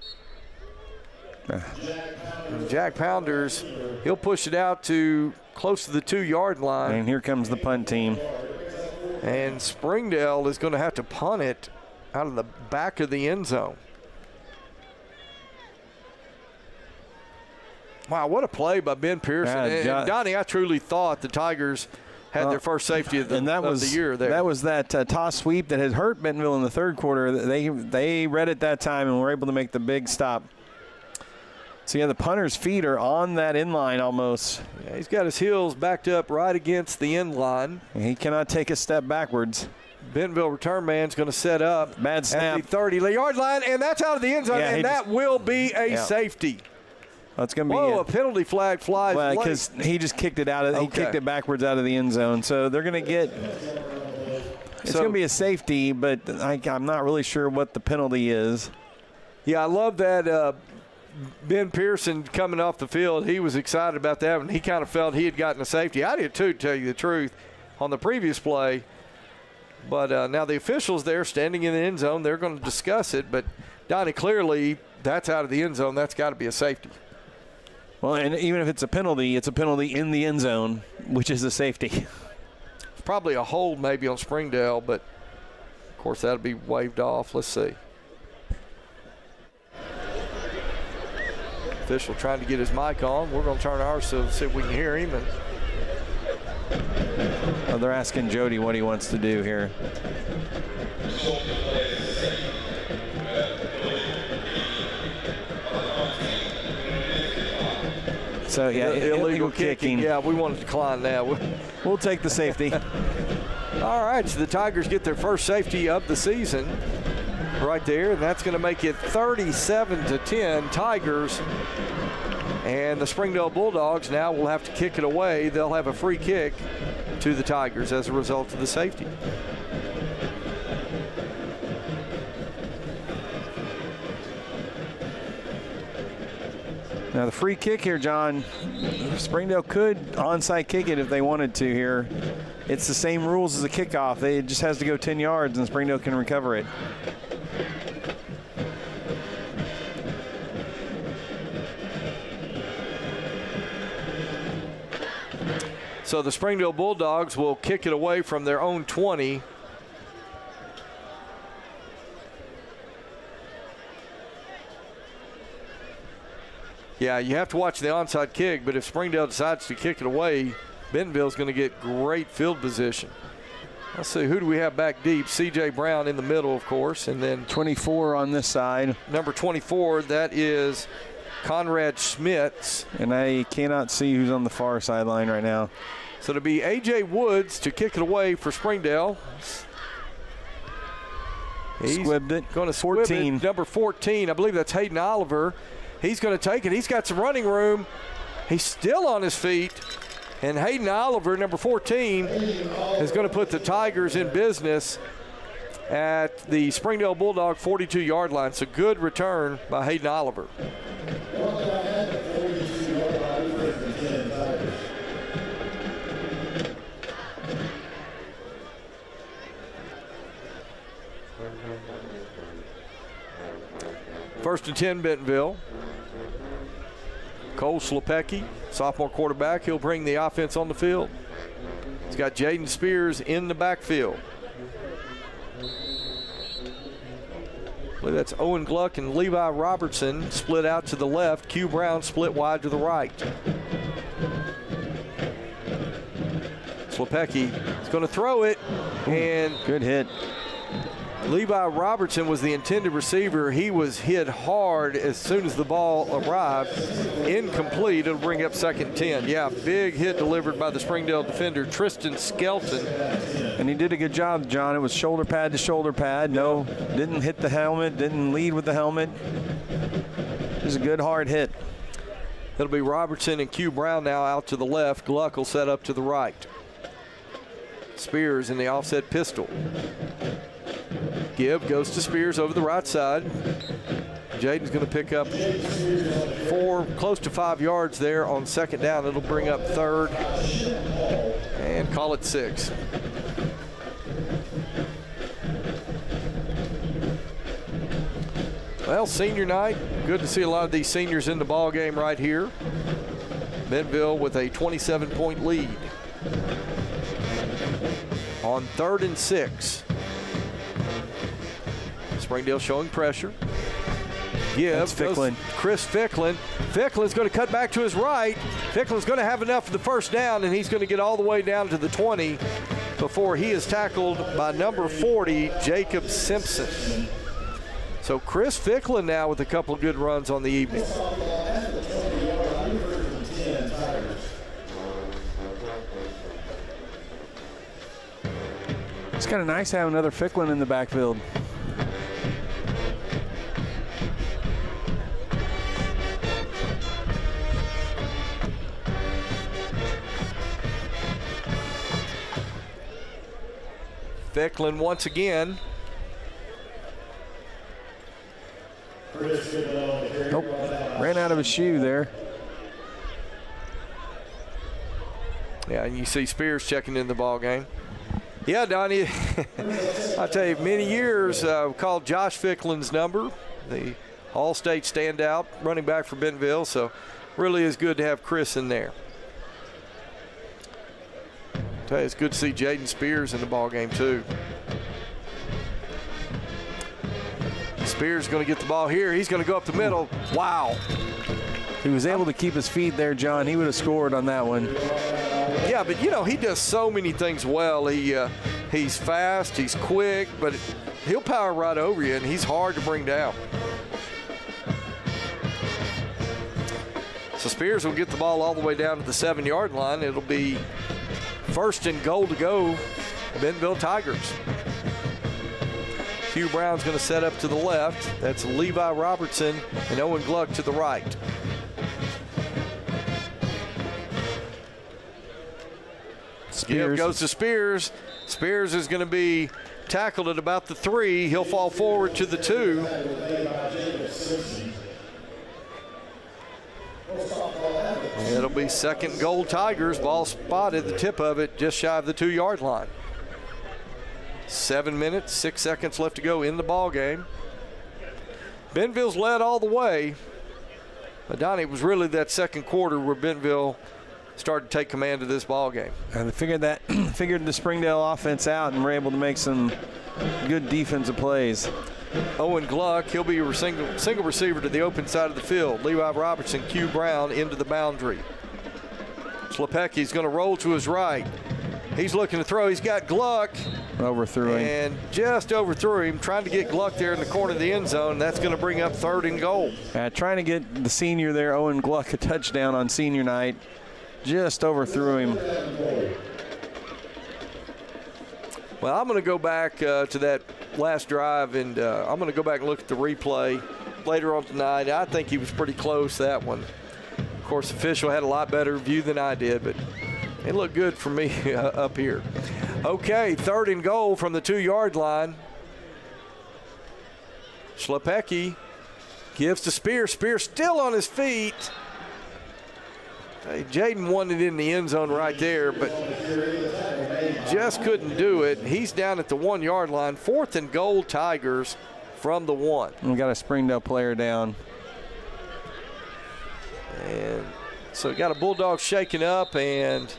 And Jack Pounders, he'll push it out to close to the 2-yard line. And here comes the punt team. And Springdale is going to have to punt it out of the back of the end zone. Wow, what a play by Ben Pearson. And Donnie, I truly thought the Tigers had their first safety of the year there. That was that toss sweep that had hurt Bentonville in the third quarter. They read it that time and were able to make the big stop. So, yeah, the punter's feet are on that end line almost. Yeah, he's got his heels backed up right against the end line. He cannot take a step backwards. Bentonville return man's going to set up. Bad snap. At the 30-yard line, and that's out of the end zone, and that will be a safety. That's going to be a penalty flag flies. Well, because he just kicked it out. He kicked it backwards out of the end zone. So they're going to get. It's going to be a safety, but I'm not really sure what the penalty is. Yeah, I love that. Ben Pearson coming off the field, he was excited about that, and he kind of felt he had gotten a safety. I did too, to tell you the truth, on the previous play. But now the officials there standing in the end zone, they're going to discuss it. But, Donnie, clearly that's out of the end zone. That's got to be a safety. Well, and even if it's a penalty in the end zone, which is a safety. It's probably a hold maybe on Springdale, but, of course, that'll be waved off. Let's see. Official trying to get his mic on. We're going to turn ours so see if we can hear him. And they're asking Jody what he wants to do here. So, yeah, illegal kicking. Yeah, we want to decline that. We'll take the safety. All right, so the Tigers get their first safety of the season right there, and that's going to make it 37-10 Tigers. And the Springdale Bulldogs now will have to kick it away. They'll have a free kick to the Tigers as a result of the safety. Now the free kick here, John, Springdale could onside kick it if they wanted to here. It's the same rules as a kickoff. It just has to go 10 yards and Springdale can recover it. So the Springdale Bulldogs will kick it away from their own 20. Yeah, you have to watch the onside kick, but if Springdale decides to kick it away, Bentonville's going to get great field position. Let's see, who do we have back deep? C.J. Brown in the middle, of course, and then 24 on this side. Number 24, that is Conrad Schmitz. And I cannot see who's on the far sideline right now. So it'll be A.J. Woods to kick it away for Springdale. He's squibbed it. Going to squib it. Number 14, I believe that's Hayden Oliver. He's going to take it. He's got some running room. He's still on his feet. And Hayden Oliver, number 14, is going to put the Tigers in business at the Springdale Bulldog 42-yard line. It's a good return by Hayden Oliver. First and 10, Bentonville. Cole Slepecki, sophomore quarterback. He'll bring the offense on the field. He's got Jaden Spears in the backfield. I believe that's Owen Gluck and Levi Robertson split out to the left. Q Brown split wide to the right. Slepecki is going to throw it. And good hit. Levi Robertson was the intended receiver. He was hit hard as soon as the ball arrived. Incomplete. It'll bring up second 10. Yeah, big hit delivered by the Springdale defender, Tristan Skelton. And he did a good job, John. It was shoulder pad to shoulder pad. No, didn't hit the helmet, didn't lead with the helmet. It was a good hard hit. It'll be Robertson and Q Brown now out to the left. Gluck will set up to the right. Spears in the offset pistol. Give goes to Spears over the right side. Jaden's going to pick up close to 5 yards there on second down. It'll bring up third and call it 6. Well, senior night. Good to see a lot of these seniors in the ball game right here. Bentonville with a 27-point lead. on 3rd and 6. Springdale showing pressure. That's Ficklin. Chris Ficklin. Ficklin's going to cut back to his right. Ficklin's going to have enough for the first down, and he's going to get all the way down to the 20 before he is tackled by number 40, Jacob Simpson. So Chris Ficklin now with a couple of good runs on the evening. It's kind of nice to have another Ficklin in the backfield. Ficklin once again. Nope, ran out of his shoe there. Yeah, and you see Spears checking in the ball game. Yeah, Donnie, I'll tell you, many years called Josh Ficklin's number, the All-State standout running back for Bentonville, so really is good to have Chris in there. I'll tell you, it's good to see Jaden Spears in the ball game too. Spears is going to get the ball here. He's going to go up the middle. Wow. He was able to keep his feet there, John. He would have scored on that one. Yeah, but you know, he does so many things well. He's fast, he's quick, but he'll power right over you, and he's hard to bring down. So Spears will get the ball all the way down to the 7-yard line. It'll be 1st and goal to go, Bentonville Tigers. Hugh Brown's going to set up to the left. That's Levi Robertson and Owen Gluck to the right. Give goes to Spears. Spears is going to be tackled at about the 3. He'll fall forward to the 2. It'll be 2nd goal Tigers. Ball spotted, the tip of it, just shy of the 2-yard line. 7 minutes, 6 seconds left to go in the ball game. Bentonville's led all the way. But Donnie, it was really that second quarter where Bentonville started to take command of this ball game. And they figured the Springdale offense out and were able to make some good defensive plays. Owen Gluck, he'll be a single receiver to the open side of the field. Levi Robertson, Q Brown into the boundary. Slepecki's going to roll to his right. He's looking to throw. He's got Gluck. Overthrew him. And just overthrew him, trying to get Gluck there in the corner of the end zone. That's going to bring up 3rd and goal. Trying to get the senior there, Owen Gluck, a touchdown on senior night. Just overthrew him. Well, I'm going to go back to that last drive, and I'm going to go back and look at the replay later on tonight. I think he was pretty close, that one. Of course, the official had a lot better view than I did, but it looked good for me up here. Okay, 3rd and goal from the 2-yard line. Slepecki gives to Spears. Spears still on his feet. Hey, Jaden wanted in the end zone right there, but just couldn't do it. He's down at the 1-yard line. 4th and goal Tigers from the 1. We got a Springdale player down. And so got a Bulldog shaking up, and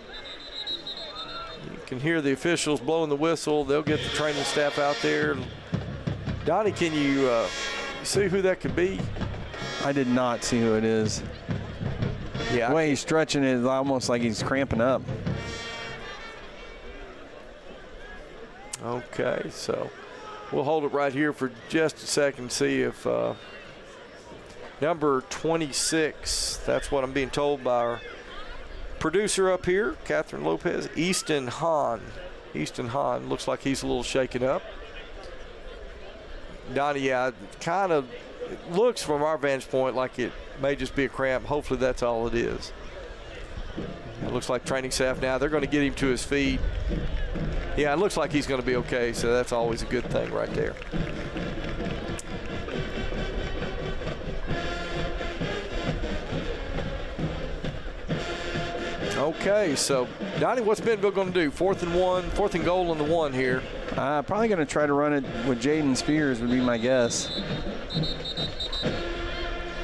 you can hear the officials blowing the whistle. They'll get the training staff out there. Donnie, can you see who that could be? I did not see who it is. Yeah, the way he's stretching it is almost like he's cramping up. Okay, so we'll hold it right here for just a second, see if number 26, that's what I'm being told by our producer up here, Catherine Lopez, Easton Hahn. Easton Hahn looks like he's a little shaken up. Donnie, yeah, kind of looks from our vantage point like it may just be a cramp. Hopefully that's all it is. It looks like training staff now, they're going to get him to his feet. Yeah, it looks like he's going to be okay, so that's always a good thing right there. Okay, so Donnie, what's Bentonville going to do? 4th and goal on the 1 here. Probably going to try to run it with Jaden Spears would be my guess.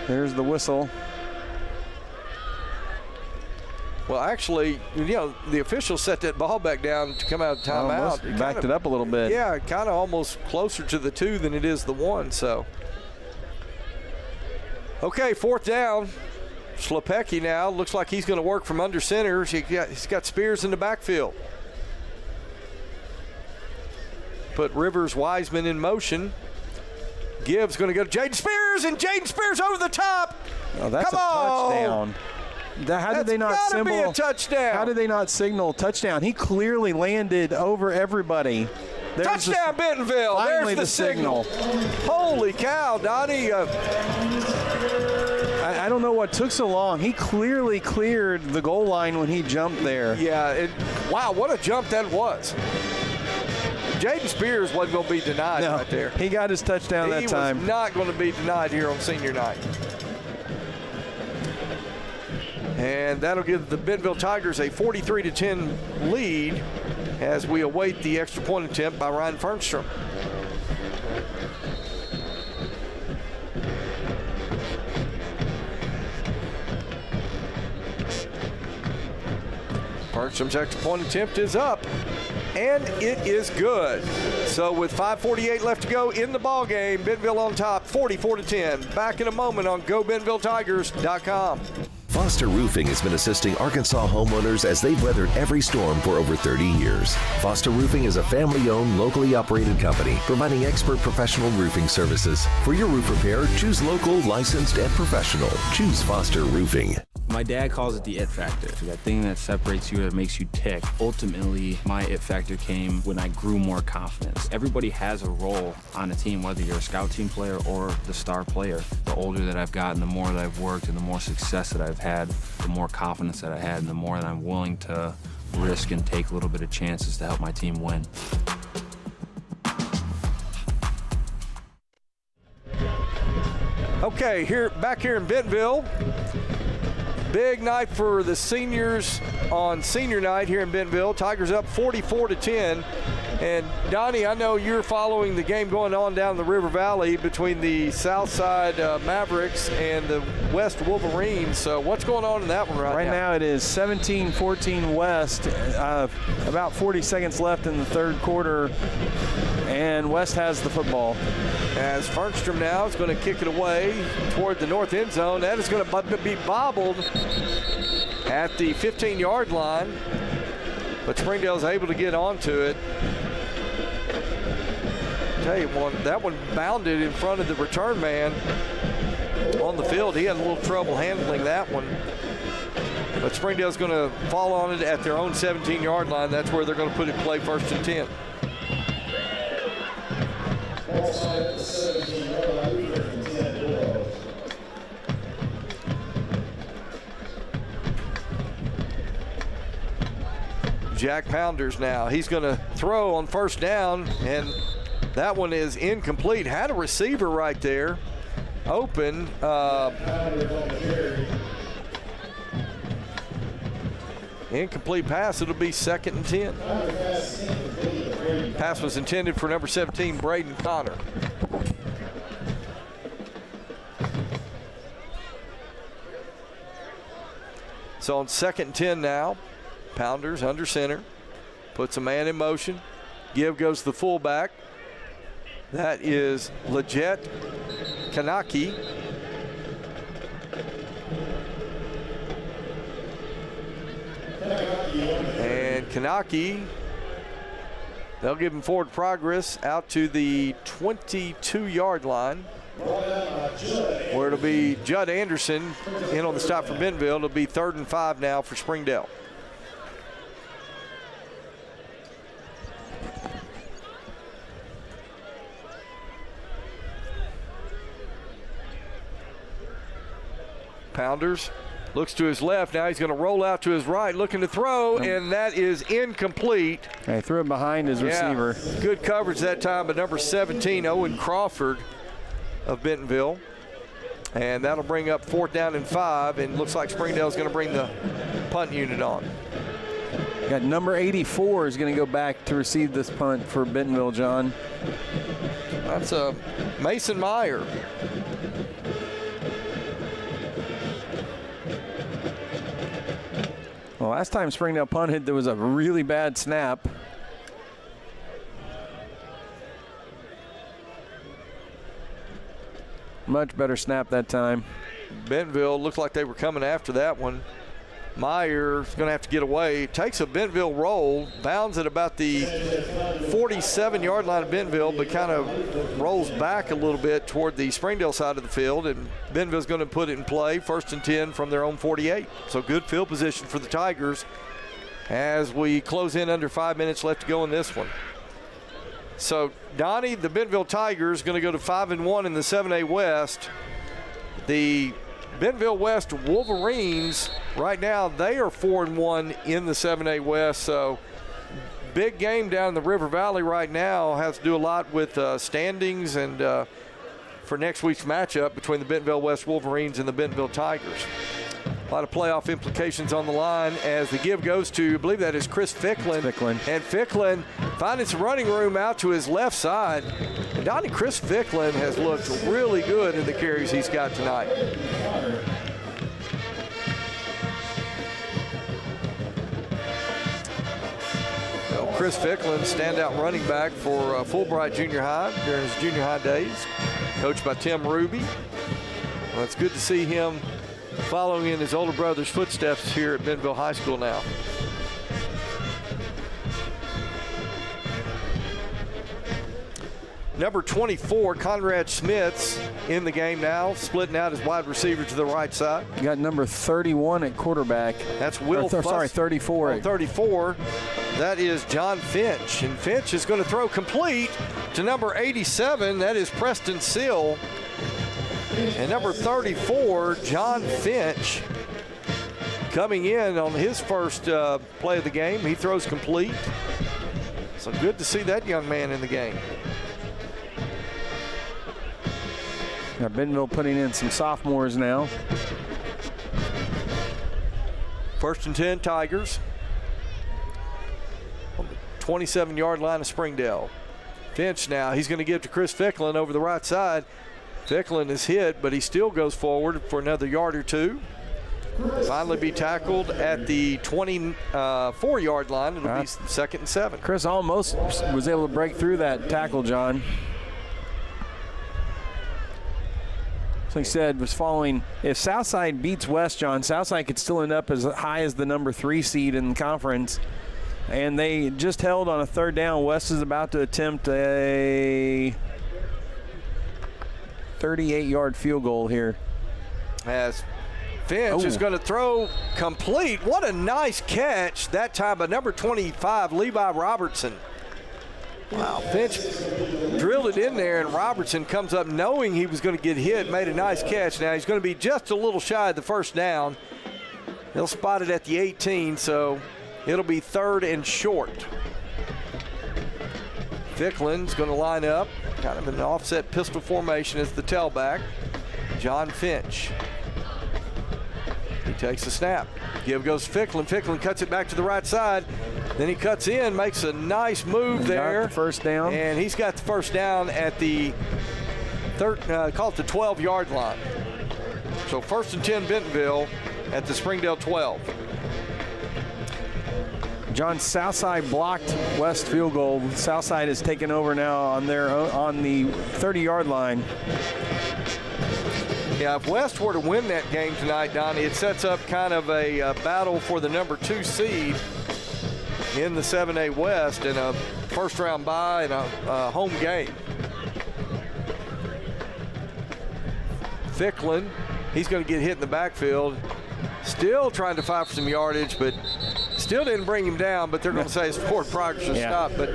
There's the whistle. Well, actually, the official set that ball back down to come out of timeout. Almost backed it up a little bit. Yeah, kind of almost closer to the 2 than it is the 1. So, okay, 4th down. Slepecki now looks like he's going to work from under center. He's got Spears in the backfield. Put Rivers Wiseman in motion. Gibbs going to go to Jaden Spears, and Jaden Spears over the top. Oh, that's Come a on. touchdown. How did they not gotta be a touchdown. How did they not signal touchdown? He clearly landed over everybody. Touchdown, Bentonville. Finally There's the signal. Holy cow, Donnie. I don't know what took so long. He clearly cleared the goal line when he jumped there. Yeah, wow, what a jump that was. Jaden Spears wasn't going to be denied right there. He got his touchdown that time. He was not going to be denied here on senior night. And that'll give the Bentonville Tigers a 43-10 lead as we await the extra point attempt by Ryan Fernstrom. Fernstrom's extra point attempt is up, and it is good. So with 5:48 left to go in the ball game, Bentonville on top, 44-10. Back in a moment on GoBentonvilleTigers.com. Foster Roofing has been assisting Arkansas homeowners as they've weathered every storm for over 30 years. Foster Roofing is a family-owned, locally operated company providing expert professional roofing services. For your roof repair, choose local, licensed, and professional. Choose Foster Roofing. My dad calls it the it factor, that thing that separates you, that makes you tick. Ultimately, my it factor came when I grew more confidence. Everybody has a role on a team, whether you're a scout team player or the star player. The older that I've gotten, the more that I've worked and the more success that I've had, the more confidence that I had, and the more that I'm willing to risk and take a little bit of chances to help my team win. Okay, back here in Bentonville. Big night for the seniors on senior night here in Bentonville. Tigers up 44-10. And Donnie, I know you're following the game going on down the River Valley between the Southside Mavericks and the West Wolverines. So what's going on in that one right now? Right now it is 17-14 West. About 40 seconds left in the third quarter, and West has the football. As Fernstrom now is going to kick it away toward the north end zone. That is going to be bobbled at the 15-yard line, but Springdale's able to get onto it. Tell you that one bounded in front of the return man on the field. He had a little trouble handling that one. But Springdale's going to fall on it at their own 17-yard line. That's where they're going to put it play 1st and 10. Jack Pounders now. He's going to throw on 1st down, and that one is incomplete. Had a receiver right there open. Incomplete pass. It'll be 2nd and 10. Pass was intended for number 17, Braden Connor. So on 2nd and 10 now. Pounders under center, puts a man in motion. Give goes to the fullback. That is Leggett Kanaki. And Kanaki, they'll give him forward progress out to the 22-yard line, where it'll be Judd Anderson in on the stop for Bentonville. It'll be 3rd and 5 now for Springdale. Pounders looks to his left. Now he's going to roll out to his right, looking to throw, and that is incomplete. He threw it behind his receiver. Good coverage that time by number 17, Owen Crawford of Bentonville. And that'll bring up 4th down and 5, and looks like Springdale's going to bring the punt unit on. Got number 84 is going to go back to receive this punt for Bentonville, John. That's Mason Meyer. Well, last time Springdale punted, there was a really bad snap. Much better snap that time. Bentonville looked like they were coming after that one. Meyer's going to have to get away. Takes a Bentonville roll, bounds at about the 47-yard line of Bentonville, but kind of rolls back a little bit toward the Springdale side of the field, and Bentonville's going to put it in play, 1st and 10 from their own 48. So good field position for the Tigers as we close in under 5 minutes left to go in this one. So, Donnie, the Bentonville Tigers going to go to 5-1 in the 7A West. The Bentonville West Wolverines, right now, they are 4-1 in the 7A West. So, big game down in the River Valley right now. Has to do a lot with standings and for next week's matchup between the Bentonville West Wolverines and the Bentonville Tigers. A lot of playoff implications on the line as the give goes to, I believe that is Chris Ficklin. And Ficklin finding some running room out to his left side. And Donnie, Chris Ficklin has looked really good in the carries he's got tonight. Well, Chris Ficklin, standout running back for Fulbright Junior High during his junior high days, coached by Tim Ruby. Well, it's good to see him following in his older brother's footsteps here at Bentonville High School now. Number 24, Conrad Smith's in the game now, splitting out his wide receiver to the right side. You got number 31 at quarterback. That's Will Fuss. Sorry, 34. Oh, 34. That is John Finch. And Finch is going to throw complete to number 87. That is Preston Sill. And number 34, John Finch, coming in on his first play of the game. He throws complete. So good to see that young man in the game. Now Bentonville putting in some sophomores now. 1st and 10 Tigers. On the 27-yard line of Springdale. Finch now, he's going to give to Chris Ficklin over the right side. Ficklin is hit, but he still goes forward for another yard or two. Finally be tackled at the 24-yard line. It'll be 2nd and 7. Chris almost was able to break through that tackle, John. So he said was following, if Southside beats West, John, Southside could still end up as high as the number 3 seed in the conference. And they just held on a 3rd down. West is about to attempt a 38-yard field goal here. As Finch is going to throw complete. What a nice catch that time by number 25, Levi Robertson. Wow, Finch drilled it in there, and Robertson comes up knowing he was going to get hit, made a nice catch. Now he's going to be just a little shy of the 1st down. He'll spot it at the 18, so it'll be 3rd and short. Ficklin's going to line up, kind of an offset pistol formation as the tailback. John Finch. He takes the snap. Give goes Ficklin. Ficklin cuts it back to the right side. Then he cuts in, makes a nice move there. Got the 1st down. And he's got the 1st down at the call it the 12-yard line. So 1st and 10 Bentonville at the Springdale 12. John, Southside blocked West field goal. Southside is taken over now on the 30-yard line. Yeah, if West were to win that game tonight, Donnie, it sets up kind of a battle for the number 2 seed in the 7A West and a first-round bye and a home game. Ficklin, he's going to get hit in the backfield. Still trying to fight for some yardage, but still didn't bring him down, but they're going to say his forward progress will stop. But,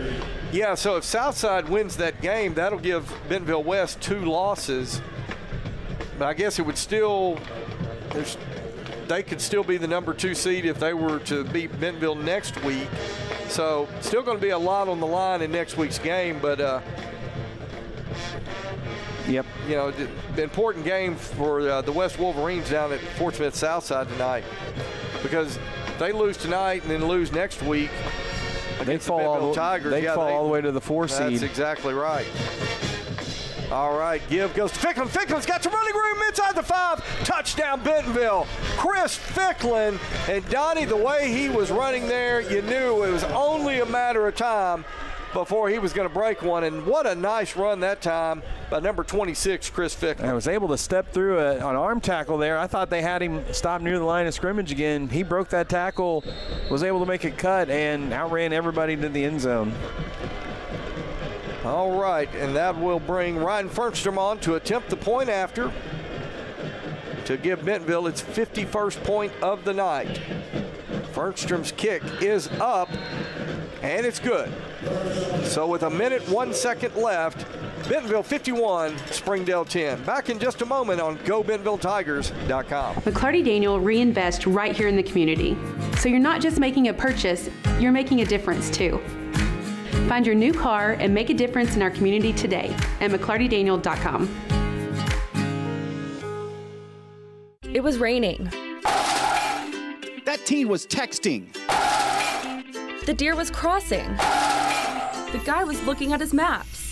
yeah, so if Southside wins that game, that'll give Bentonville West 2 losses. But I guess it would still they could still be the number 2 seed if they were to beat Bentonville next week. So still going to be a lot on the line in next week's game, but you know, the important game for the West Wolverines down at Fort Smith Southside tonight, because if they lose tonight and then lose next week, they fall all the way to the 4 seed. That's exactly right. All right, give goes to Ficklin. Ficklin's got some running room inside the 5. Touchdown, Bentonville. Chris Ficklin. And Donnie, the way he was running there, you knew it was only a matter of time before he was going to break one. And what a nice run that time by number 26, Chris Ficklin. I was able to step through an arm tackle there. I thought they had him stop near the line of scrimmage again. He broke that tackle, was able to make a cut, and outran everybody to the end zone. All right, and that will bring Ryan Fernstrom on to attempt the point after to give Bentonville its 51st point of the night. Fernstrom's kick is up, and it's good. So with 1 minute, 1 second left, Bentonville 51, Springdale 10. Back in just a moment on GoBentonvilleTigers.com. McClarty Daniel reinvest right here in the community. So you're not just making a purchase, you're making a difference too. Find your new car and make a difference in our community today at McClartyDaniel.com. It was raining. That teen was texting. The deer was crossing. The guy was looking at his maps.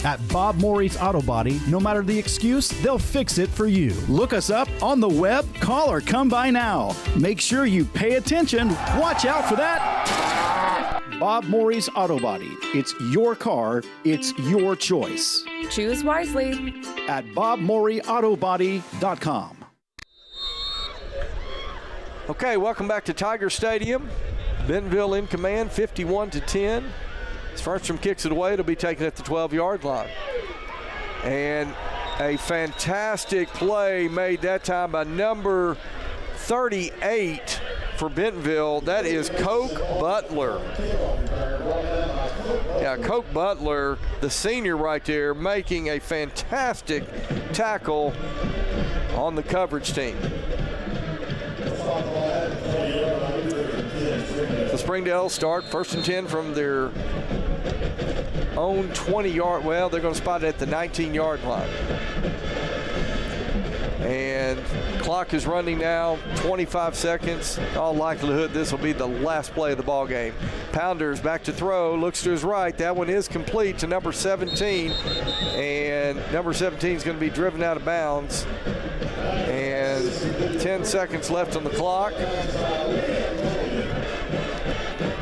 At Bob Morey's Auto Body, no matter the excuse, they'll fix it for you. Look us up on the web, call or come by now. Make sure you pay attention. Watch out for that. Bob Morey's Auto Body. It's your car. It's your choice. Choose wisely. At BobMoreyAutoBody.com. Okay, welcome back to Tiger Stadium. Bentonville in command, 51-10. As Fernstrom kicks it away, it'll be taken at the 12-yard line. And a fantastic play made that time by number 38 for Bentonville. That is Coke Butler. Yeah, Coke Butler, the senior right there, making a fantastic tackle on the coverage team. The Springdale start 1st and 10 from their own 20-yard. Well, they're going to spot it at the 19-yard line. And clock is running now, 25 seconds. In all likelihood, this will be the last play of the ball game. Pounders back to throw, looks to his right. That one is complete to number 17. And number 17 is going to be driven out of bounds. And 10 seconds left on the clock.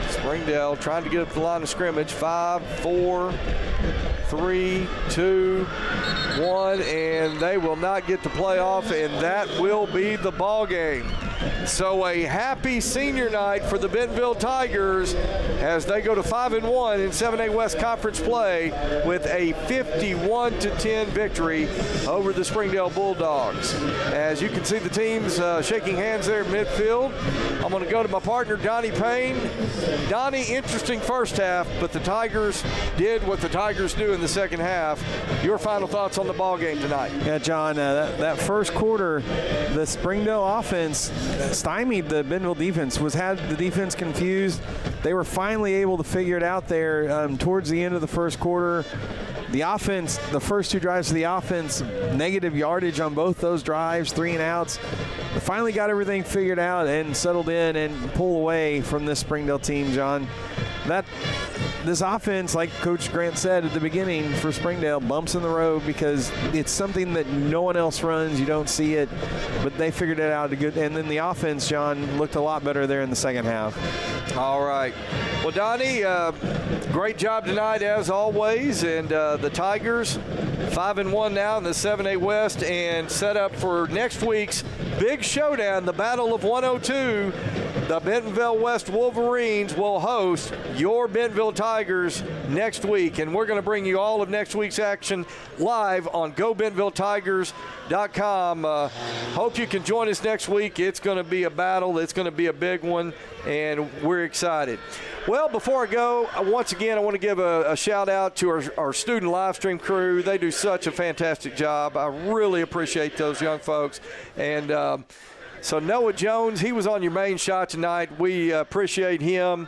Springdale trying to get up the line of scrimmage. 5, 4, 3, 2, 1, and they will not get the playoff, and that will be the ball game. So a happy senior night for the Bentonville Tigers as they go to 5-1 in 7A West Conference play with a 51-10 victory over the Springdale Bulldogs. As you can see the teams shaking hands there at midfield. I'm going to go to my partner, Donnie Payne. Donnie, interesting first half, but the Tigers did what the Tigers do in the second half. Your final thoughts on the ball game tonight? Yeah, John, that first quarter, the Springdale offense stymied the Bentonville defense, had the defense confused. They were finally able to figure it out there towards the end of the first quarter. The offense, the first 2 drives of the offense, negative yardage on both those drives, 3 and outs. They finally got everything figured out and settled in and pull away from this Springdale team, John. This offense, like Coach Grant said at the beginning for Springdale, bumps in the road because it's something that no one else runs. You don't see it, but they figured it out. And then the offense, John, looked a lot better there in the second half. All right. Well, Donnie, great job tonight as always. And the Tigers, 5-1 now in the 7A West and set up for next week's big showdown, the Battle of 102. The Bentonville West Wolverines will host your Bentonville Tigers next week, and we're going to bring you all of next week's action live on GoBentonvilleTigers.com. Hope you can join us next week. It's going to be a battle. It's going to be a big one, and we're excited. Well, before I go, once again, I want to give a shout-out to our student live stream crew. They do such a fantastic job. I really appreciate those young folks. And so Noah Jones, he was on your main shot tonight. We appreciate him.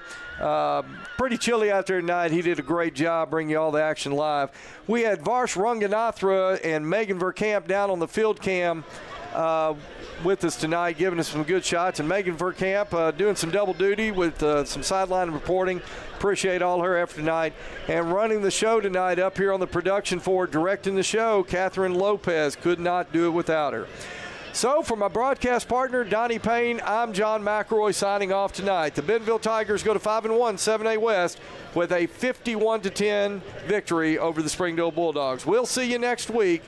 Pretty chilly out there tonight. He did a great job bringing you all the action live. We had Varsh Ranganathra and Megan Verkamp down on the field cam with us tonight, giving us some good shots. And Megan Verkamp doing some double duty with some sideline reporting. Appreciate all her effort tonight. And running the show tonight up here on the production floor, directing the show, Catherine Lopez. Could not do it without her. So, for my broadcast partner, Donnie Payne, I'm John McElroy signing off tonight. The Bentonville Tigers go to 5-1, 7A West with a 51-10 victory over the Springdale Bulldogs. We'll see you next week.